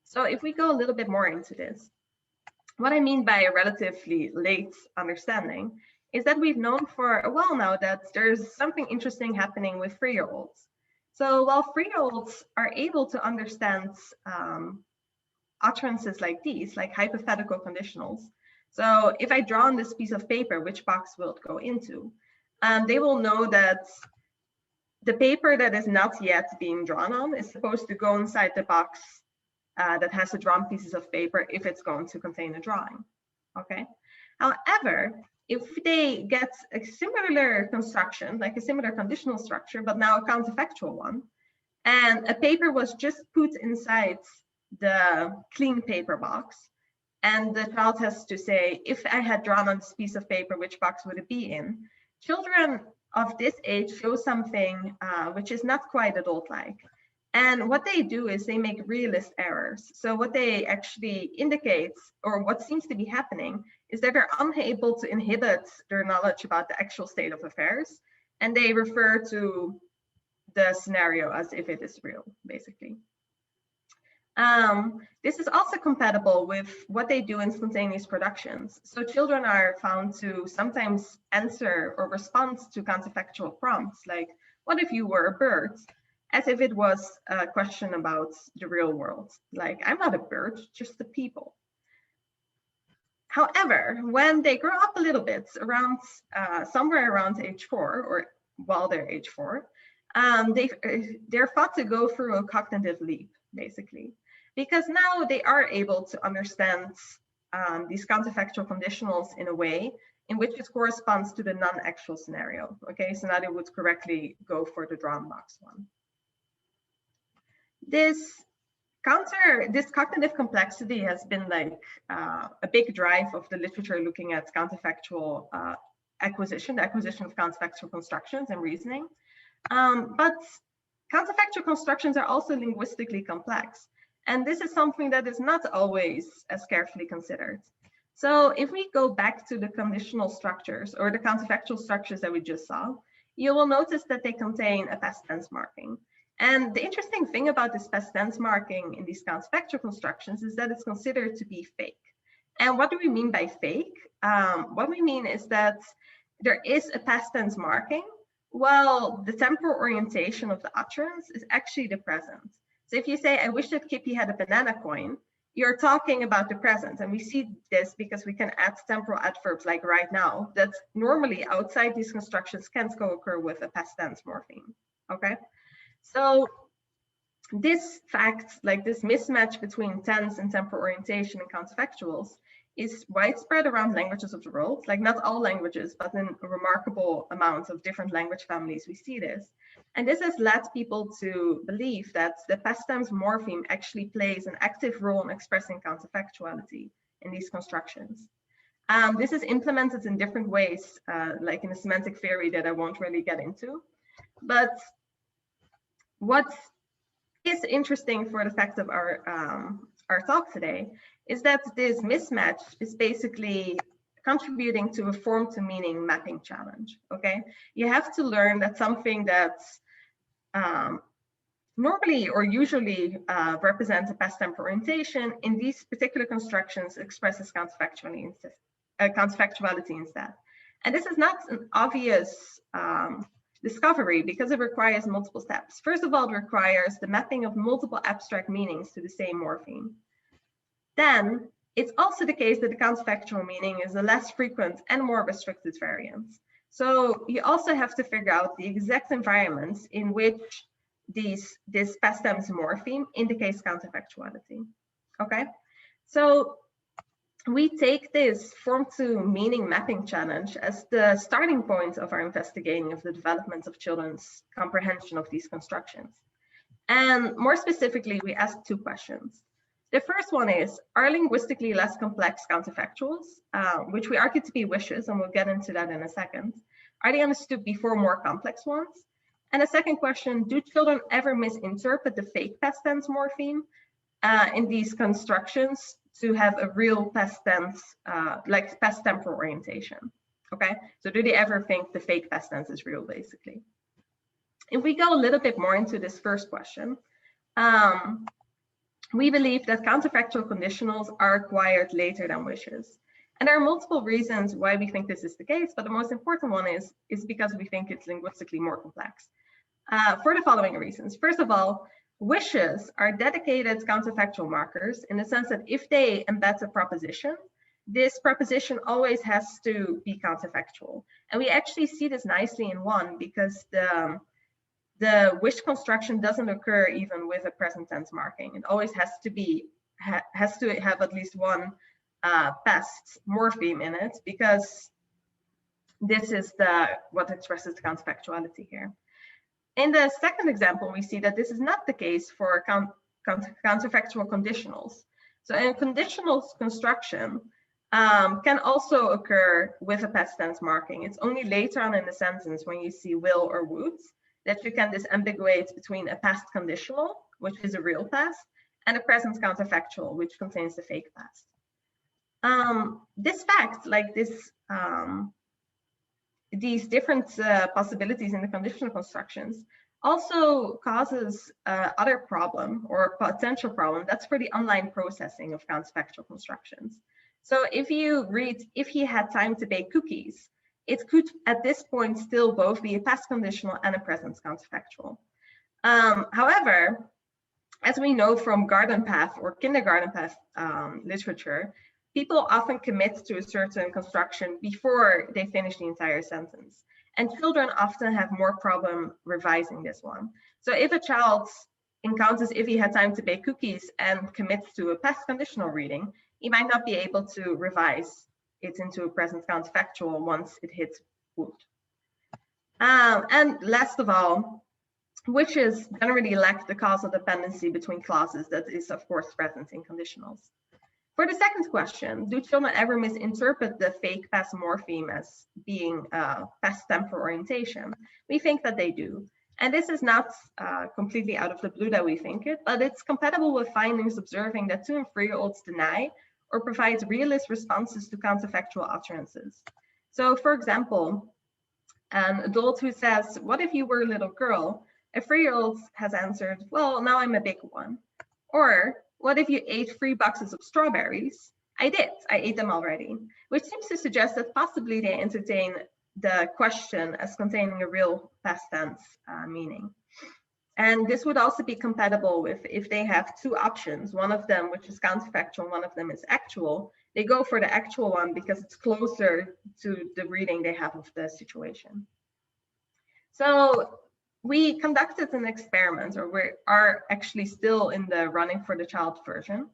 So if we go a little bit more into this, what I mean by a relatively late understanding is that we've known for a while now that there's something interesting happening with 3-year-olds. So while 3-year-olds are able to understand utterances like these, like hypothetical conditionals, so if I draw on this piece of paper, which box will it go into? They will know that the paper that is not yet being drawn on is supposed to go inside the box that has the drawn pieces of paper if it's going to contain a drawing, okay? However, if they get a similar construction, like a similar conditional structure, but now a counterfactual one, and a paper was just put inside the clean paper box, and the child has to say, if I had drawn on this piece of paper, which box would it be in? Children of this age show something which is not quite adult-like. And what they do is they make realist errors. So what they actually indicate, or what seems to be happening, is that they're unable to inhibit their knowledge about the actual state of affairs. And they refer to the scenario as if it is real, basically. This is also compatible with what they do in spontaneous productions. So children are found to sometimes answer or respond to counterfactual prompts, like, what if you were a bird? As if it was a question about the real world. Like, I'm not a bird, just the people. However, when they grow up a little bit, around somewhere around age 4, or while they're age 4, they're thought to go through a cognitive leap, basically. Because now they are able to understand these counterfactual conditionals in a way in which it corresponds to the non-actual scenario. Okay, so now they would correctly go for the drawn box one. This cognitive complexity has been like a big drive of the literature looking at counterfactual acquisition, the acquisition of counterfactual constructions and reasoning. But counterfactual constructions are also linguistically complex. And this is something that is not always as carefully considered. So if we go back to the conditional structures or the counterfactual structures that we just saw, you will notice that they contain a past tense marking. And the interesting thing about this past tense marking in these counterfactual constructions is that it's considered to be fake. And what do we mean by fake? What we mean is that there is a past tense marking, while the temporal orientation of the utterance is actually the present. So if you say, I wish that Kippy had a banana coin, you're talking about the present. And we see this because we can add temporal adverbs like right now that normally outside these constructions can co-occur with a past tense morpheme, okay? So this fact, like this mismatch between tense and temporal orientation in counterfactuals is widespread around languages of the world, like not all languages, but in a remarkable amount of different language families, we see this. And this has led people to believe that the past tense morpheme actually plays an active role in expressing counterfactuality in these constructions. This is implemented in different ways, like in a semantic theory that I won't really get into. But what is interesting for the fact of our talk today is that this mismatch is basically contributing to a form to meaning mapping challenge, okay? You have to learn that something that's normally or usually represents a past temporal orientation in these particular constructions expresses counterfactuality instead. And this is not an obvious discovery because it requires multiple steps. First of all, it requires the mapping of multiple abstract meanings to the same morpheme. Then it's also the case that the counterfactual meaning is a less frequent and more restricted variant. So you also have to figure out the exact environments in which this past tense morpheme indicates counterfactuality, okay? So we take this form to meaning mapping challenge as the starting point of our investigating of the development of children's comprehension of these constructions. And more specifically, we ask two questions. The first one is, are linguistically less complex counterfactuals, which we argue to be wishes, and we'll get into that in a second, are they understood before more complex ones? And the second question, do children ever misinterpret the fake past tense morpheme in these constructions to have a real past tense, like past temporal orientation, okay? So do they ever think the fake past tense is real, basically? If we go a little bit more into this first question, we believe that counterfactual conditionals are acquired later than wishes. And there are multiple reasons why we think this is the case, but the most important one is because we think it's linguistically more complex. For the following reasons. First of all, wishes are dedicated counterfactual markers in the sense that if they embed a proposition, this proposition always has to be counterfactual. And we actually see this nicely in one because the wish construction doesn't occur even with a present tense marking. It always has to have at least one past morpheme in it because this is what expresses the counterfactuality here. In the second example, we see that this is not the case for counterfactual conditionals. So in conditional construction can also occur with a past tense marking. It's only later on in the sentence when you see will or would that you can disambiguate between a past conditional, which is a real past, and a present counterfactual, which contains the fake past. This fact, like this, these different possibilities in the conditional constructions also causes other problem or potential problem. That's for the online processing of counterfactual constructions. So if you read, if he had time to bake cookies, it could at this point still both be a past conditional and a present counterfactual. However, as we know from garden path or kindergarten path literature, people often commit to a certain construction before they finish the entire sentence. And children often have more problem revising this one. So if a child encounters if he had time to bake cookies and commits to a past conditional reading, he might not be able to revise it into a present counterfactual once it hits would. And last of all, wishes generally lack the causal dependency between clauses that is of course present in conditionals. For the second question, do children ever misinterpret the fake past morpheme as being past temporal orientation? We think that they do. And this is not completely out of the blue that we think it, but it's compatible with findings observing that 2- and 3-year-olds deny or provide realist responses to counterfactual utterances. So for example, an adult who says, "What if you were a little girl?" A 3-year-old has answered, "Well, now I'm a big one." Or, "What if you ate 3 boxes of strawberries?" "I did, I ate them already," which seems to suggest that possibly they entertain the question as containing a real past tense meaning. And this would also be compatible with if they have 2 options, one of them which is counterfactual, one of them is actual. They go for the actual one because it's closer to the reading they have of the situation. So we conducted an experiment, or we are actually still in the running for the child version,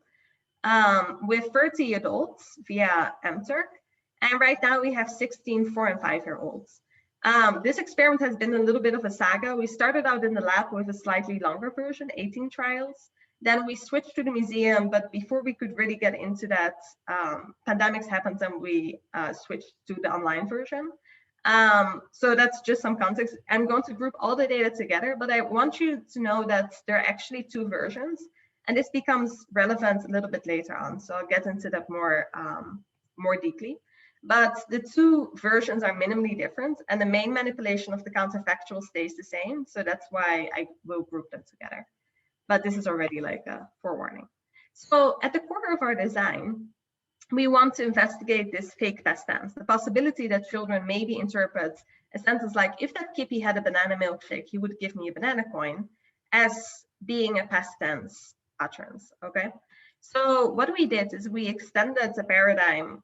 with 30 adults via MTurk. And right now we have 16 4- and 5-year-olds. This experiment has been a little bit of a saga. We started out in the lab with a slightly longer version, 18 trials. Then we switched to the museum, but before we could really get into that, pandemics happened and we switched to the online version. So that's just some context. I'm going to group all the data together, but I want you to know that there are actually 2 versions, and this becomes relevant a little bit later on. So I'll get into that more deeply. But the 2 versions are minimally different, and the main manipulation of the counterfactual stays the same. So that's why I will group them together. But this is already like a forewarning. So at the core of our design, we want to investigate this fake past tense, the possibility that children maybe interpret a sentence like, "If that Kippy had a banana milkshake, he would give me a banana coin," as being a past tense utterance, okay? So what we did is we extended the paradigm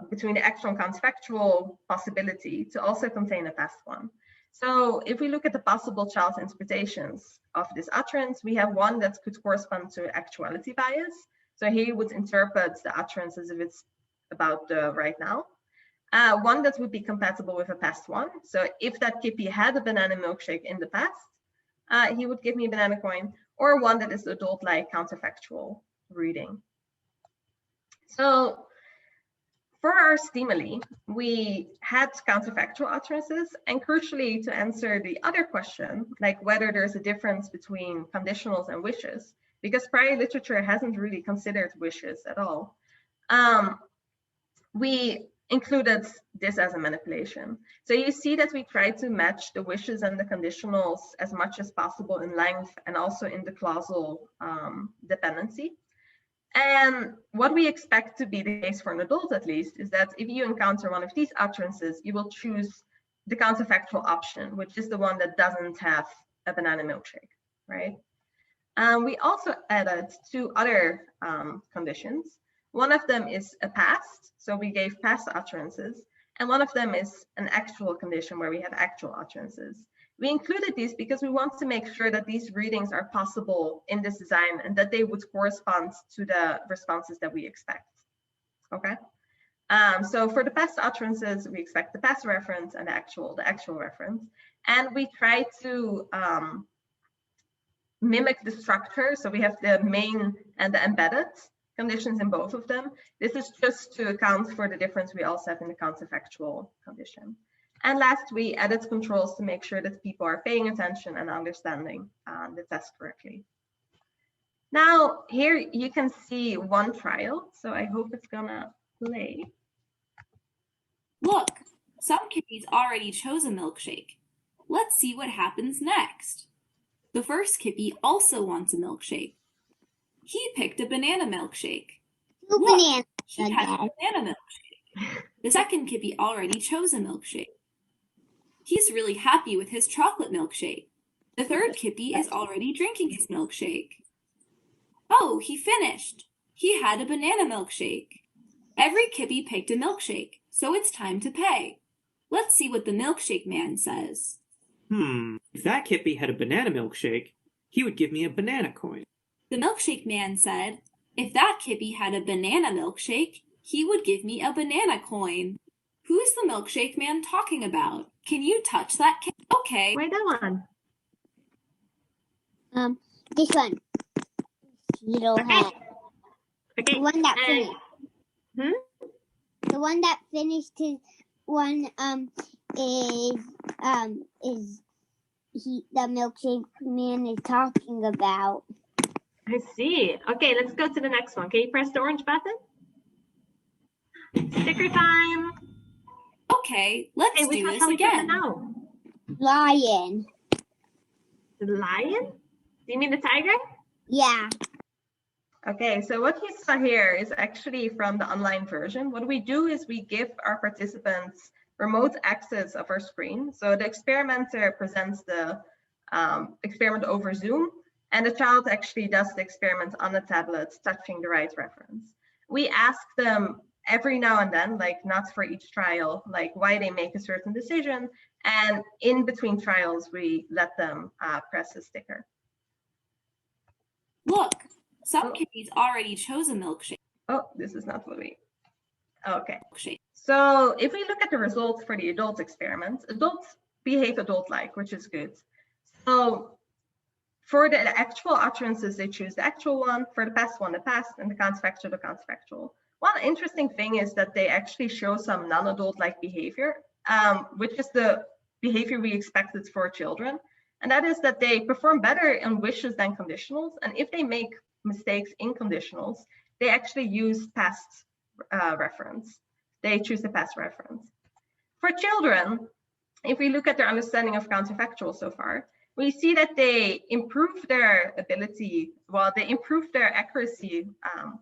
between the actual and counterfactual possibility to also contain a past one. So if we look at the possible child interpretations of this utterance, we have one that could correspond to actuality bias. So he would interpret the utterance as if it's about the right now. One that would be compatible with a past one. So if that Kippy had a banana milkshake in the past, he would give me a banana coin, or one that is adult-like counterfactual reading. So for our stimuli, we had counterfactual utterances, and crucially, to answer the other question, like whether there's a difference between conditionals and wishes, because prior literature hasn't really considered wishes at all, we included this as a manipulation. So you see that we try to match the wishes and the conditionals as much as possible in length and also in the clausal dependency. And what we expect to be the case for an adult, at least, is that if you encounter one of these utterances, you will choose the counterfactual option, which is the one that doesn't have a banana milkshake, right? We also added 2 other conditions. One of them is a past, so we gave past utterances, and one of them is an actual condition where we have actual utterances. We included these because we want to make sure that these readings are possible in this design and that they would correspond to the responses that we expect, okay? So for the past utterances, we expect the past reference and the actual reference. And we try to mimic the structure. So we have the main and the embedded conditions in both of them. This is just to account for the difference we also have in the counterfactual condition. And last, we added controls to make sure that people are paying attention and understanding the test correctly. Now, here you can see one trial. So I hope it's gonna play. Look, some kitties already chose a milkshake. Let's see what happens next. The first kippy also wants a milkshake. He picked a banana milkshake. Look, he had a banana milkshake. The second kippy already chose a milkshake. He's really happy with his chocolate milkshake. The third kippy is already drinking his milkshake. Oh, he finished. He had a banana milkshake. Every kippy picked a milkshake, so it's time to pay. Let's see what the milkshake man says. If that kippy had a banana milkshake, he would give me a banana coin. The milkshake man said, if that kippy had a banana milkshake, he would give me a banana coin. Who's the milkshake man talking about? Can you touch that kippy? Okay. Wait, that one. This one. Little hat. Okay. The one that finished. The one that finished his one is the milkshake man is talking about. I see. Okay, let's go to the next one. Can you press the orange button? Sticker time. Okay, let's do this again. Now? Lion. The lion? Do you mean the tiger? Yeah. Okay, so what you saw here is actually from the online version. What we do is we give our participants remote access of our screen. So the experimenter presents the experiment over Zoom, and the child actually does the experiment on the tablet, touching the right reference. We ask them every now and then, like not for each trial, like why they make a certain decision. And in between trials, we let them press a sticker. Look, some kitties already chose a milkshake. Oh, this is not what we, okay. So if we look at the results for the adult experiments, adults behave adult-like, which is good. So for the actual utterances, they choose the actual one, for the past one, the past, and the counterfactual, the counterfactual. One interesting thing is that they actually show some non-adult-like behavior, which is the behavior we expected for children. And that is that they perform better in wishes than conditionals. And if they make mistakes in conditionals, they actually use past reference. They choose the past reference. For children, if we look at their understanding of counterfactual so far, we see that they improve their ability, well, they improve their accuracy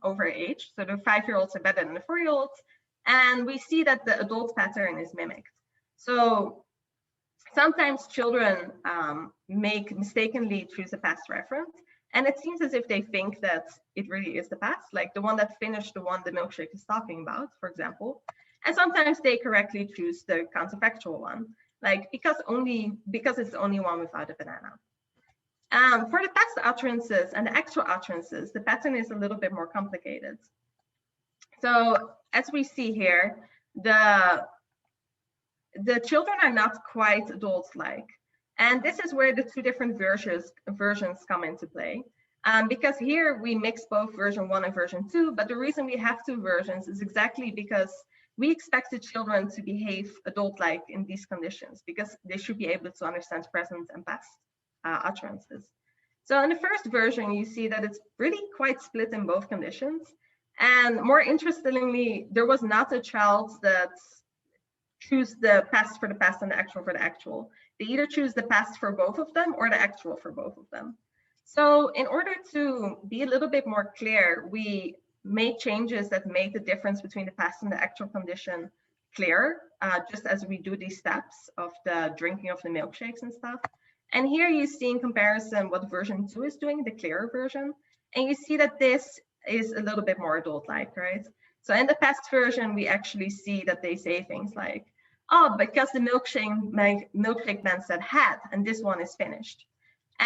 over age. So the 5-year-olds are better than the 4-year-olds. And we see that the adult pattern is mimicked. So sometimes children mistakenly choose a past reference. And it seems as if they think that it really is the past, like the one that finished the one the milkshake is talking about, for example. And sometimes they correctly choose the counterfactual one, like because it's the only one without a banana. For the past utterances and the actual utterances, the pattern is a little bit more complicated. So as we see here, the children are not quite adult-like. And this is where the two different versions come into play. Because here we mix both version 1 and version 2, but the reason we have two versions is exactly because we expect the children to behave adult-like in these conditions, because they should be able to understand present and past utterances. So in the first version, you see that it's really quite split in both conditions. And more interestingly, there was not a child that choose the past for the past and the actual for the actual. They either choose the past for both of them or the actual for both of them. So in order to be a little bit more clear, we made changes that made the difference between the past and the actual condition clear, just as we do these steps of the drinking of the milkshakes and stuff. And here you see in comparison what version 2 is doing, the clearer version. And you see that this is a little bit more adult-like, right? So in the past version, we actually see that they say things like, oh, because the milkshake man said had, and this one is finished.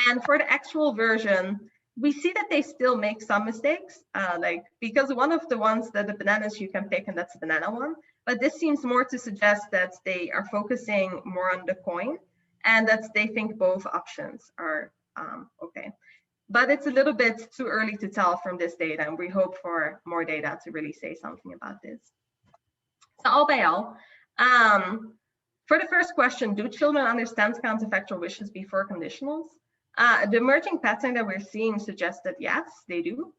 And for the actual version, we see that they still make some mistakes, like because one of the ones that the bananas you can pick, and that's the banana one. But this seems more to suggest that they are focusing more on the coin and that they think both options are okay. But it's a little bit too early to tell from this data, and we hope for more data to really say something about this. So all by all, for the first question, do children understand counterfactual wishes before conditionals? The emerging pattern that we're seeing suggests that yes, they do.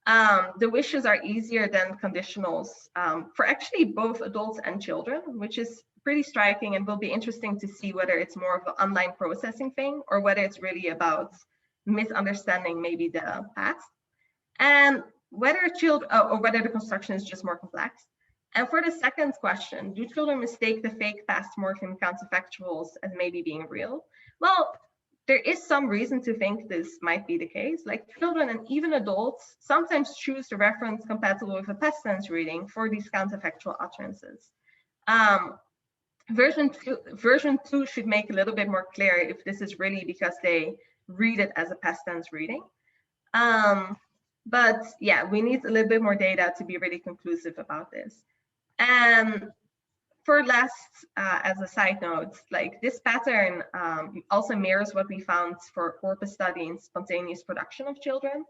The wishes are easier than conditionals for actually both adults and children, which is pretty striking, and will be interesting to see whether it's more of an online processing thing or whether it's really about misunderstanding maybe the past, and whether or whether the construction is just more complex. And for the second question, do children mistake the fake past morpheme counterfactuals as maybe being real? Well, there is some reason to think this might be the case. Like children and even adults sometimes choose the reference compatible with a past tense reading for these counterfactual utterances. Version 2 should make a little bit more clear if this is really because they read it as a past tense reading. But yeah, we need a little bit more data to be really conclusive about this. And for last, as a side note, like this pattern also mirrors what we found for corpus study in spontaneous production of children.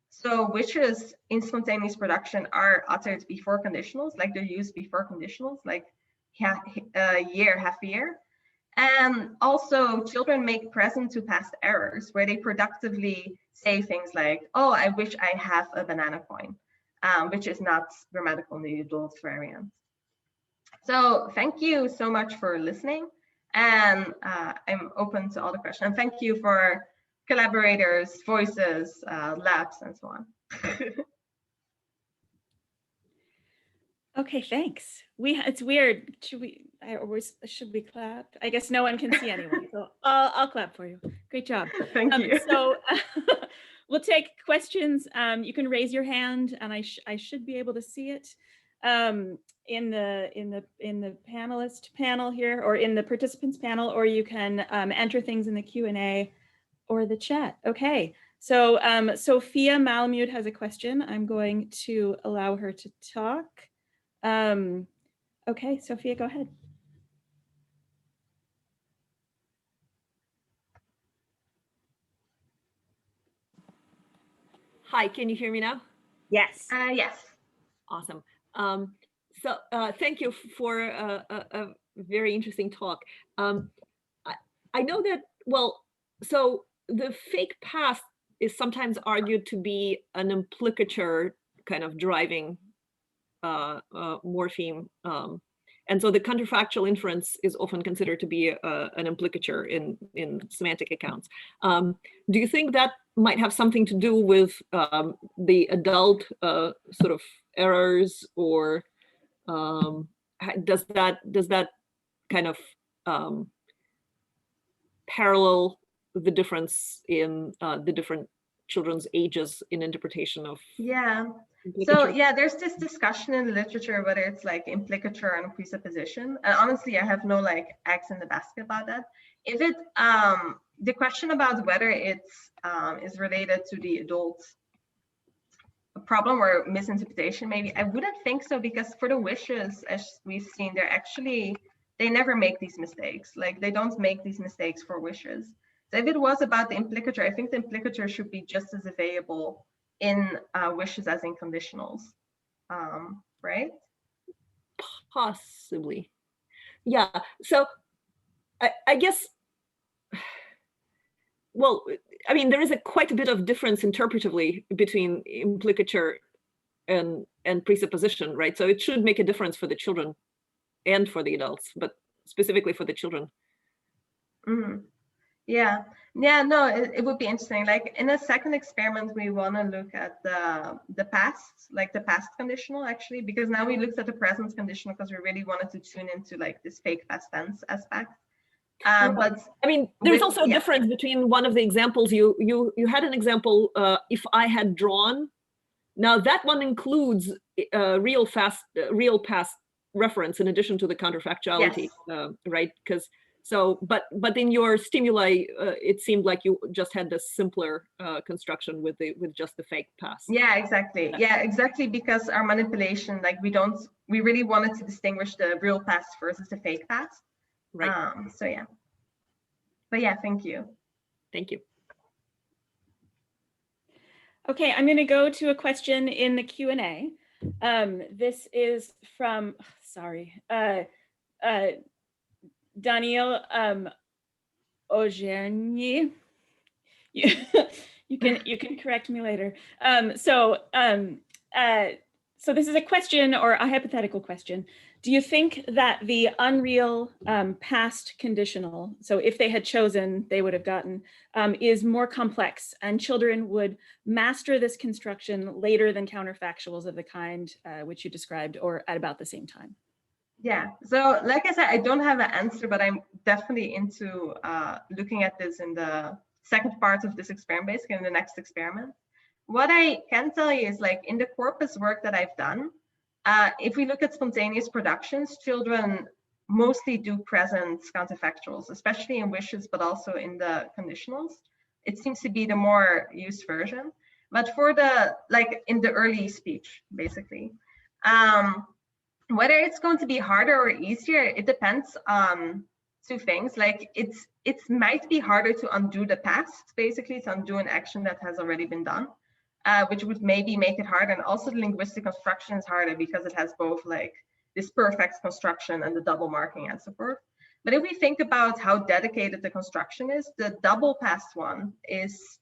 So wishes in spontaneous production are uttered before conditionals, like they're used before conditionals, like year, half a year. And also children make present to past errors where they productively say things like, oh, I wish I have a banana coin, which is not grammatical in the adult variant. So thank you so much for listening. And I'm open to all the questions. And thank you for collaborators, voices, labs, and so on. Okay, thanks. It's weird. Should we clap? I guess no one can see anyone, so I'll clap for you. Great job. Thank you. So we'll take questions. You can raise your hand, and I should be able to see it in the panelist panel here, or in the participants panel, or you can enter things in the Q&A or the chat. Okay. So Sophia Malamud has a question. I'm going to allow her to talk. Okay, Sophia, go ahead. Hi, can you hear me now? Yes. Yes. Awesome. So thank you for a very interesting talk. I know that, well, so the fake past is sometimes argued to be an implicature kind of driving morpheme. And so the counterfactual inference is often considered to be an implicature in semantic accounts. Do you think that might have something to do with the adult sort of errors, or does that kind of parallel the difference in the different children's ages in interpretation of? Yeah. So yeah, there's this discussion in the literature whether it's like implicature and presupposition. And honestly, I have no like eggs in the basket about that. If it the question about whether it's is related to the adult problem or misinterpretation, maybe I wouldn't think so, because for the wishes, as we've seen, they never make these mistakes. Like they don't make these mistakes for wishes. So if it was about the implicature, I think the implicature should be just as available in wishes as in conditionals, right? Possibly. Yeah, so I guess, well, I mean, there is quite a bit of difference interpretively between implicature and presupposition, right? So it should make a difference for the children and for the adults, but specifically for the children. Mm-hmm. Yeah, no, it would be interesting. Like in a second experiment, we want to look at the past, like the past conditional actually, because now we looked at the present conditional because we really wanted to tune into like this fake past tense aspect. But I mean, there's also a difference between one of the examples. You had an example, if I had drawn. Now that one includes real past reference in addition to the counterfactuality, yes. Right? Because so, but in your stimuli, it seemed like you just had the simpler construction with just the fake past. Yeah, exactly. Yeah, exactly. Because our manipulation, like we really wanted to distinguish the real past versus the fake past. Right. So yeah. But yeah, thank you. Thank you. Okay, I'm going to go to a question in the Q&A. This is from, Daniel Ojerny. You can correct me later. So this is a question, or a hypothetical question. Do you think that the unreal past conditional, so if they had chosen, they would have gotten, is more complex, and children would master this construction later than counterfactuals of the kind which you described, or at about the same time? Yeah, so like I said, I don't have an answer, but I'm definitely into looking at this in the second part of this experiment, basically in the next experiment. What I can tell you is, like, in the corpus work that I've done, if we look at spontaneous productions, children mostly do present counterfactuals, especially in wishes, but also in the conditionals. It seems to be the more used version. But for the, like in the early speech, basically, whether it's going to be harder or easier, it depends on two things. Like it might be harder to undo the past, basically to undo an action that has already been done. Which would maybe make it harder. And also the linguistic construction is harder because it has both like this perfect construction and the double marking and so forth. But if we think about how dedicated the construction is, the double passed one is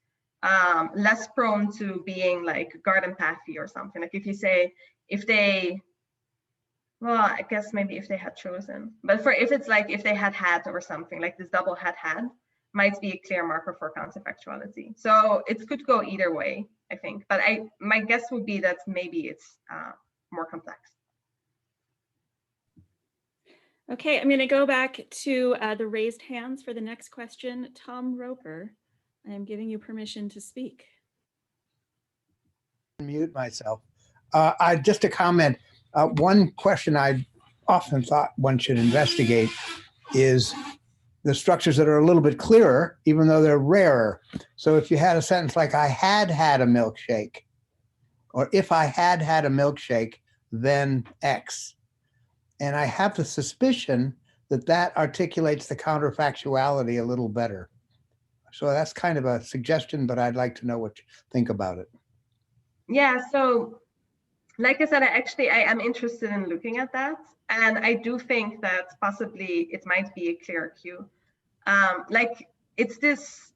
less prone to being like garden pathy or something. Like if you say, if they, well, I guess maybe if they had chosen, but if it's like if they had or something, like this double had might be a clear marker for counterfactuality. So it could go either way, I think. But my guess would be that maybe it's more complex. Okay, I'm going to go back to the raised hands for the next question. Tom Roper, I am giving you permission to speak. Mute myself. Just a comment. One question I often thought one should investigate is the structures that are a little bit clearer, even though they're rarer. So if you had a sentence like, I had had a milkshake, or if I had had a milkshake, then X. And I have the suspicion that that articulates the counterfactuality a little better. So that's kind of a suggestion, but I'd like to know what you think about it. Yeah, so like I said, I am interested in looking at that. And I do think that possibly it might be a clear cue. Like it's this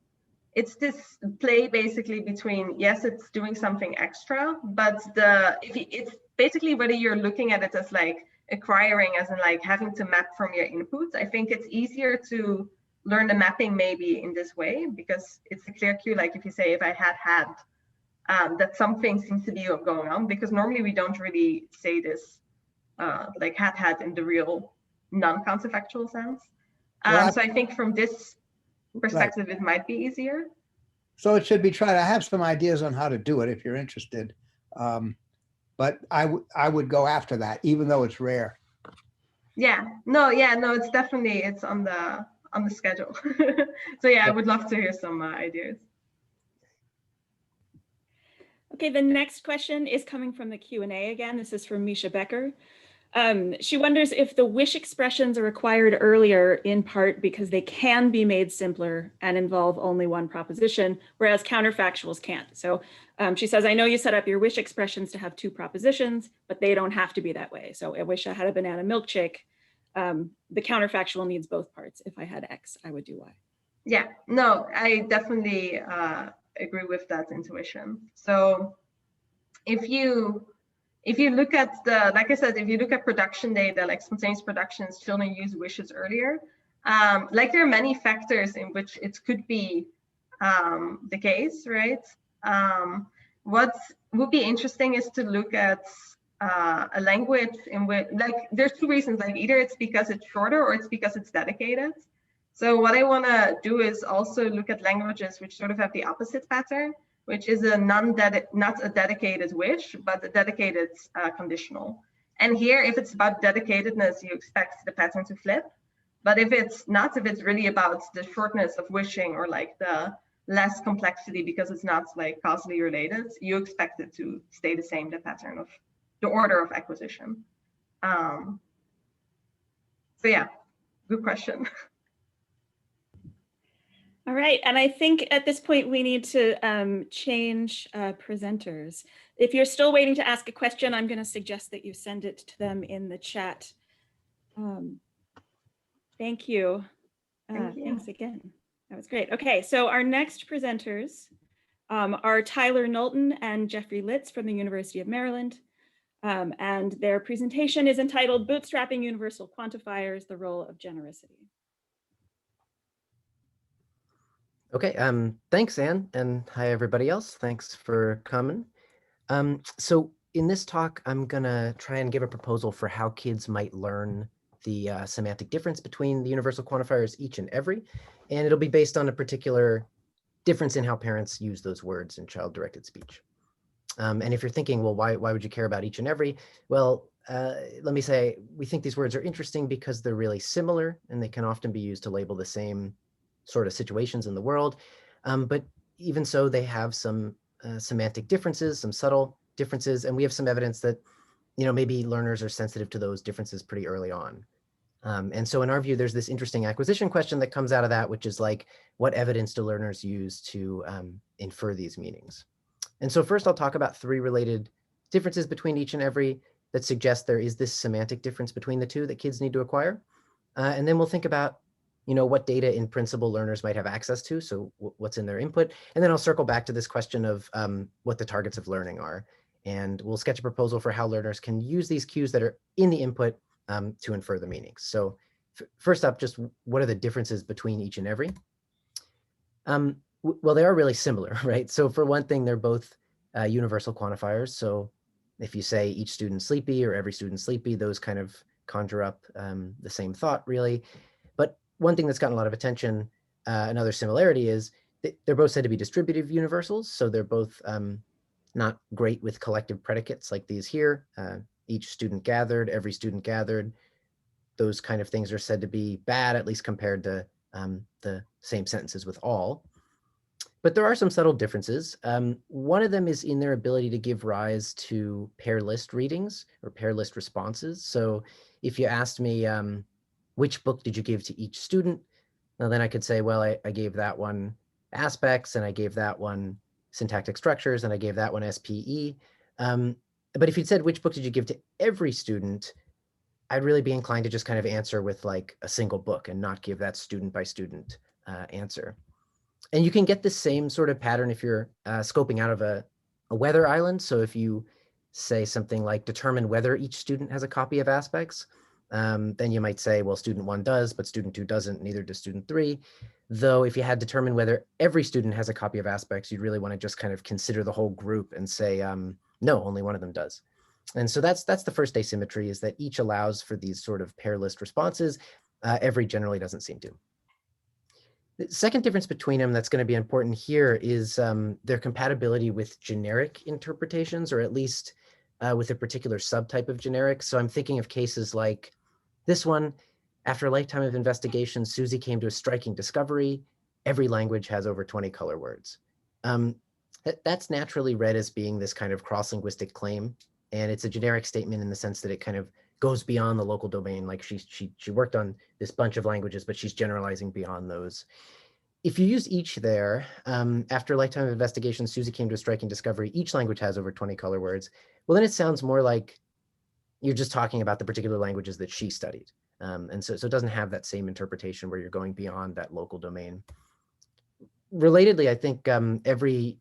play basically between, yes, it's doing something extra, but it's basically whether you're looking at it as like acquiring, as in like having to map from your inputs. I think it's easier to learn the mapping maybe in this way, because it's a clear cue. Like if you say, if I had, that something seems to be going on, because normally we don't really say this like had in the real non-counterfactual sense. So I think from this perspective, it might be easier. So it should be tried. I have some ideas on how to do it if you're interested. But I would go after that, even though it's rare. Yeah, no, it's definitely, it's on the schedule. So yeah, I would love to hear some ideas. Okay, the next question is coming from the Q&A again. This is from Misha Becker. She wonders if the wish expressions are acquired earlier, in part because they can be made simpler and involve only one proposition, whereas counterfactuals can't. So she says, I know you set up your wish expressions to have two propositions, but they don't have to be that way. So I wish I had a banana milkshake. The counterfactual needs both parts. If I had X, I would do Y. Yeah, no, I definitely agree with that intuition. So if you look at the, like I said, if you look at production data, like spontaneous productions, children use wishes earlier. Like there are many factors in which it could be the case, right? What would be interesting is to look at a language in which, like, there's two reasons, like either it's because it's shorter or it's because it's dedicated. So what I want to do is also look at languages which sort of have the opposite pattern, which is not a dedicated wish, but a dedicated conditional. And here, if it's about dedicatedness, you expect the pattern to flip. But if it's not, if it's really about the shortness of wishing or like the less complexity because it's not like causally related, you expect it to stay the same, the pattern of the order of acquisition. So yeah, good question. All right, and I think at this point we need to change presenters. If you're still waiting to ask a question, I'm going to suggest that you send it to them in the chat. Thank you. Thanks again. That was great. Okay, so our next presenters are Tyler Knowlton and Jeffrey Litz from the University of Maryland. And their presentation is entitled Bootstrapping Universal Quantifiers, the Role of Genericity. Okay, thanks, Anne, and hi, everybody else. Thanks for coming. So in this talk, I'm gonna try and give a proposal for how kids might learn the semantic difference between the universal quantifiers each and every, and it'll be based on a particular difference in how parents use those words in child-directed speech. And if you're thinking, well, why would you care about each and every? Well, let me say, we think these words are interesting because they're really similar, and they can often be used to label the same sort of situations in the world. But even so, they have some semantic differences, some subtle differences, and we have some evidence that, maybe learners are sensitive to those differences pretty early on. And so in our view, there's this interesting acquisition question that comes out of that, which is like, what evidence do learners use to infer these meanings? And so first I'll talk about three related differences between each and every that suggest there is this semantic difference between the two that kids need to acquire. And then we'll think about, what data in principle learners might have access to, so what's in their input. And then I'll circle back to this question of what the targets of learning are. And we'll sketch a proposal for how learners can use these cues that are in the input to infer the meanings. So first up, just what are the differences between each and every? Well, they are really similar, right? So for one thing, they're both universal quantifiers. So if you say each student sleepy or every student sleepy, those kind of conjure up the same thought, really. But one thing that's gotten a lot of attention, another similarity is they're both said to be distributive universals. So they're both not great with collective predicates like these here. Each student gathered, every student gathered. Those kind of things are said to be bad, at least compared to the same sentences with all. But there are some subtle differences. One of them is in their ability to give rise to pair list readings or pair list responses. So if you asked me, which book did you give to each student? Well, then I could say, well, I gave that one aspects, and I gave that one syntactic structures, and I gave that one SPE. But if you'd said, which book did you give to every student? I'd really be inclined to just kind of answer with like a single book and not give that student by student answer. And you can get the same sort of pattern if you're scoping out of a weather island. So if you say something like determine whether each student has a copy of aspects, then you might say, well, student 1 does, but student 2 doesn't, neither does student 3. Though if you had determined whether every student has a copy of aspects, you'd really want to just kind of consider the whole group and say, no, only one of them does. And so that's the first asymmetry, is that each allows for these sort of pair list responses. Every generally doesn't seem to. The second difference between them that's going to be important here is their compatibility with generic interpretations, or at least with a particular subtype of generic. So I'm thinking of cases like this one. After a lifetime of investigation, Susie came to a striking discovery. Every language has over 20 color words. That's naturally read as being this kind of cross-linguistic claim. And it's a generic statement in the sense that it kind of goes beyond the local domain. Like she worked on this bunch of languages, but she's generalizing beyond those. If you use each there, after a lifetime of investigation, Susie came to a striking discovery. Each language has over 20 color words. Well, then it sounds more like you're just talking about the particular languages that she studied. And so it doesn't have that same interpretation where you're going beyond that local domain. Relatedly, I think every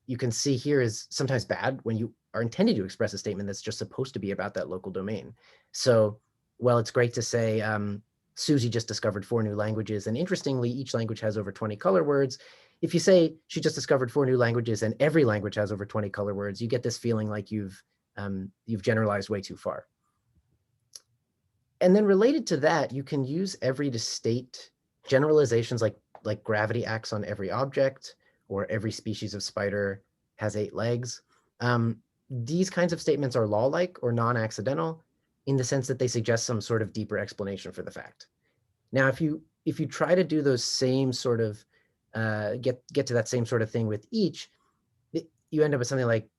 you can see here is sometimes bad when you are intended to express a statement that's just supposed to be about that local domain. So, well, it's great to say, Susie just discovered 4 new languages, and interestingly, each language has over 20 color words. If you say she just discovered 4 new languages and every language has over 20 color words, you get this feeling like you've generalized way too far. And then related to that, you can use every to state generalizations like gravity acts on every object, or every species of spider has 8 legs. These kinds of statements are law-like or non-accidental in the sense that they suggest some sort of deeper explanation for the fact. Now, if you try to do those same sort of, get to that same sort of thing with each, you end up with something like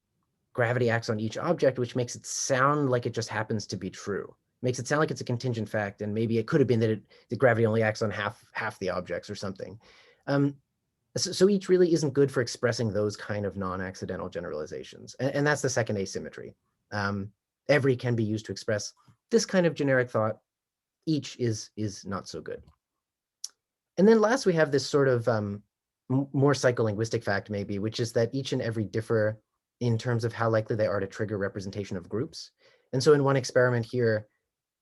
gravity acts on each object, which makes it sound like it just happens to be true. Makes it sound like it's a contingent fact, and maybe it could have been that gravity only acts on half the objects or something. So each really isn't good for expressing those kind of non-accidental generalizations. And that's the second asymmetry. Every can be used to express this kind of generic thought. Each is not so good. And then last, we have this sort of more psycholinguistic fact maybe, which is that each and every differ in terms of how likely they are to trigger representation of groups. And so in one experiment here,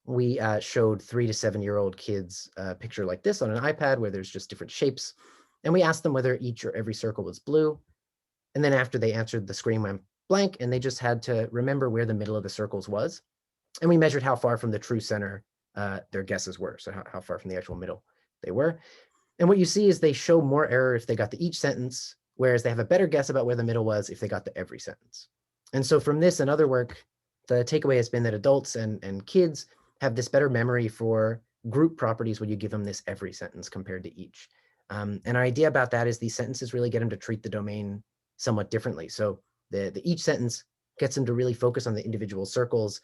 we showed 3 to 7-year-old kids a picture like this on an iPad where there's just different shapes. And we asked them whether each or every circle was blue. And then after they answered, the screen went blank, and they just had to remember where the middle of the circles was. And we measured how far from the true center their guesses were, so how far from the actual middle they were. And what you see is they show more error if they got the each sentence, whereas they have a better guess about where the middle was if they got the every sentence. And so from this and other work, the takeaway has been that adults and kids have this better memory for group properties when you give them this every sentence compared to each. And our idea about that is these sentences really get them to treat the domain somewhat differently. So the each sentence gets them to really focus on the individual circles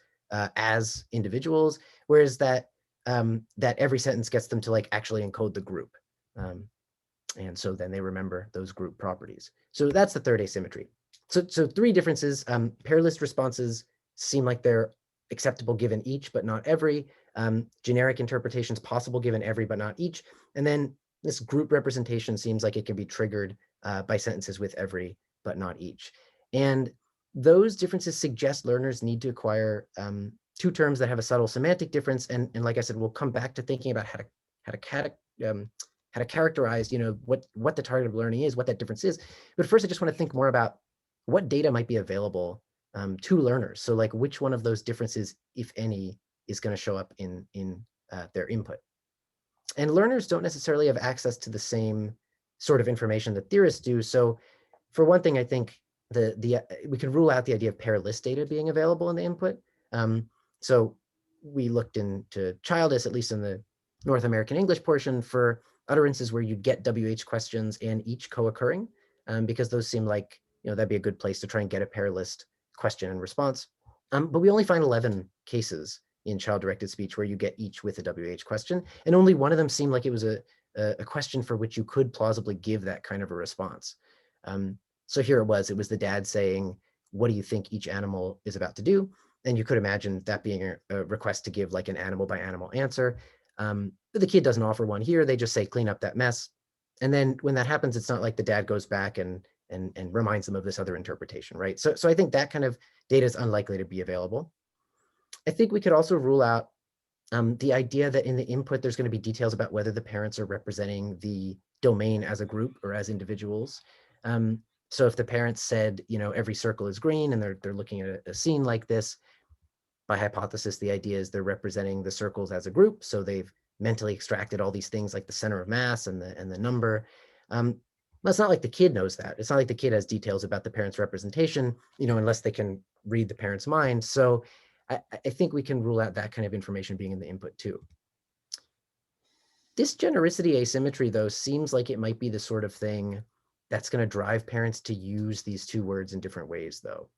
as individuals, whereas that every sentence gets them to like actually encode the group. And so then they remember those group properties. So that's the third asymmetry. So 3 differences. Pair list responses seem like they're acceptable given each, but not every, generic interpretations possible given every, but not each. And then this group representation seems like it can be triggered by sentences with every, but not each. And those differences suggest learners need to acquire two terms that have a subtle semantic difference. And like I said, we'll come back to thinking about how to characterize, what the target of learning is, what that difference is. But first, I just want to think more about what data might be available to learners. So like which one of those differences, if any, is going to show up in their input. And learners don't necessarily have access to the same sort of information that theorists do. So for one thing, I think we can rule out the idea of pair list data being available in the input. So we looked into Childis, at least in the North American English portion, for utterances where you'd get WH questions and each co-occurring, because those seem like, that'd be a good place to try and get a pair list question and response. But we only find 11 cases in child-directed speech where you get each with a WH question, and only one of them seemed like it was a question for which you could plausibly give that kind of a response. So here it was the dad saying, what do you think each animal is about to do? And you could imagine that being a request to give like an animal by animal answer. But the kid doesn't offer one here. They just say, clean up that mess. And then when that happens, it's not like the dad goes back and reminds them of this other interpretation, right? So I think that kind of data is unlikely to be available. I think we could also rule out the idea that in the input, there's going to be details about whether the parents are representing the domain as a group or as individuals. So if the parents said, every circle is green and they're looking at a scene like this, by hypothesis, the idea is they're representing the circles as a group. So they've mentally extracted all these things like the center of mass and the number. It's not like the kid knows that. It's not like the kid has details about the parent's representation, unless they can read the parent's mind. So I think we can rule out that kind of information being in the input too. This genericity asymmetry, though, seems like it might be the sort of thing that's going to drive parents to use these two words in different ways, though.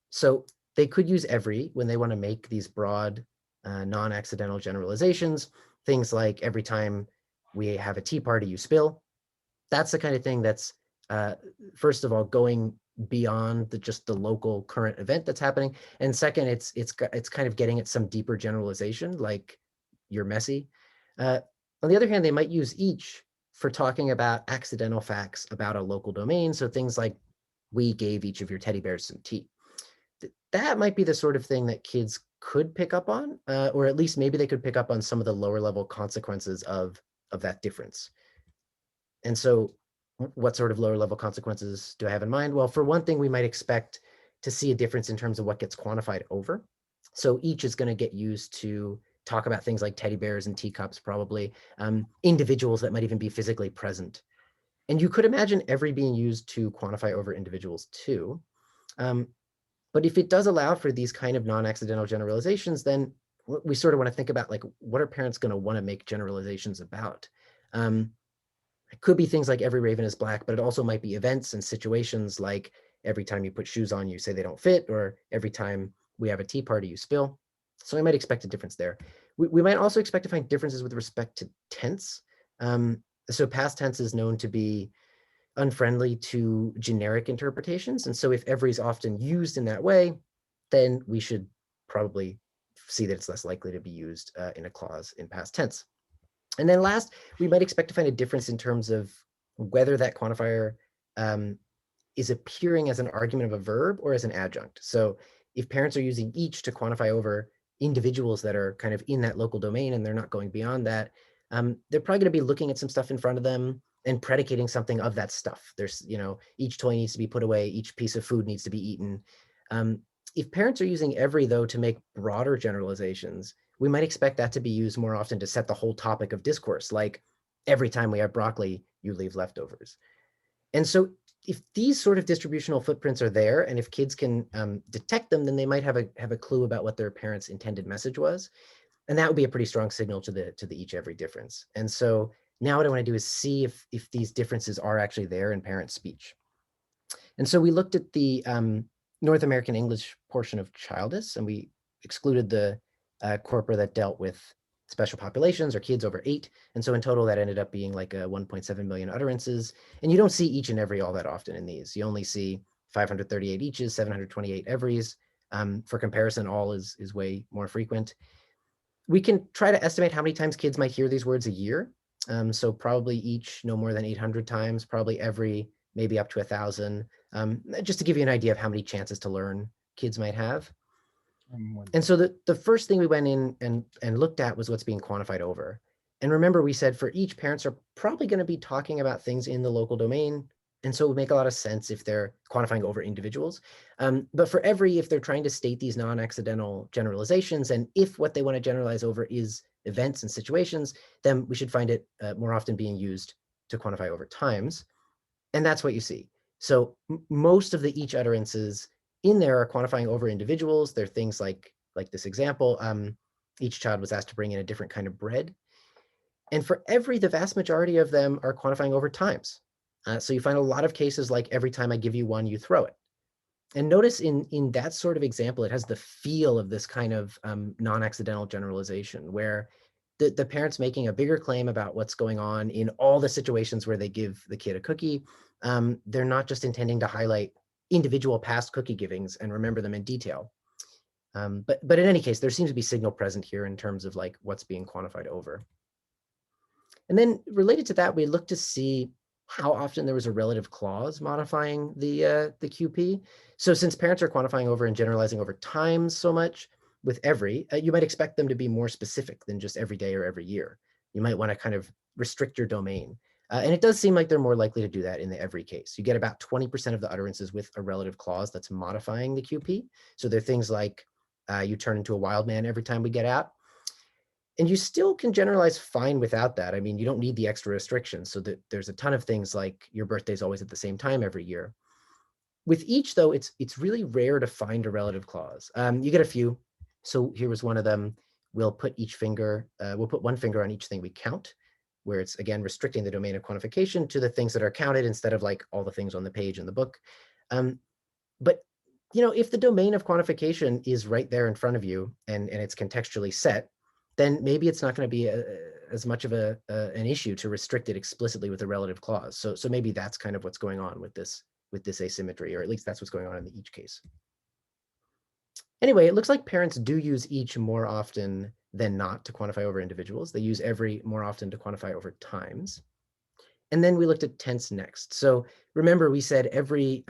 So they could use every when they want to make these broad, non-accidental generalizations, things like every time we have a tea party, you spill. That's the kind of thing that's, first of all, going beyond just the local current event that's happening. And second, it's kind of getting at some deeper generalization, like you're messy. On the other hand, they might use each for talking about accidental facts about a local domain. So things like, we gave each of your teddy bears some tea. That might be the sort of thing that kids could pick up on, or at least maybe they could pick up on some of the lower level consequences of that difference. And so what sort of lower level consequences do I have in mind? Well, for one thing, we might expect to see a difference in terms of what gets quantified over. So each is going to get used to talk about things like teddy bears and teacups, probably, individuals that might even be physically present. And you could imagine every being used to quantify over individuals too. But if it does allow for these kind of non-accidental generalizations, then we sort of want to think about, like, what are parents going to want to make generalizations about? It could be things like every raven is black, but it also might be events and situations like every time you put shoes on, you say they don't fit, or every time we have a tea party, you spill. So we might expect a difference there. We might also expect to find differences with respect to tense. So past tense is known to be unfriendly to generic interpretations. And so if every is often used in that way, then we should probably see that it's less likely to be used in a clause in past tense. And then last, we might expect to find a difference in terms of whether that quantifier is appearing as an argument of a verb or as an adjunct. So if parents are using each to quantify over individuals that are kind of in that local domain and they're not going beyond that, they're probably going to be looking at some stuff in front of them and predicating something of that stuff. There's, each toy needs to be put away, each piece of food needs to be eaten. If parents are using every, though, to make broader generalizations, we might expect that to be used more often to set the whole topic of discourse, like every time we have broccoli, you leave leftovers. And so if these sort of distributional footprints are there, and if kids can detect them, then they might have a clue about what their parents' intended message was. And that would be a pretty strong signal to the each every difference. And so now what I want to do is see if these differences are actually there in parent speech. And so we looked at the North American English portion of Childis, and we excluded the corpora that dealt with special populations or kids over 8. And so in total, that ended up being like 1.7 million utterances. And you don't see each and every all that often in these. You only see 538 eaches, 728 everys. For comparison, all is way more frequent. We can try to estimate how many times kids might hear these words a year. So probably each no more than 800 times, probably every maybe up to 1,000, just to give you an idea of how many chances to learn kids might have. And so the first thing we went in and looked at was what's being quantified over. And remember, we said for each, parents are probably going to be talking about things in the local domain. And so it would make a lot of sense if they're quantifying over individuals. But for every, if they're trying to state these non-accidental generalizations, and if what they want to generalize over is events and situations, then we should find it more often being used to quantify over times. And that's what you see. So most of the each utterances in there are quantifying over individuals. They're things like this example, each child was asked to bring in a different kind of bread. And for every, the vast majority of them are quantifying over times. So you find a lot of cases like every time I give you one, you throw it. And notice in that sort of example, it has the feel of this kind of non-accidental generalization where the parent's making a bigger claim about what's going on in all the situations where they give the kid a cookie. They're not just intending to highlight individual past cookie givings and remember them in detail. But in any case, there seems to be signal present here in terms of like what's being quantified over. And then related to that, we looked to see how often there was a relative clause modifying the QP. So since parents are quantifying over and generalizing over times so much with every, you might expect them to be more specific than just every day or every year. You might want to kind of restrict your domain. And it does seem like they're more likely to do that in the every case. You get about 20% of the utterances with a relative clause that's modifying the QP. So they're things like, you turn into a wild man every time we get out. And you still can generalize fine without that. I mean, you don't need the extra restrictions. So that there's a ton of things like your birthday's always at the same time every year. With each, though, it's really rare to find a relative clause. You get a few. So here was one of them. We'll put each finger, we'll put one finger on each thing we count, where it's, again, restricting the domain of quantification to the things that are counted instead of like all the things on the page in the book. But you know, if the domain of quantification is right there in front of you and it's contextually set, then maybe it's not going to be as much of an issue to restrict it explicitly with a relative clause. So maybe that's kind of what's going on with this asymmetry, or at least that's what's going on in the each case. Anyway, it looks like parents do use each more often than not to quantify over individuals. They use every more often to quantify over times. And then we looked at tense next. So remember, we said every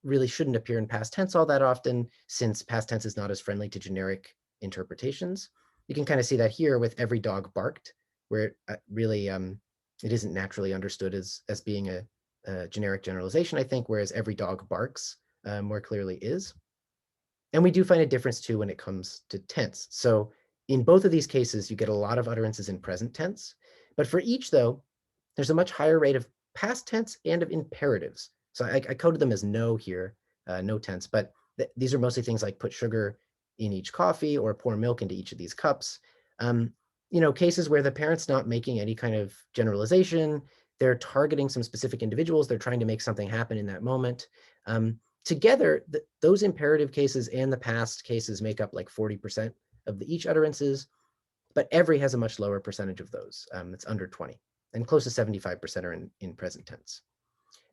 really shouldn't appear in past tense all that often, since past tense is not as friendly to generic interpretations. You can kind of see that here with every dog barked, where it really it isn't naturally understood as being a generic generalization, I think, whereas every dog barks more clearly is. And we do find a difference too when it comes to tense. So in both of these cases, you get a lot of utterances in present tense, but for each though, there's a much higher rate of past tense and of imperatives. So I coded them as no here, no tense, but these are mostly things like put sugar in each coffee or pour milk into each of these cups. You know, cases where the parent's not making any kind of generalization, they're targeting some specific individuals, they're trying to make something happen in that moment. Together, those imperative cases and the past cases make up like 40% of the each utterances, but every has a much lower percentage of those. It's under 20, and close to 75% are in present tense.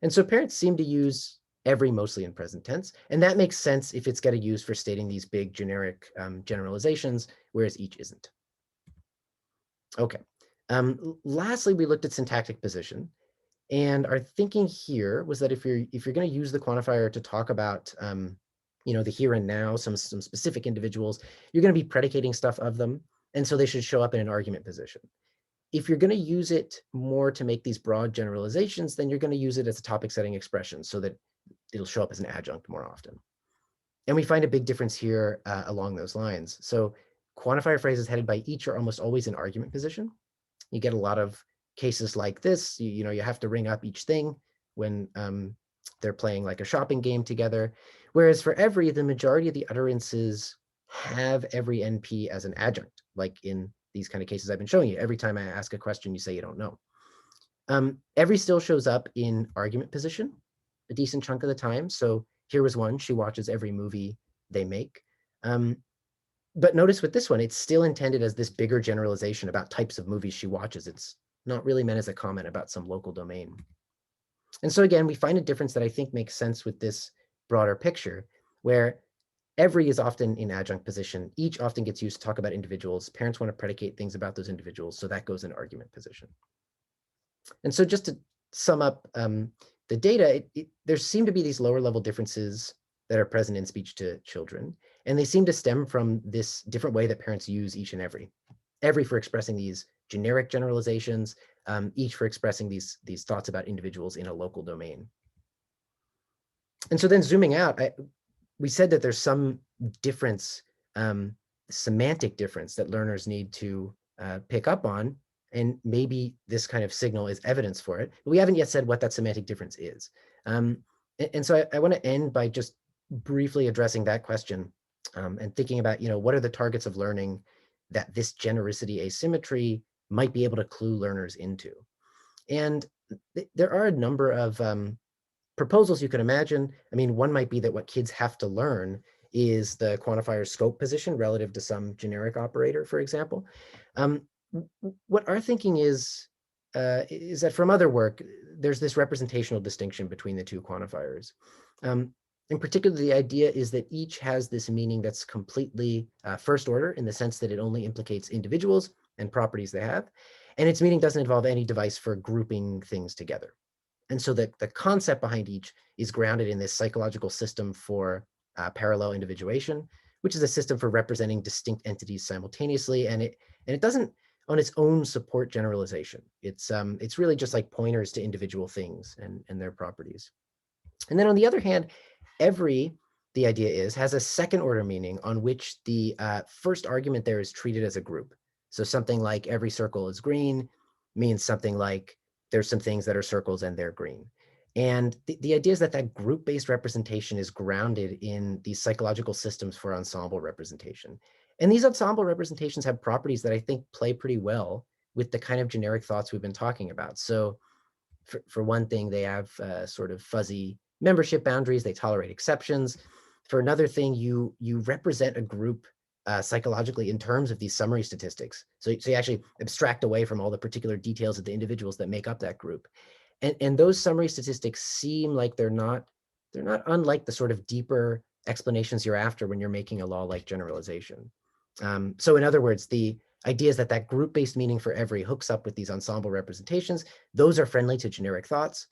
And so parents seem to use every mostly in present tense, and that makes sense if it's getting used for stating these big generic generalizations, whereas each isn't. Okay. Lastly, we looked at syntactic position, and our thinking here was that if you're going to use the quantifier to talk about you know, the here and now, some specific individuals, you're going to be predicating stuff of them, and so they should show up in an argument position. If you're going to use it more to make these broad generalizations, then you're going to use it as a topic setting expression so that it'll show up as an adjunct more often. And we find a big difference here along those lines. So quantifier phrases headed by each are almost always in argument position. You get a lot of cases like this. You know, you have to ring up each thing when they're playing like a shopping game together. Whereas for every, the majority of the utterances have every NP as an adjunct, like in these kind of cases I've been showing you. Every time I ask a question, you say you don't know. Every still shows up in argument position a decent chunk of the time. So here was one, she watches every movie they make. But notice with this one, it's still intended as this bigger generalization about types of movies she watches. It's not really meant as a comment about some local domain. And so again, we find a difference that I think makes sense with this broader picture, where Every is often in adjunct position. Each often gets used to talk about individuals. Parents want to predicate things about those individuals, so that goes in argument position. And so just to sum up the data, there seem to be these lower level differences that are present in speech to children, and they seem to stem from this different way that parents use each and every. Every for expressing these generic generalizations, each for expressing these thoughts about individuals in a local domain. And so then zooming out, we said that there's some difference, semantic difference that learners need to pick up on, and maybe this kind of signal is evidence for it, but we haven't yet said what that semantic difference is. And so I want to end by just briefly addressing that question and thinking about, what are the targets of learning that this genericity asymmetry might be able to clue learners into? And there are a number of proposals you can imagine. I mean, one might be that what kids have to learn is the quantifier scope position relative to some generic operator, for example. What our thinking is that from other work, there's this representational distinction between the two quantifiers. In particular, the idea is that each has this meaning that's completely first order in the sense that it only implicates individuals and properties they have, and its meaning doesn't involve any device for grouping things together. And so the concept behind each is grounded in this psychological system for parallel individuation, which is a system for representing distinct entities simultaneously, and it doesn't on its own support generalization. It's really just like pointers to individual things and their properties. And then on the other hand, every, the idea is, has a second order meaning on which the first argument there is treated as a group. So something like every circle is green means something like there's some things that are circles and they're green. And the idea is that group-based representation is grounded in these psychological systems for ensemble representation. And these ensemble representations have properties that I think play pretty well with the kind of generic thoughts we've been talking about. So for one thing, they have sort of fuzzy membership boundaries, they tolerate exceptions. For another thing, you represent a group psychologically in terms of these summary statistics. So you actually abstract away from all the particular details of the individuals that make up that group. And those summary statistics seem like they're not unlike the sort of deeper explanations you're after when you're making a law-like generalization. So in other words, the idea is that group-based meaning for every hooks up with these ensemble representations. Those are friendly to generic thoughts,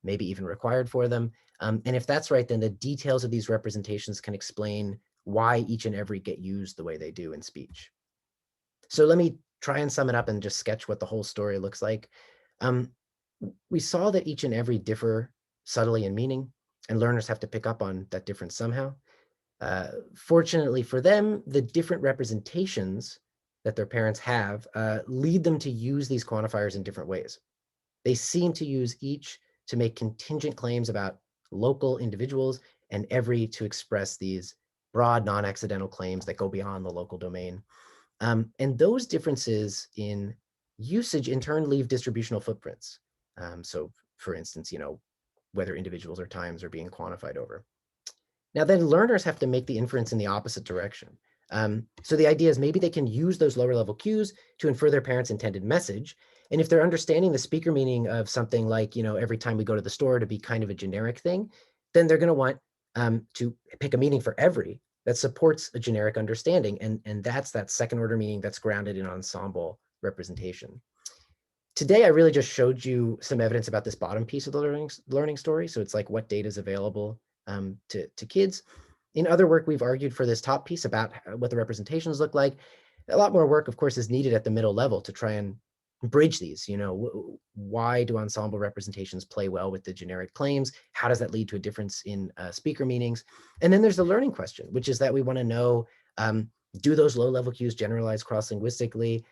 maybe even required for them. And if that's right, then the details of these representations can explain why each and every get used the way they do in speech. So let me try and sum it up and just sketch what the whole story looks like. We saw that each and every differ subtly in meaning, and learners have to pick up on that difference somehow. Fortunately for them, the different representations that their parents have lead them to use these quantifiers in different ways. They seem to use each to make contingent claims about local individuals, and every to express these broad non-accidental claims that go beyond the local domain. And those differences in usage in turn leave distributional footprints. So for instance, whether individuals or times are being quantified over. Now then learners have to make the inference in the opposite direction. So the idea is maybe they can use those lower level cues to infer their parents' intended message. And if they're understanding the speaker meaning of something like, every time we go to the store to be kind of a generic thing, then they're going to want to pick a meaning for every that supports a generic understanding. And that's that second order meaning that's grounded in ensemble representation. Today, I really just showed you some evidence about this bottom piece of the learning story. So it's like what data is available to kids. In other work, we've argued for this top piece about what the representations look like. A lot more work, of course, is needed at the middle level to try and bridge these. Why do ensemble representations play well with the generic claims? How does that lead to a difference in speaker meanings? And then there's the learning question, which is that we want to know, do those low-level cues generalize cross-linguistically?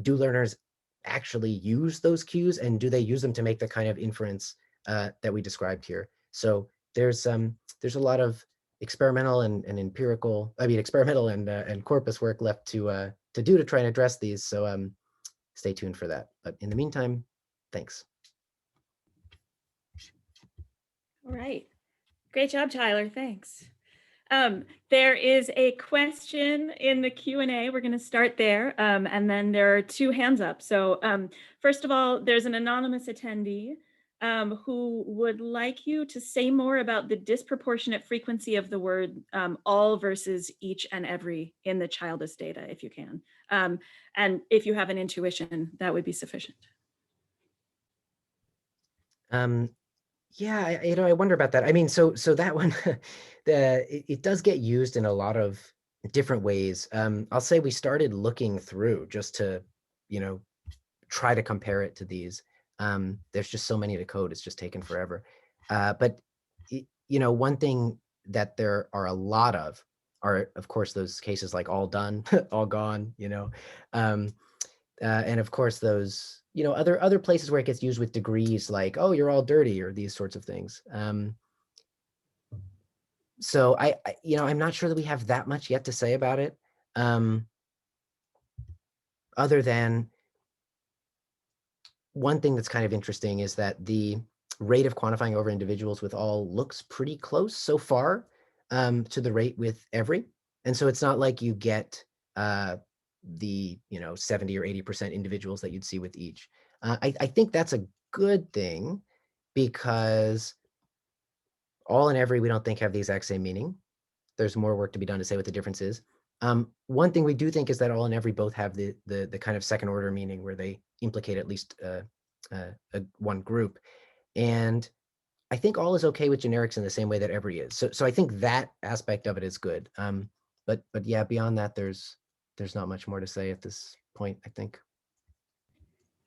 Do learners actually use those cues, and do they use them to make the kind of inference that we described here? So there's a lot of experimental and empirical, experimental and corpus work left to do to try and address these. So stay tuned for that. But in the meantime, thanks. All right. Great job, Tyler. Thanks. There is a question in the Q&A. We're going to start there. And then there are two hands up. So first of all, there's an anonymous attendee who would like you to say more about the disproportionate frequency of the word all versus each and every in the childless data, if you can. And if you have an intuition, that would be sufficient. Yeah, I wonder about that. I mean, so that one, it does get used in a lot of different ways. I'll say we started looking through just to, try to compare it to these. There's just so many to code, it's just taken forever. But one thing that there are a lot of are, of course, those cases like all done, all gone, and of course those, other places where it gets used with degrees, like, oh, you're all dirty, or these sorts of things. So I'm not sure that we have that much yet to say about it, other than one thing that's kind of interesting is that the rate of quantifying over individuals with all looks pretty close so far to the rate with every. And so it's not like you get the 70 or 80% individuals that you'd see with each. I think that's a good thing, because all and every we don't think have the exact same meaning. There's more work to be done to say what the difference is. One thing we do think is that all and every both have the kind of second order meaning where they implicate at least one group. And I think all is okay with generics in the same way that every is. So I think that aspect of it is good. But yeah, beyond that, there's not much more to say at this point, I think.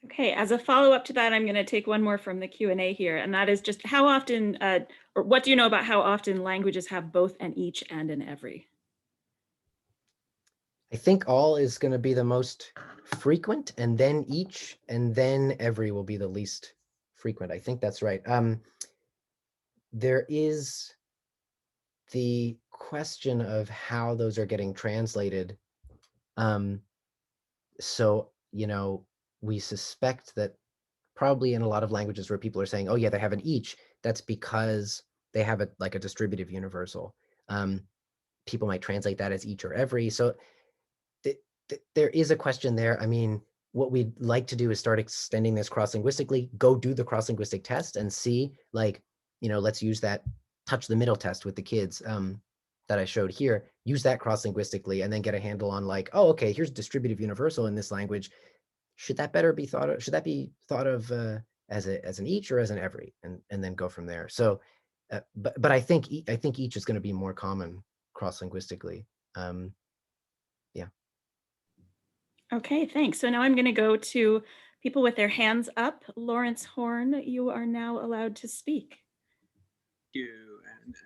Okay, as a follow-up to that, I'm going to take one more from the Q&A here, and that is just how often, or what do you know about how often languages have both an each and an every? I think all is going to be the most frequent, and then each, and then every will be the least frequent. I think that's right. There is the question of how those are getting translated. So, we suspect that probably in a lot of languages where people are saying, oh yeah, they have an each, that's because they have like a distributive universal. People might translate that as each or every. So there is a question there. I mean, what we'd like to do is start extending this cross-linguistically, go do the cross-linguistic test and see, like, let's use that touch the middle test with the kids that I showed here, use that cross-linguistically, and then get a handle on, like, oh, okay, here's distributive universal in this language. Should that be thought of as an each or as an every, and then go from there. So, but I think each is going to be more common cross-linguistically. Yeah. Okay, thanks. So now I'm going to go to people with their hands up. Lawrence Horn, you are now allowed to speak. Thank you,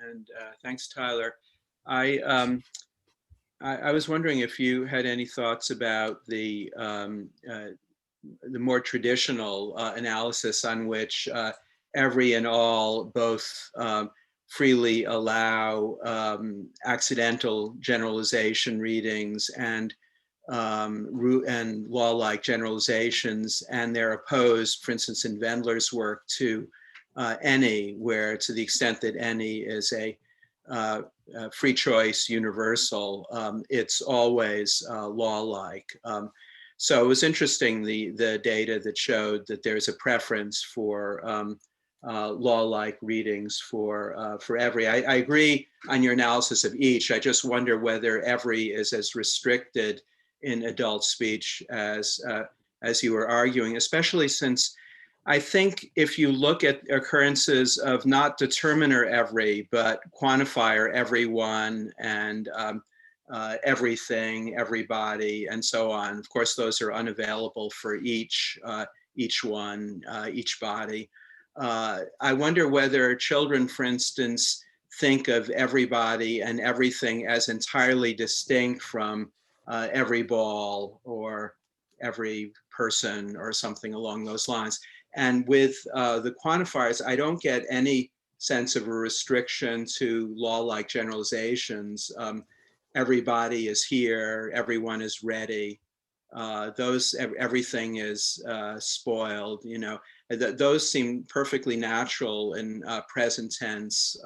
and thanks, Tyler. I was wondering if you had any thoughts about the more traditional analysis on which every and all both freely allow accidental generalization readings and law-like generalizations, and they're opposed, for instance, in Wendler's work, to any, where to the extent that any is a free choice universal, it's always law-like. So it was interesting, the data that showed that there's a preference for law-like readings for every. I agree on your analysis of each. I just wonder whether every is as restricted in adult speech as you were arguing, especially since I think if you look at occurrences of not determiner every, but quantifier everyone and everything, everybody, and so on. Of course, those are unavailable for each one, each body. I wonder whether children, for instance, think of everybody and everything as entirely distinct from every ball or every person or something along those lines. And with the quantifiers, I don't get any sense of a restriction to law-like generalizations. Everybody is here, everyone is ready. Everything is spoiled, those seem perfectly natural in present tense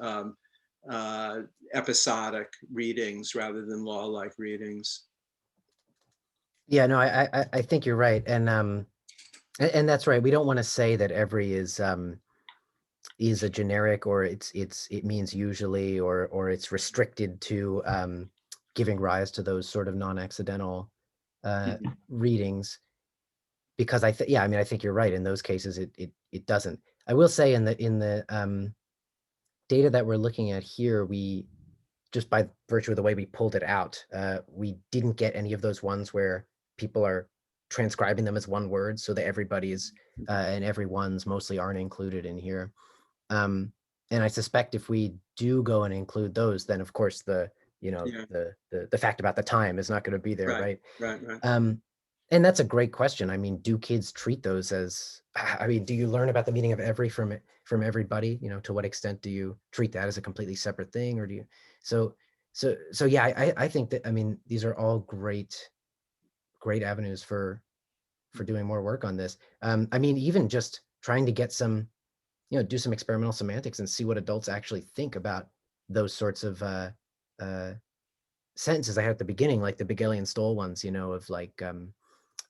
episodic readings rather than law-like readings. Yeah, no, I think you're right. And that's right. We don't want to say that every is is a generic, or it means usually, or it's restricted to giving rise to those sort of non-accidental readings. Because I think you're right. In those cases, it doesn't. I will say in the data that we're looking at here, we just by virtue of the way we pulled it out, we didn't get any of those ones where people are transcribing them as one word, so that everybody's and everyone's mostly aren't included in here. And I suspect if we do go and include those, then of course the fact about the time is not going to be there, right? Right. And that's a great question. I mean, do kids treat those as, I mean, do you learn about the meaning of every from everybody? You know, to what extent do you treat that as a completely separate thing, or do you? So yeah, I think that, I mean, these are all great avenues for doing more work on this. I mean, even just trying to get some, do some experimental semantics and see what adults actually think about those sorts of sentences I had at the beginning, like the Begelian Stoll ones, of like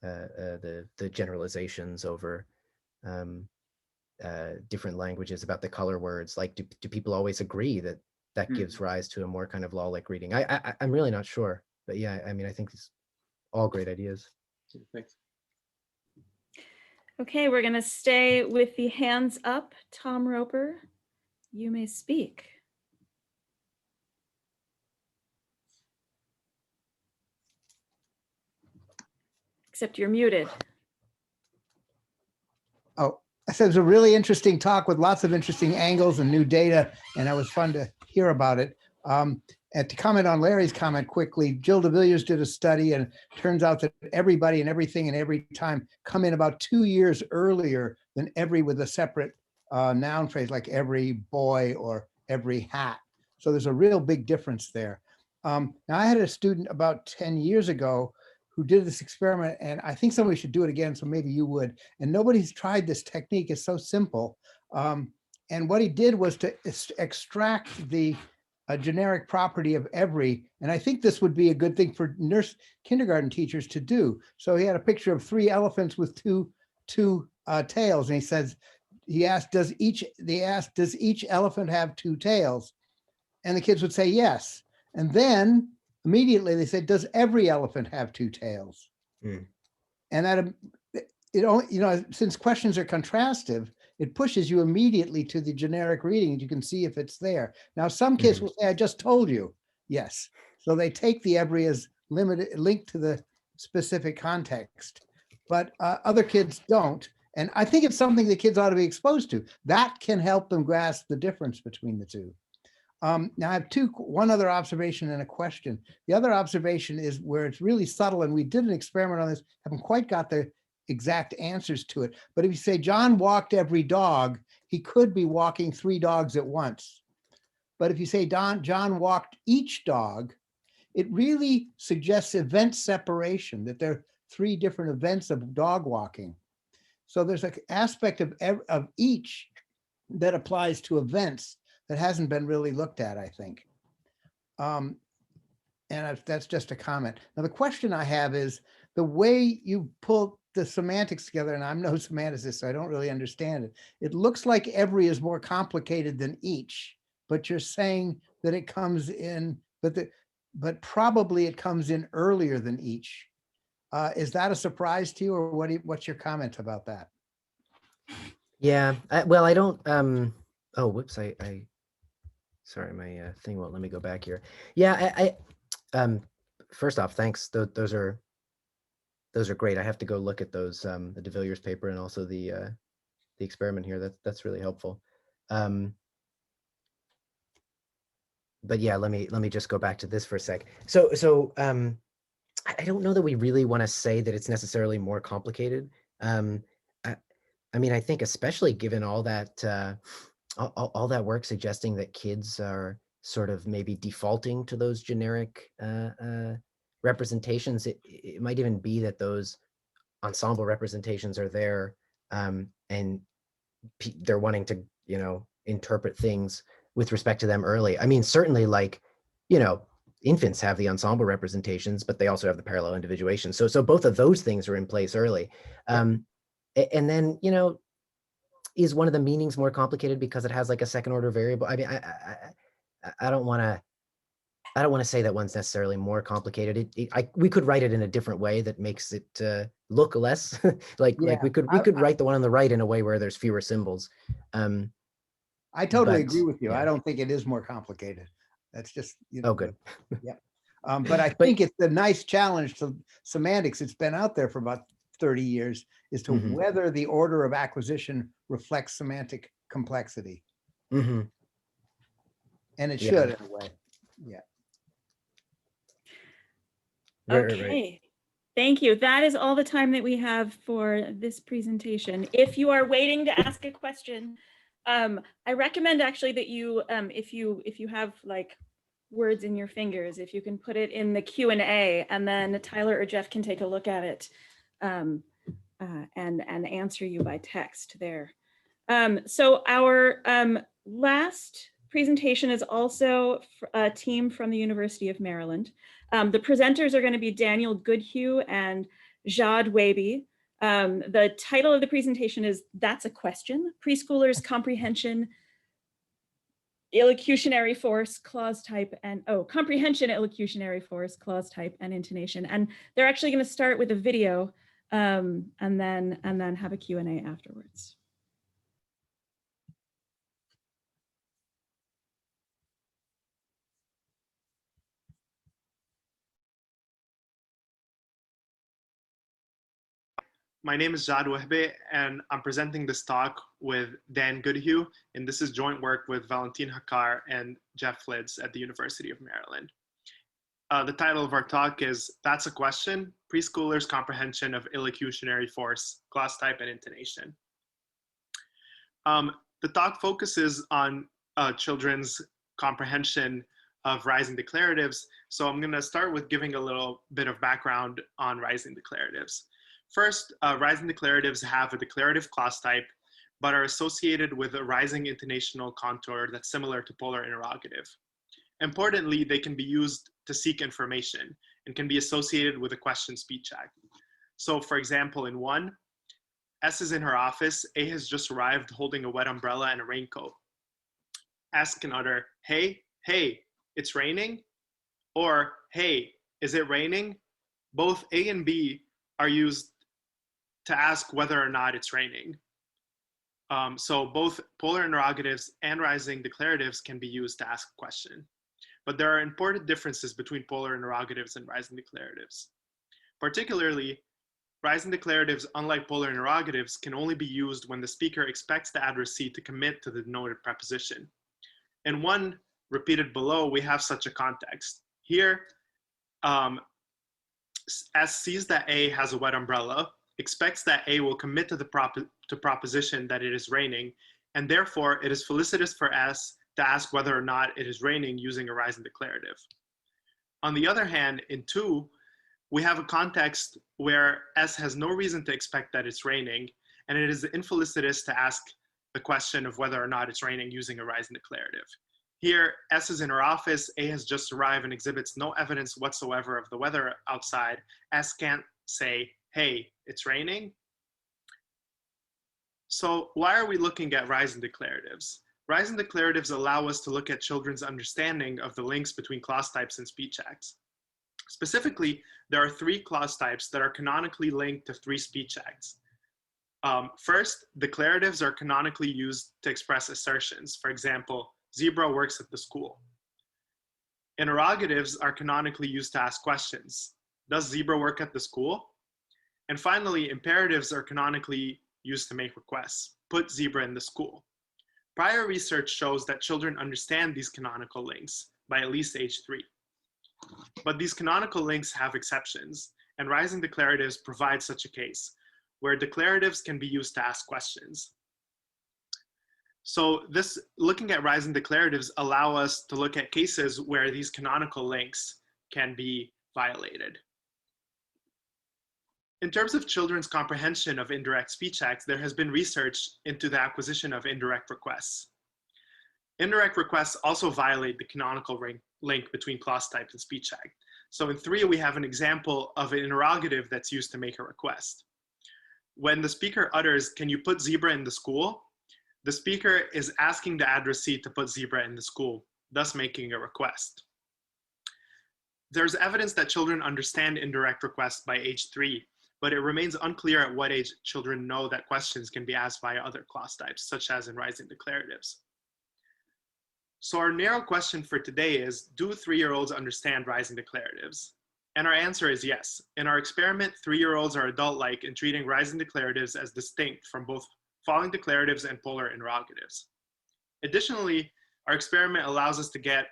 the generalizations over different languages about the color words. Like, do people always agree that gives rise to a more kind of law-like reading? I'm really not sure, but yeah, I mean, I think it's all great ideas. Thanks. Okay, we're going to stay with the hands up. Tom Roper, you may speak. Except you're muted. Oh, I said it was a really interesting talk with lots of interesting angles and new data, and it was fun to hear about it. And to comment on Larry's comment quickly, Jill de Villiers did a study, and it turns out that everybody and everything and every time come in about 2 years earlier than every with a separate noun phrase, like every boy or every hat. So there's a real big difference there. Now, I had a student about 10 years ago who did this experiment, and I think somebody should do it again, so maybe you would. And nobody's tried this technique. It's so simple. And what he did was to extract the generic property of every, and I think this would be a good thing for kindergarten teachers to do. So he had a picture of 3 elephants with two tails, and he asked, does each elephant have 2 tails? And the kids would say yes. And then immediately they said, does every elephant have 2 tails? And that, since questions are contrastive, it pushes you immediately to the generic reading, and you can see if it's there. Now, some kids will say, I just told you. Yes. So they take the every as linked to the specific context, but other kids don't. And I think it's something that kids ought to be exposed to. That can help them grasp the difference between the two. Now I have one other observation and a question. The other observation is where it's really subtle, and we did an experiment on this, haven't quite got the exact answers to it. But if you say John walked every dog, he could be walking 3 dogs at once. But if you say John walked each dog, it really suggests event separation, that there are 3 different events of dog walking. So there's an aspect of each that applies to events that hasn't been really looked at, I think. And that's just a comment. Now, the question I have is the way you pull the semantics together, and I'm no semanticist, so I don't really understand it. It looks like every is more complicated than each, but you're saying that it comes in, but probably it comes in earlier than each. Is that a surprise to you, or what's your comment about that? Yeah, well, I don't, oh, whoops, sorry, my thing won't let me go back here. Yeah, first off, thanks. Those are great. I have to go look at those, the de Villiers paper and also the experiment here. That's really helpful. But yeah, let me just go back to this for a sec. So I don't know that we really want to say that it's necessarily more complicated. I mean, I think especially given all that all that work suggesting that kids are sort of maybe defaulting to those generic representations, it might even be that those ensemble representations are there and they're wanting to, interpret things with respect to them early. I mean, certainly, like, infants have the ensemble representations, but they also have the parallel individuation. So both of those things are in place early. And then, is one of the meanings more complicated because it has like a second order variable? I mean, I don't want to say that one's necessarily more complicated. We could write it in a different way that makes it look less like we could write the one on the right in a way where there's fewer symbols. I totally agree with you. Yeah. I don't think it is more complicated. That's just, you know. Oh, good. Yeah. But I think it's a nice challenge to semantics. It's been out there for about 30 years as to whether the order of acquisition reflects semantic complexity. And it should in a way. Yeah. Okay. Thank you. That is all the time that we have for this presentation. If you are waiting to ask a question, I recommend actually that you, if you have like words in your fingers, if you can put it in the Q&A, and then Tyler or Jeff can take a look at it and answer you by text there. So our last presentation is also a team from the University of Maryland. The presenters are going to be Daniel Goodhue and Jad Waby. The title of the presentation is That's a Question, Preschoolers' Comprehension, Illocutionary Force, Clause Type, and Comprehension, Illocutionary Force, Clause Type, and Intonation. And they're actually going to start with a video and then have a Q&A afterwards. My name is Jad Wahbe, and I'm presenting this talk with Dan Goodhue, and this is joint work with Valentin Hakar and Jeff Flitz at the University of Maryland. The title of our talk is That's a Question, Preschoolers' Comprehension of Illocutionary Force, Clause Type, and Intonation. The talk focuses on children's comprehension of rising declaratives, so I'm going to start with giving a little bit of background on rising declaratives. First, rising declaratives have a declarative clause type, but are associated with a rising intonational contour that's similar to polar interrogative. Importantly, they can be used to seek information and can be associated with a question speech act. So for example, in one, S is in her office, A has just arrived holding a wet umbrella and a raincoat. S can utter, hey, it's raining, or hey, is it raining? Both A and B are used to ask whether or not it's raining. So both polar interrogatives and rising declaratives can be used to ask a question. But there are important differences between polar interrogatives and rising declaratives. Particularly, rising declaratives, unlike polar interrogatives, can only be used when the speaker expects the addressee to commit to the denoted preposition. In one repeated below, we have such a context. Here, S sees that A has a wet umbrella, expects that A will commit to the proposition that it is raining, and therefore it is felicitous for S to ask whether or not it is raining using a rising declarative. On the other hand, in two, we have a context where S has no reason to expect that it's raining, and it is infelicitous to ask the question of whether or not it's raining using a rising declarative. Here, S is in her office, A has just arrived and exhibits no evidence whatsoever of the weather outside. S can't say, hey, it's raining. So why are we looking at rising declaratives? Rising declaratives allow us to look at children's understanding of the links between clause types and speech acts. Specifically, there are three clause types that are canonically linked to three speech acts. First, declaratives are canonically used to express assertions. For example, zebra works at the school. Interrogatives are canonically used to ask questions. Does zebra work at the school? And finally, imperatives are canonically used to make requests. Put zebra in the school. Prior research shows that children understand these canonical links by at least age 3. But these canonical links have exceptions, and rising declaratives provide such a case, where declaratives can be used to ask questions. So looking at rising declaratives allow us to look at cases where these canonical links can be violated. In terms of children's comprehension of indirect speech acts, there has been research into the acquisition of indirect requests. Indirect requests also violate the canonical link between clause type and speech act. So in 3, we have an example of an interrogative that's used to make a request. When the speaker utters, "Can you put zebra in the school?" The speaker is asking the addressee to put zebra in the school, thus making a request. There's evidence that children understand indirect requests by age 3, but it remains unclear at what age children know that questions can be asked via other clause types, such as in rising declaratives. So our narrow question for today is, do 3-year-olds understand rising declaratives? And our answer is yes. In our experiment, 3-year-olds are adult-like in treating rising declaratives as distinct from both falling declaratives and polar interrogatives. Additionally, our experiment allows us to get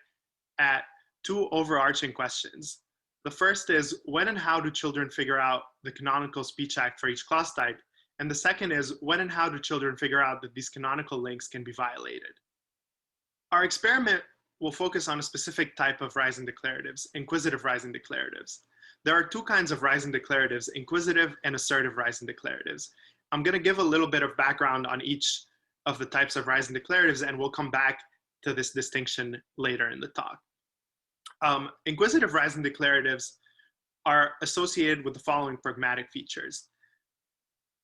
at 2 overarching questions. The first is, when and how do children figure out the canonical speech act for each clause type? And the second is, when and how do children figure out that these canonical links can be violated? Our experiment will focus on a specific type of rising declaratives, inquisitive rising declaratives. There are 2 kinds of rising declaratives, inquisitive and assertive rising declaratives. I'm going to give a little bit of background on each of the types of rising declaratives, and we'll come back to this distinction later in the talk. Inquisitive rising declaratives are associated with the following pragmatic features.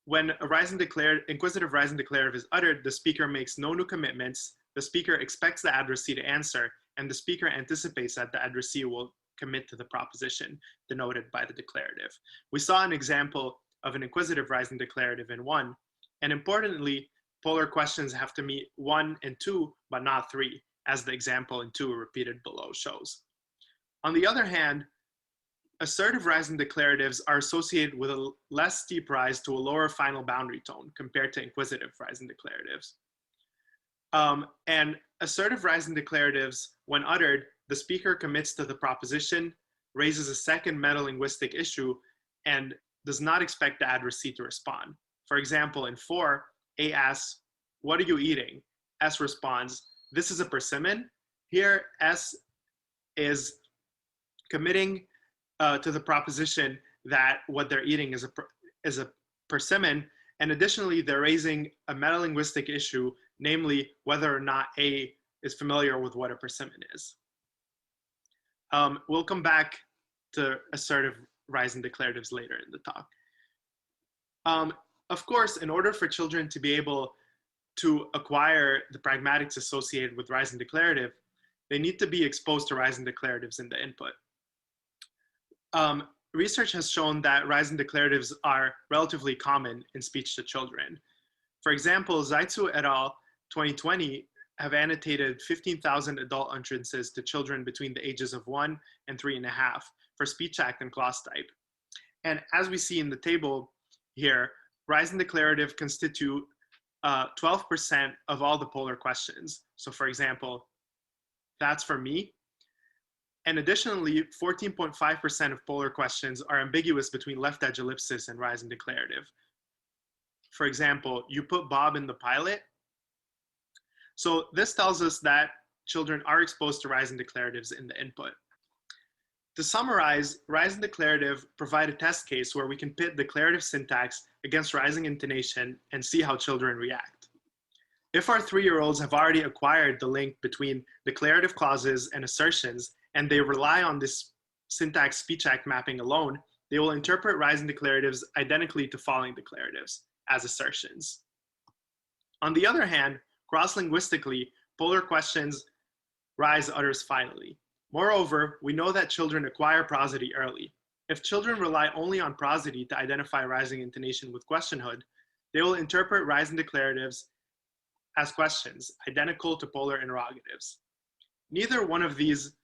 When a inquisitive rising declarative is uttered, the speaker makes no new commitments, the speaker expects the addressee to answer, and the speaker anticipates that the addressee will commit to the proposition denoted by the declarative. We saw an example of an inquisitive rising declarative in 1, and importantly, polar questions have to meet 1 and 2, but not 3, as the example in 2 repeated below shows. On the other hand, assertive rising declaratives are associated with a less steep rise to a lower final boundary tone compared to inquisitive rising declaratives. And assertive rising declaratives, when uttered, the speaker commits to the proposition, raises a second metalinguistic issue, and does not expect the addressee to respond. For example, in 4, A asks, "What are you eating?" S responds, "This is a persimmon." Here, S is committing to the proposition that what they're eating is a persimmon, and additionally, they're raising a metalinguistic issue, namely whether or not A is familiar with what a persimmon is. We'll come back to assertive rising declaratives later in the talk. Of course, in order for children to be able to acquire the pragmatics associated with rising declarative, they need to be exposed to rising declaratives in the input. Research has shown that rising declaratives are relatively common in speech to children. For example, Itxaso et al. 2020 have annotated 15,000 adult utterances to children between the ages of 1 and 3.5 for speech act and clause type. And as we see in the table here, rising declarative constitute 12% of all the polar questions. So for example, that's for me. And additionally, 14.5% of polar questions are ambiguous between left edge ellipsis and rising declarative. For example, "You put Bob in the pilot." So this tells us that children are exposed to rising declaratives in the input. To summarize, rising declarative provide a test case where we can pit declarative syntax against rising intonation and see how children react. If our 3-year-olds have already acquired the link between declarative clauses and assertions, and they rely on this syntax speech act mapping alone, they will interpret rising declaratives identically to falling declaratives as assertions. On the other hand, cross-linguistically, polar questions rise utters finally. Moreover, we know that children acquire prosody early. If children rely only on prosody to identify rising intonation with questionhood, they will interpret rising declaratives as questions, identical to polar interrogatives. Neither one of these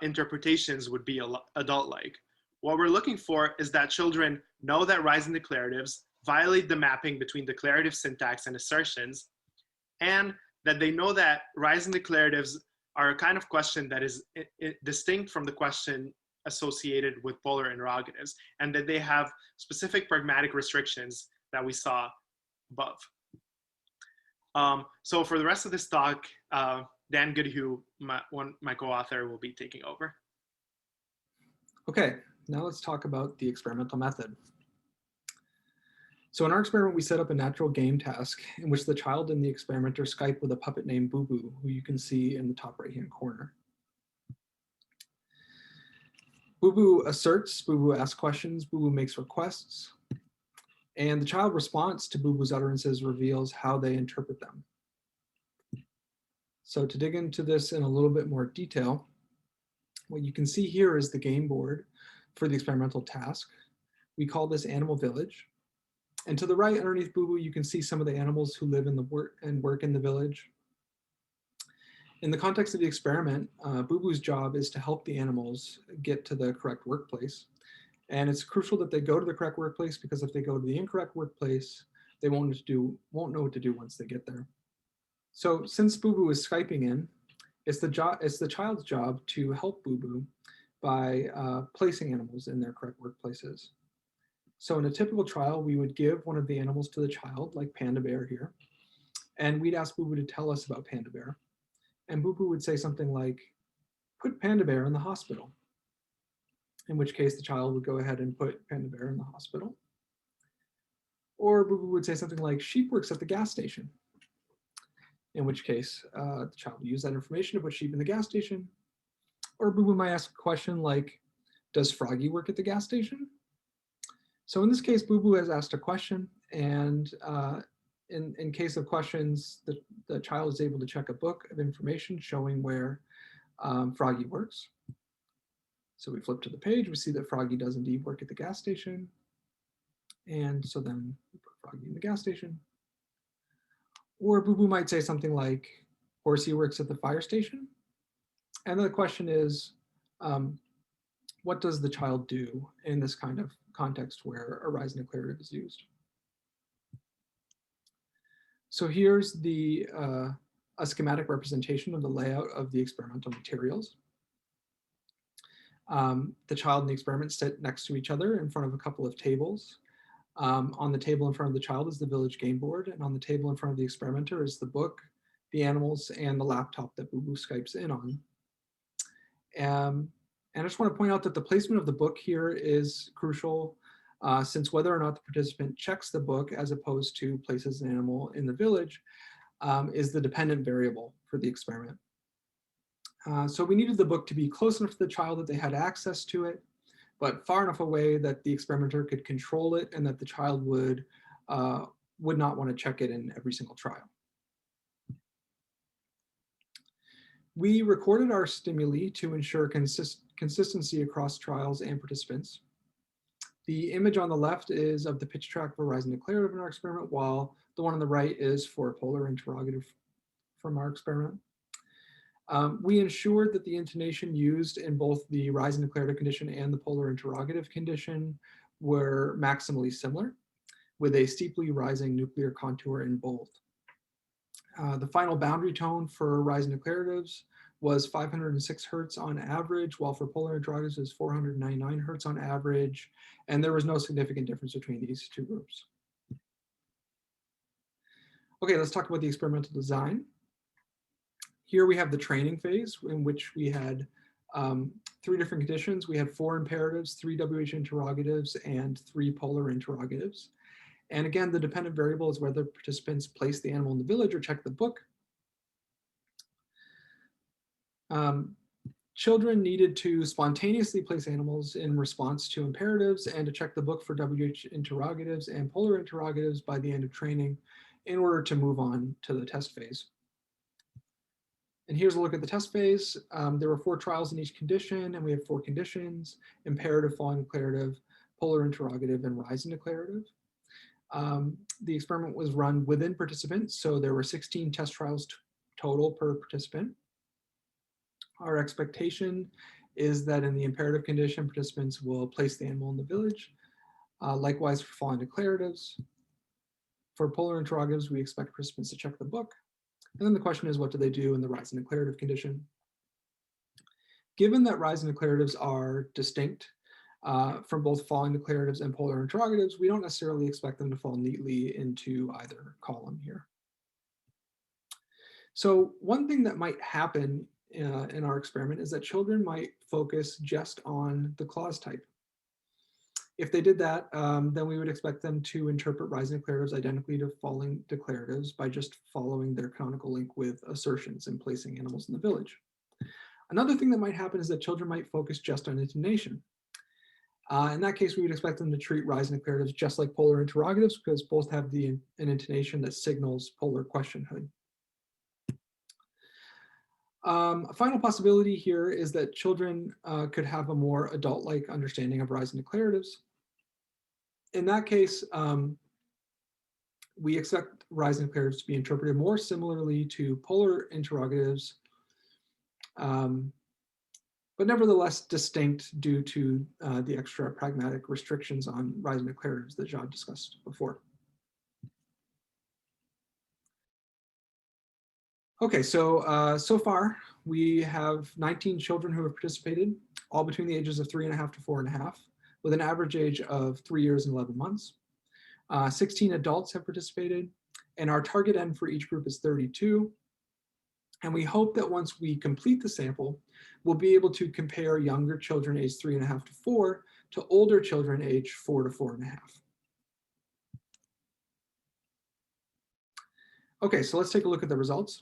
interpretations would be adult-like. What we're looking for is that children know that rising declaratives violate the mapping between declarative syntax and assertions, and that they know that rising declaratives are a kind of question that is distinct from the question associated with polar interrogatives, and that they have specific pragmatic restrictions that we saw above. So for the rest of this talk, Dan Goodhue, my co-author, will be taking over. Okay, now let's talk about the experimental method. So in our experiment, we set up a natural game task in which the child and the experimenter Skype with a puppet named Boo Boo, who you can see in the top right-hand corner. Boo Boo asserts, Boo Boo asks questions, Boo Boo makes requests, and the child response to Boo Boo's utterances reveals how they interpret them. So to dig into this in a little bit more detail, what you can see here is the game board for the experimental task. We call this Animal Village. And to the right, underneath Boo Boo, you can see some of the animals who live in the work in the village. In the context of the experiment, Boo Boo's job is to help the animals get to the correct workplace. And it's crucial that they go to the correct workplace, because if they go to the incorrect workplace, they won't know what to do once they get there. So since Boo Boo is Skyping in, it's the child's job to help Boo Boo by placing animals in their correct workplaces. So in a typical trial, we would give one of the animals to the child, like Panda Bear here, and we'd ask Boo Boo to tell us about Panda Bear. And Boo Boo would say something like, "Put Panda Bear in the hospital," in which case the child would go ahead and put Panda Bear in the hospital. Or Boo Boo would say something like, "Sheep works at the gas station," in which case the child would use that information to put sheep in the gas station. Or Boo Boo might ask a question like, "Does Froggy work at the gas station?" So in this case, Boo Boo has asked a question, and in case of questions, the child is able to check a book of information showing where Froggy works. So we flip to the page, we see that Froggy does indeed work at the gas station. And so then we put Froggy in the gas station. Or Boo Boo might say something like, "Horsey works at the fire station." And then the question is, what does the child do in this kind of context where a rise declarative is used? So here's a schematic representation of the layout of the experimental materials. The child and the experiment sit next to each other in front of a couple of tables. On the table in front of the child is the village game board, and on the table in front of the experimenter is the book, the animals, and the laptop that Boo Boo Skypes in on. And I just want to point out that the placement of the book here is crucial, since whether or not the participant checks the book as opposed to places an animal in the village is the dependent variable for the experiment. So we needed the book to be close enough to the child that they had access to it, but far enough away that the experimenter could control it and that the child would not want to check it in every single trial. We recorded our stimuli to ensure consistency across trials and participants. The image on the left is of the pitch track for rise and declarative in our experiment, while the one on the right is for polar interrogative from our experiment. We ensured that the intonation used in both the rise and declarative condition and the polar interrogative condition were maximally similar, with a steeply rising nuclear contour in both. The final boundary tone for rise and declaratives was 506 hertz on average, while for polar interrogatives is 499 hertz on average, and there was no significant difference between these two groups. Okay, let's talk about the experimental design. Here we have the training phase, in which we had 3 different conditions. We had 4 imperatives, 3 WH interrogatives, and 3 polar interrogatives. And again, the dependent variable is whether participants place the animal in the village or check the book. Children needed to spontaneously place animals in response to imperatives and to check the book for WH interrogatives and polar interrogatives by the end of training in order to move on to the test phase. And here's a look at the test phase. There were 4 trials in each condition, and we have 4 conditions: imperative, falling declarative, polar interrogative, and rise and declarative. The experiment was run within participants, so there were 16 test trials total per participant. Our expectation is that in the imperative condition, participants will place the animal in the village. Likewise for falling declaratives. For polar interrogatives, we expect participants to check the book. And then the question is, what do they do in the rise and declarative condition? Given that rise and declaratives are distinct from both falling declaratives and polar interrogatives, we don't necessarily expect them to fall neatly into either column here. So one thing that might happen in our experiment is that children might focus just on the clause type. If they did that, then we would expect them to interpret rise and declaratives identically to falling declaratives by just following their canonical link with assertions and placing animals in the village. Another thing that might happen is that children might focus just on intonation. In that case, we would expect them to treat rise and declaratives just like polar interrogatives, because both have an intonation that signals polar questionhood. A final possibility here is that children could have a more adult-like understanding of rising declaratives. In that case, we expect rising declaratives to be interpreted more similarly to polar interrogatives, but nevertheless distinct due to the extra pragmatic restrictions on rising declaratives that Jeong discussed before. Okay, so so far we have 19 children who have participated, all between the ages of 3.5 to 4.5, with an average age of 3 years and 11 months. 16 adults have participated, and our target N for each group is 32. And we hope that once we complete the sample, we'll be able to compare younger children aged 3.5 to 4 to older children aged 4 to 4.5. Okay, so let's take a look at the results.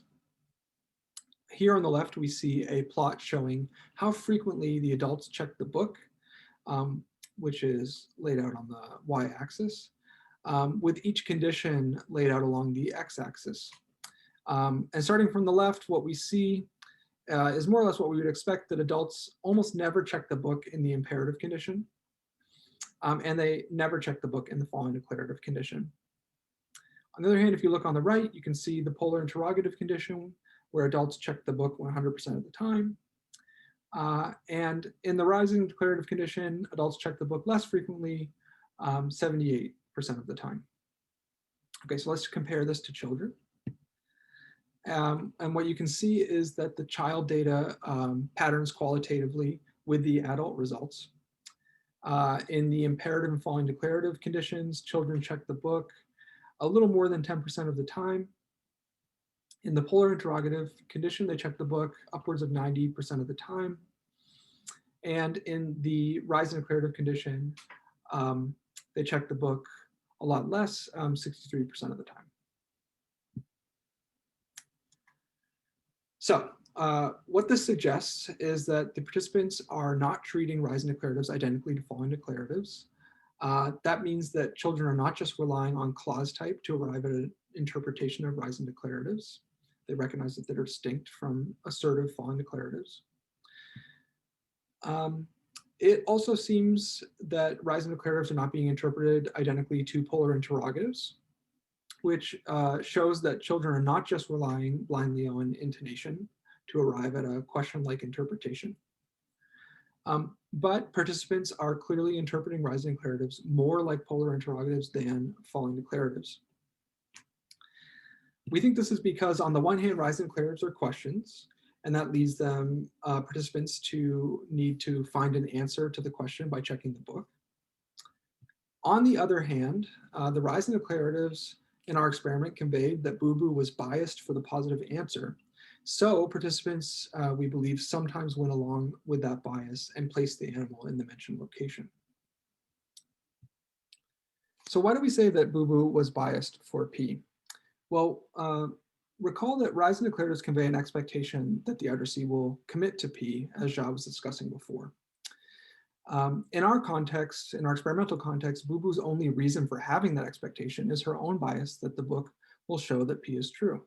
Here on the left, we see a plot showing how frequently the adults check the book, which is laid out on the y-axis, with each condition laid out along the x-axis. And starting from the left, what we see is more or less what we would expect, that adults almost never check the book in the imperative condition, and they never check the book in the following declarative condition. On the other hand, if you look on the right, you can see the polar interrogative condition, where adults check the book 100% of the time. And in the rising declarative condition, adults check the book less frequently, 78% of the time. Okay, so let's compare this to children. And what you can see is that the child data patterns qualitatively with the adult results. In the imperative and following declarative conditions, children check the book a little more than 10% of the time. In the polar interrogative condition, they check the book upwards of 90% of the time. And in the rising declarative condition, they check the book a lot less, 63% of the time. So what this suggests is that the participants are not treating rising declaratives identically to following declaratives. That means that children are not just relying on clause type to arrive at an interpretation of rising declaratives. They recognize that they're distinct from assertive following declaratives. It also seems that rising declaratives are not being interpreted identically to polar interrogatives, which shows that children are not just relying blindly on intonation to arrive at a question-like interpretation. But participants are clearly interpreting rising declaratives more like polar interrogatives than following declaratives. We think this is because, on the one hand, rising declaratives are questions, and that leads them, participants, to need to find an answer to the question by checking the book. On the other hand, the rising declaratives in our experiment conveyed that Boo Boo was biased for the positive answer. So participants, we believe, sometimes went along with that bias and placed the animal in the mentioned location. So why do we say that Boo Boo was biased for P? Well, recall that rising declaratives convey an expectation that the addressee will commit to P, as Jeong was discussing before. In our context, in our experimental context, Boo Boo's only reason for having that expectation is her own bias that the book will show that P is true.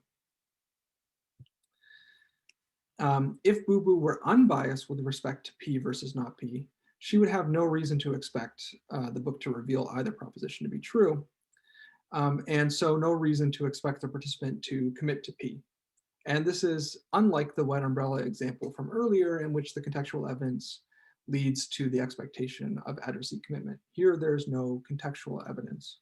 If Boo Boo were unbiased with respect to P versus not P, she would have no reason to expect the book to reveal either proposition to be true. And so no reason to expect the participant to commit to P. And this is unlike the wet umbrella example from earlier, in which the contextual evidence leads to the expectation of addressee commitment. Here, there's no contextual evidence.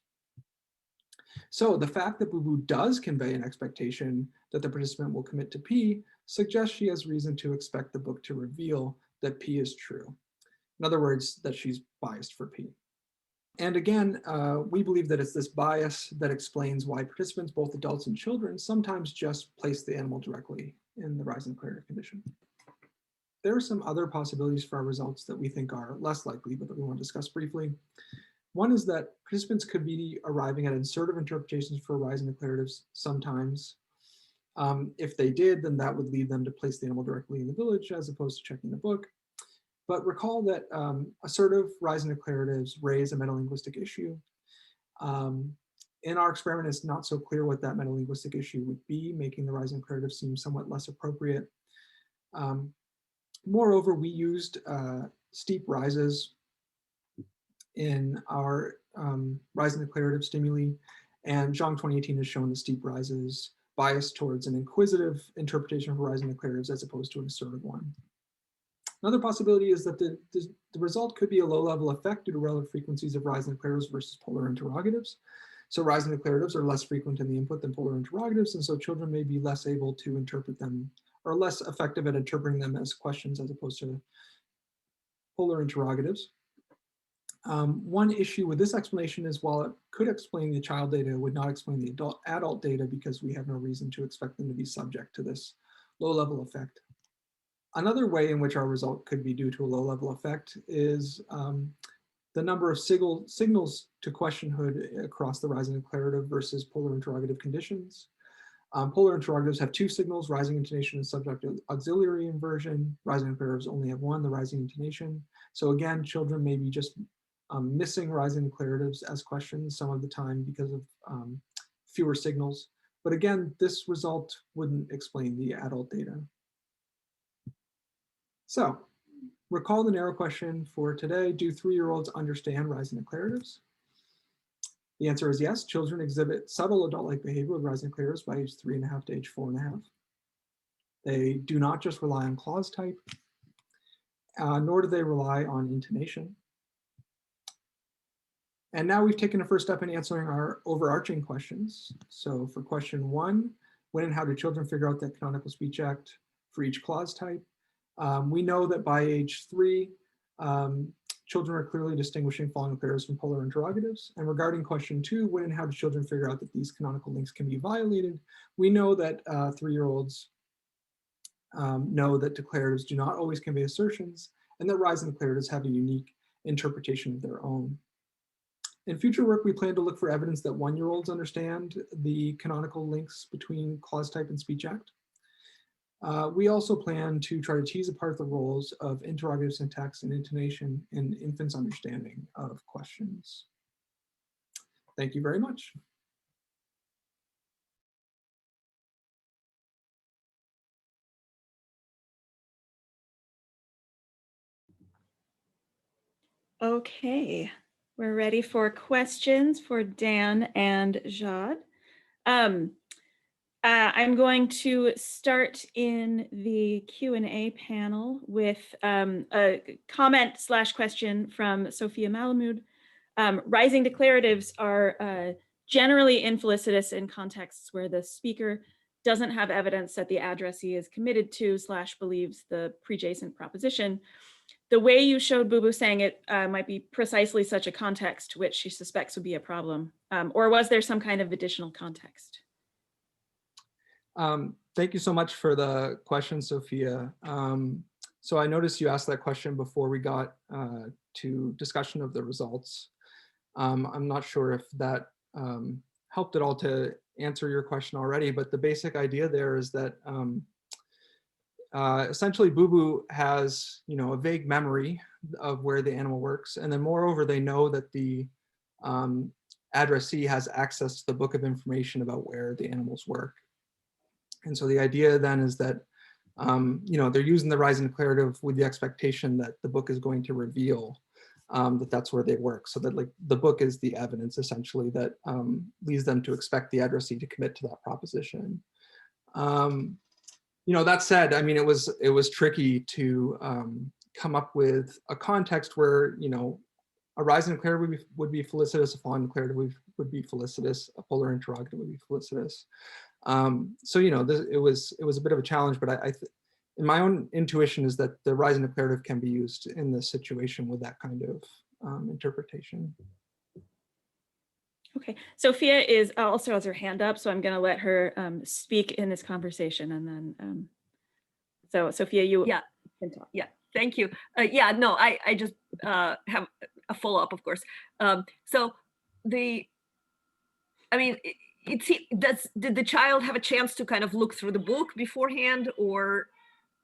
So the fact that Boo Boo does convey an expectation that the participant will commit to P suggests she has reason to expect the book to reveal that P is true. In other words, that she's biased for P. And again, we believe that it's this bias that explains why participants, both adults and children, sometimes just place the animal directly in the rising declarative condition. There are some other possibilities for our results that we think are less likely, but that we want to discuss briefly. One is that participants could be arriving at insertive interpretations for rising declaratives sometimes. If they did, then that would lead them to place the animal directly in the village as opposed to checking the book. But recall that assertive rising declaratives raise a metalinguistic issue. In our experiment, it's not so clear what that metalinguistic issue would be, making the rising declarative seem somewhat less appropriate. Moreover, we used steep rises in our rising declarative stimuli, and Jeong 2018 has shown the steep rises biased towards an inquisitive interpretation of rising declaratives as opposed to an assertive one. Another possibility is that the result could be a low-level effect due to relative frequencies of rising declaratives versus polar interrogatives. So rising declaratives are less frequent in the input than polar interrogatives, and so children may be less able to interpret them, or less effective at interpreting them as questions as opposed to polar interrogatives. One issue with this explanation is while it could explain the child data, it would not explain the adult data because we have no reason to expect them to be subject to this low-level effect. Another way in which our result could be due to a low-level effect is the number of signals to questionhood across the rising declarative versus polar interrogative conditions. Polar interrogatives have two signals, rising intonation and subject auxiliary inversion. Rising declaratives only have one, the rising intonation. So again, children may be just missing rising declaratives as questions some of the time because of fewer signals. But again, this result wouldn't explain the adult data. So, recall the narrow question for today. Do 3-year-olds understand rising declaratives? The answer is yes. Children exhibit subtle adult-like behavior with rising declaratives by age 3.5 to age 4.5. They do not just rely on clause type, nor do they rely on intonation. And now we've taken a first step in answering our overarching questions. So for question 1, when and how do children figure out the canonical speech act for each clause type? We know that by age 3, children are clearly distinguishing following declaratives from polar interrogatives. And regarding question 2, when and how do children figure out that these canonical links can be violated? We know that 3-year-olds know that declaratives do not always convey assertions, and that rising declaratives have a unique interpretation of their own. In future work, we plan to look for evidence that 1-year-olds understand the canonical links between clause type and speech act. We also plan to try to tease apart the roles of interrogative syntax and intonation in infants' understanding of questions. Thank you very much. Okay, we're ready for questions for Dan and Jad. I'm going to start in the Q&A panel with a comment/question from Sophia Malamud. Rising declaratives are generally infelicitous in contexts where the speaker doesn't have evidence that the addressee is committed to / believes the prejacent proposition. The way you showed Bubu saying it might be precisely such a context, which she suspects would be a problem. Or was there some kind of additional context? Thank you so much for the question, Sophia. So I noticed you asked that question before we got to discussion of the results. I'm not sure if that helped at all to answer your question already, but the basic idea there is that essentially Bubu has, a vague memory of where the animal works, and then moreover, they know that the addressee has access to the book of information about where the animals work. And so the idea then is that, they're using the rising declarative with the expectation that the book is going to reveal that that's where they work. So that the book is the evidence essentially that leads them to expect the addressee to commit to that proposition. That said, I mean, it was tricky to come up with a context where, a rising declarative would be felicitous, a falling declarative would be felicitous, a polar interrogative would be felicitous. So it was a bit of a challenge, but in my own intuition is that the rising declarative can be used in this situation with that kind of interpretation. Okay, Sophia also has her hand up, so I'm going to let her speak in this conversation, and then so Sophia, you can talk. Yeah, thank you. I just have a follow-up, of course. Did the child have a chance to kind of look through the book beforehand, or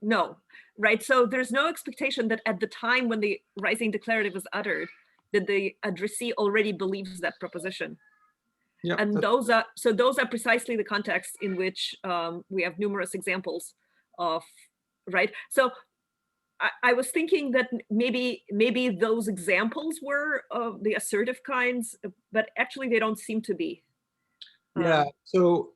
no, right? So there's no expectation that at the time when the rising declarative is uttered, that the addressee already believes that proposition. Yeah, and those are precisely the contexts in which we have numerous examples of right? So I was thinking that maybe those examples were the assertive kinds, but actually they don't seem to be. Yeah. So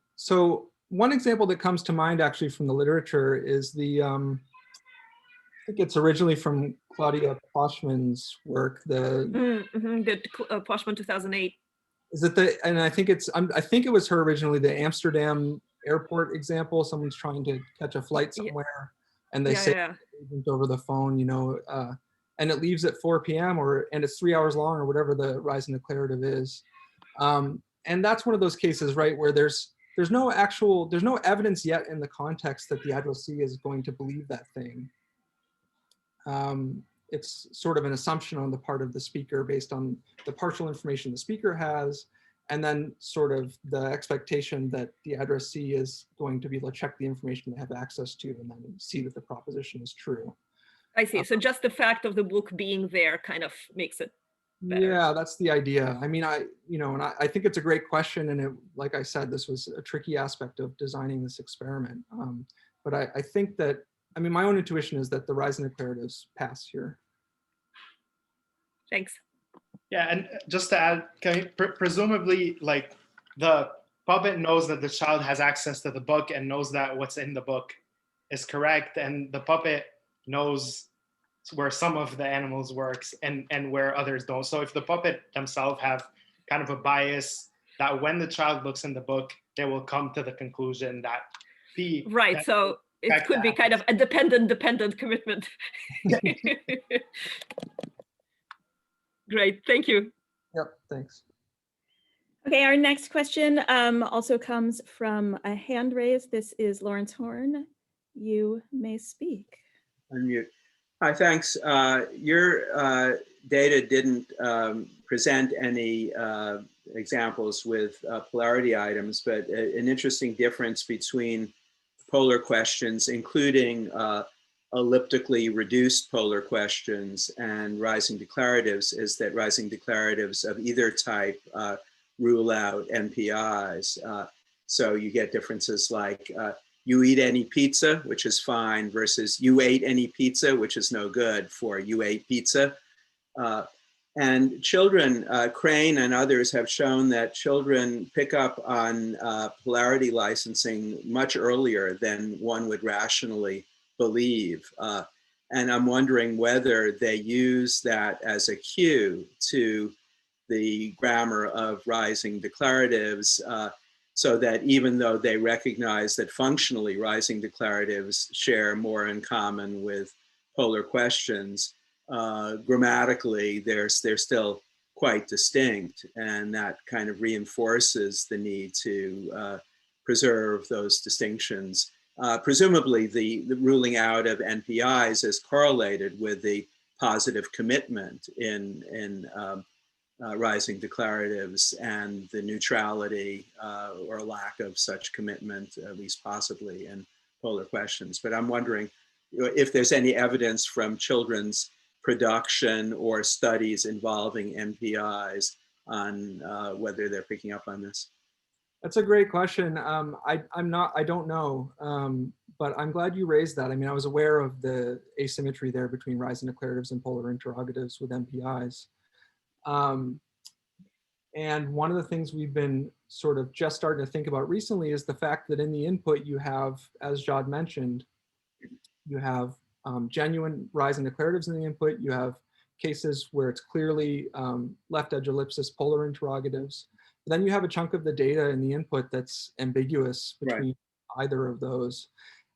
one example that comes to mind actually from the literature is the I think it's originally from Claudia Poschmann's work. The Poschmann 2008. Is it the, and I think it's, I think it was her originally, the Amsterdam airport example. Someone's trying to catch a flight somewhere and they say over the phone, you know, and it leaves at 4 p.m. and it's 3 hours long or whatever the rising declarative is. And that's one of those cases, right, where there's no evidence yet in the context that the addressee is going to believe that thing. It's sort of an assumption on the part of the speaker based on the partial information the speaker has, and then sort of the expectation that the addressee is going to be able to check the information they have access to and then see that the proposition is true. I see. So just the fact of the book being there kind of makes it better. Yeah, that's the idea. I mean, I think it's a great question, and it, like I said, this was a tricky aspect of designing this experiment. But I think that, I mean, my own intuition is that the rising declaratives pass here. Thanks. Yeah, and just to add, presumably, like, the puppet knows that the child has access to the book and knows that what's in the book is correct, and the puppet knows where some of the animals works and where others don't. So if the puppet themselves have kind of a bias that when the child looks in the book, they will come to the conclusion that right. So it could be kind of a dependent commitment. Great, thank you. Yep, thanks. Okay, our next question also comes from a hand raise. This is Lawrence Horn. You may speak. Unmute. Hi, thanks. Your data didn't present any examples with polarity items, but an interesting difference between polar questions, including elliptically reduced polar questions and rising declaratives, is that rising declaratives of either type rule out NPIs. So you get differences like you eat any pizza, which is fine, versus you ate any pizza, which is no good for you ate pizza. And children, Crane and others have shown that children pick up on polarity licensing much earlier than one would rationally believe. And I'm wondering whether they use that as a cue to the grammar of rising declaratives, so that even though they recognize that functionally rising declaratives share more in common with polar questions, grammatically they're still quite distinct, and that kind of reinforces the need to preserve those distinctions. Presumably the ruling out of NPIs is correlated with the positive commitment in rising declaratives and the neutrality or lack of such commitment, at least possibly, in polar questions. But I'm wondering if there's any evidence from children's production or studies involving NPIs on whether they're picking up on this. That's a great question. I don't know, but I'm glad you raised that. I mean, I was aware of the asymmetry there between rising declaratives and polar interrogatives with NPIs. And one of the things we've been sort of just starting to think about recently is the fact that in the input you have, as Jod mentioned, you have genuine rising declaratives in the input. You have cases where it's clearly left edge ellipsis polar interrogatives. But then you have a chunk of the data in the input that's ambiguous between either of those.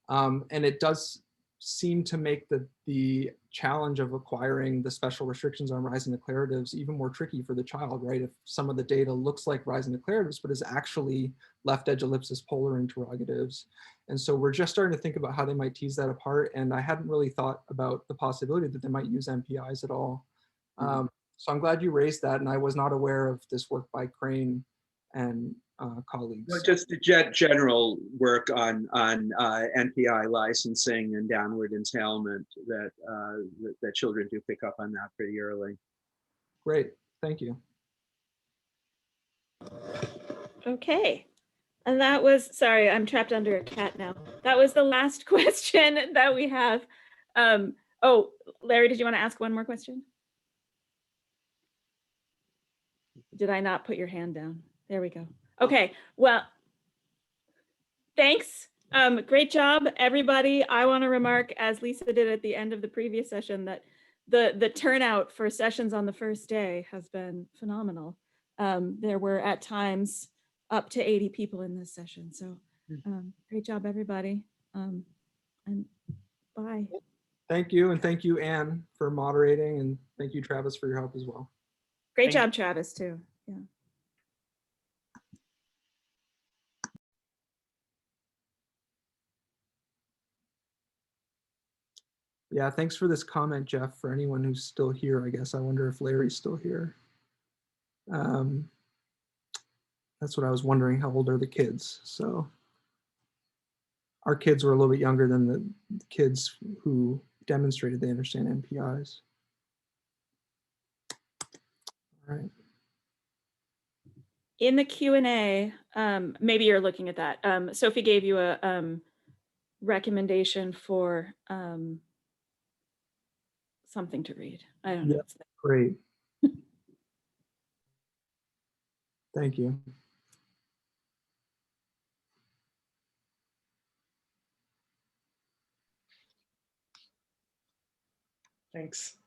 And it does seem to make the challenge of acquiring the special restrictions on rising declaratives even more tricky for the child, right? If some of the data looks like rising declaratives, but is actually left edge ellipsis polar interrogatives. And so we're just starting to think about how they might tease that apart. And I hadn't really thought about the possibility that they might use NPIs at all. So I'm glad you raised that. And I was not aware of this work by Crane and colleagues. Well, just the general work on NPI licensing and downward entailment that children do pick up on that pretty early. Great, thank you. Okay, And that was, sorry, I'm trapped under a cat now. That was the last question that we have. Oh, Larry, did you want to ask one more question? Did I not put your hand down? There we go. Okay, well, thanks. Great job, everybody. I want to remark, as Lisa did at the end of the previous session, that the turnout for sessions on the first day has been phenomenal. There were at times up to 80 people in this session. So great job, everybody. And bye. Thank you. And thank you, Anne, for moderating. And thank you, Travis, for your help as well. Great job, Travis, too. Yeah. Yeah, thanks for this comment, Jeff. For anyone who's still here, I guess. I wonder if Larry's still here. That's what I was wondering. How old are the kids? So our kids were a little bit younger than the kids who demonstrated they understand MPIs. All right. In the Q&A, maybe you're looking at that. Sophie gave you a recommendation for something to read. I don't know. Yeah, great. Thank you. Thanks.